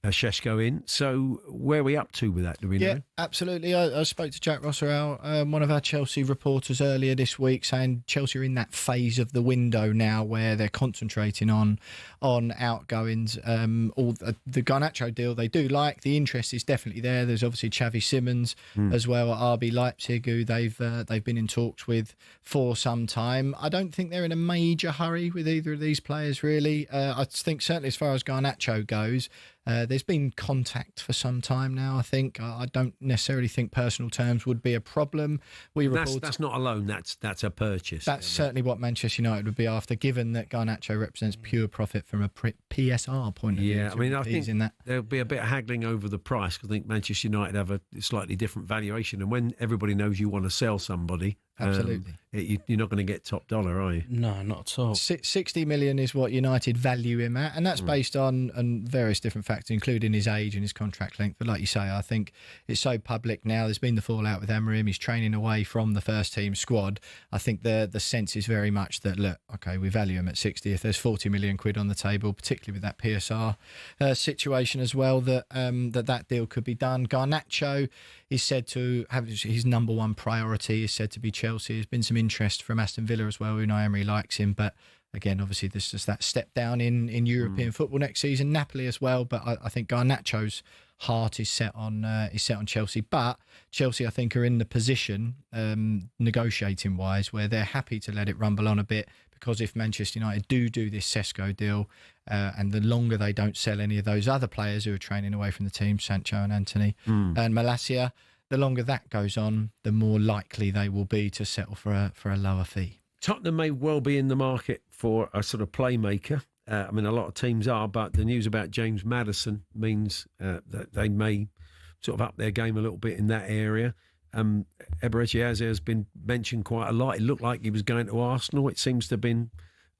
Šeško in. So where are we up to with that? Do we know? Yeah, absolutely. I spoke to Jack Rosserell, one of our Chelsea reporters, earlier this week, saying Chelsea are in that phase of the window now where they're concentrating on outgoings. All the Garnacho deal they do like. The interest is definitely there. There's obviously Xavi Simons as well at RB Leipzig, who they've been in talks with for some time. I don't think they're in a major hurry with either of these players, really. I think certainly as far as Garnacho goes, there's been contact for some time now, I think. I don't necessarily think personal terms would be a problem. That's not a loan, that's a purchase. That's certainly what Manchester United would be after, given that Garnacho represents pure profit from a PSR point of view. Yeah, I mean, I think there'll be a bit of haggling over the price, because I think Manchester United have a slightly different valuation. And when everybody knows you want to sell somebody, absolutely, you're not going to get top dollar, are you? No, not at all. 60 million is what United value him at, and that's based on various different factors, including his age and his contract length. But like you say, I think it's so public now. There's been the fallout with Amorim. He's training away from the first team squad. I think the sense is very much that, look, okay, we value him at 60. If there's 40 million quid on the table, particularly with that PSR situation as well, that deal could be done. Garnacho is said to have his number one priority is said to be Chelsea. There's been some interest from Aston Villa as well. Unai Emery likes him, but again, obviously, there's just that step down in European football next season. Napoli as well, but I think Garnacho's heart is set on Chelsea. But Chelsea, I think, are in the position, negotiating wise, where they're happy to let it rumble on a bit, because if Manchester United do this Šeško deal, and the longer they don't sell any of those other players who are training away from the team, Sancho and Antony and Malacia, the longer that goes on, the more likely they will be to settle for a lower fee. Tottenham may well be in the market for a sort of playmaker. I mean, a lot of teams are, but the news about James Maddison means that they may sort of up their game a little bit in that area. Eberechi Eze has been mentioned quite a lot. It looked like he was going to Arsenal. It seems to have been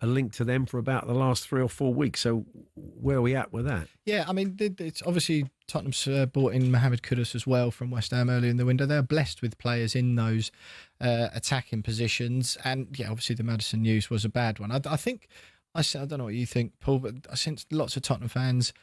a link to them for about the last 3 or 4 weeks. So where are we at with that? Yeah, I mean, it's obviously Tottenham's brought in Mohamed Kudus as well from West Ham earlier in the window. They're blessed with players in those attacking positions. And yeah, obviously the Maddison news was a bad one. I think I don't know what you think, Paul, but I sense lots of Tottenham fans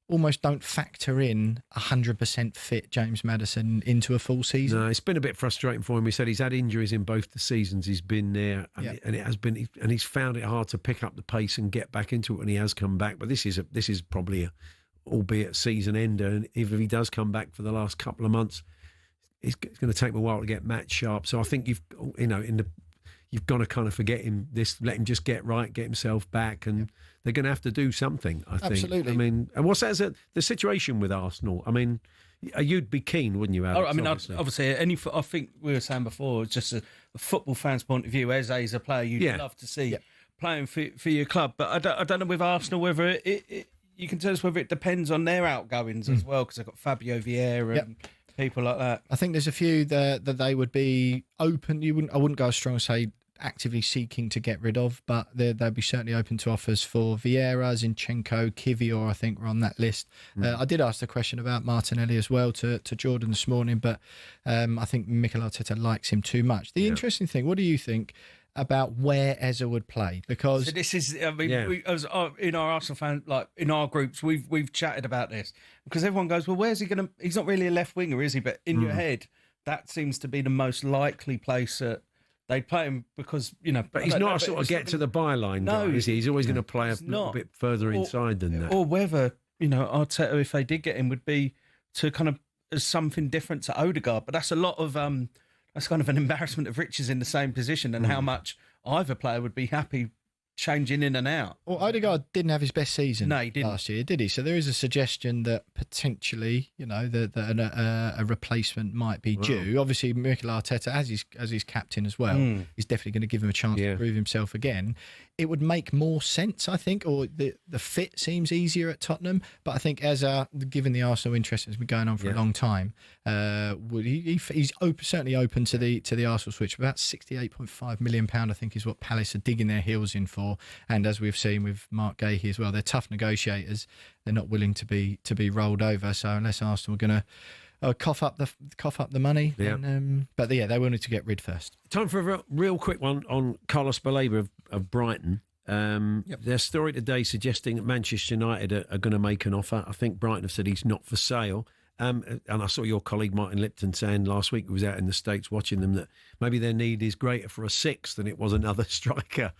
almost don't factor in 100% fit James Maddison into a full season. No, it's been a bit frustrating for him. He said he's had injuries in both the seasons he's been there, and it has been, and he's found it hard to pick up the pace and get back into it when he has come back. But this is probably albeit season ender, and if he does come back for the last couple of months, it's going to take him a while to get match sharp. So I think you've got to kind of forget him. Let him just get right, get himself back, and they're going to have to do something, I think. Absolutely. I mean, and what's that? The situation with Arsenal? I mean, you'd be keen, wouldn't you, Alex? I mean, obviously, I think we were saying before, it's just a football fan's point of view. Eze is a player you'd love to see playing for your club. But I don't know with Arsenal whether you can tell us whether it depends on their outgoings as well, because they've got Fabio Vieira and people like that. I think there's a few that they would be open. I wouldn't go as strong as say actively seeking to get rid of, but they'd be certainly open to offers for Vieira, Zinchenko, Kivior. I think were on that list. I did ask the question about Martinelli as well to Jordan this morning, but I think Mikel Arteta likes him too much. The interesting thing, what do you think about where Eze would play? Because so this is, I mean, we, as in our Arsenal fan, like in our groups, we've chatted about this because everyone goes, well, where's he going to? He's not really a left winger, is he? But in your head, that seems to be the most likely place that they'd play him because, But he's not sort of get to the byline guy, is he? He's always going to play a little bit further inside than that. Or whether, Arteta, if they did get him, would be to kind of as something different to Odegaard. But that's a lot of, that's kind of an embarrassment of riches in the same position and how much either player would be happy changing in and out. Well, Odegaard didn't have his best season he didn't. last year, did he? So there is a suggestion that potentially, that a replacement might be due. Obviously, Mikel Arteta, as his captain as well, is definitely going to give him a chance to prove himself again. It would make more sense, I think, or the fit seems easier at Tottenham. But I think given the Arsenal interest has been going on for a long time, he's certainly open to the Arsenal switch. About £68.5 million, I think, is what Palace are digging their heels in for. And as we've seen with Mark Gahey as well, they're tough negotiators. They're not willing to be rolled over. So unless Arsenal are going to cough up the money, then, but they wanted to get rid first. Time for a real quick one on Carlos Baleba of Brighton. Their story today suggesting that Manchester United are going to make an offer. I think Brighton have said he's not for sale. And I saw your colleague Martin Lipton saying last week, who was out in the States watching them, that maybe their need is greater for a sixth than it was another striker.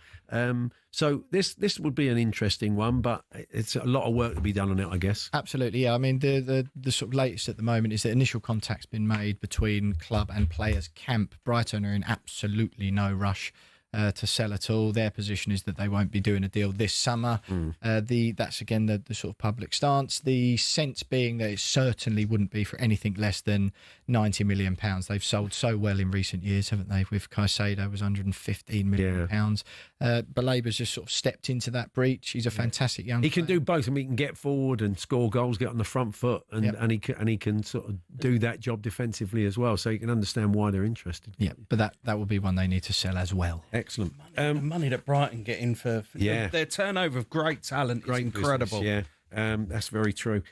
So this would be an interesting one, but it's a lot of work to be done on it, I guess. Absolutely, yeah. I mean, the sort of latest at the moment is that initial contact's been made between club and players' camp. Brighton are in absolutely no rush to sell at all. Their position is that they won't be doing a deal this summer. That's again the sort of public stance. The sense being that it certainly wouldn't be for anything less than £90 million. They've sold so well in recent years, haven't they? With Caicedo was £115 million. Baleba's just sort of stepped into that breach. He's a fantastic young player. He can do both. I mean, he can get forward and score goals, get on the front foot, and he can sort of do that job defensively as well. So you can understand why they're interested. Yeah, but that would be one they need to sell as well. Excellent. The money that Brighton get in for their turnover of great talent is incredible. Business, that's very true.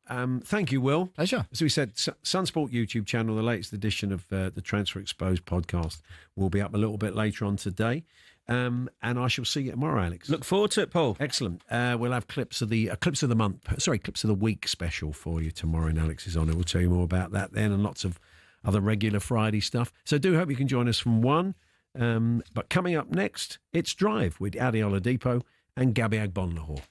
Thank you, Will. Pleasure. As we said, Sunsport YouTube channel, the latest edition of the Transfer Exposed podcast will be up a little bit later on today. And I shall see you tomorrow, Alex. Look forward to it, Paul. Excellent. We'll have clips of the clips of the week special for you tomorrow in Alex's honour. We'll tell you more about that then, and lots of other regular Friday stuff. So do hope you can join us from 1. But coming up next, it's Drive with Adi Oladipo and Gabby Agbonlahor.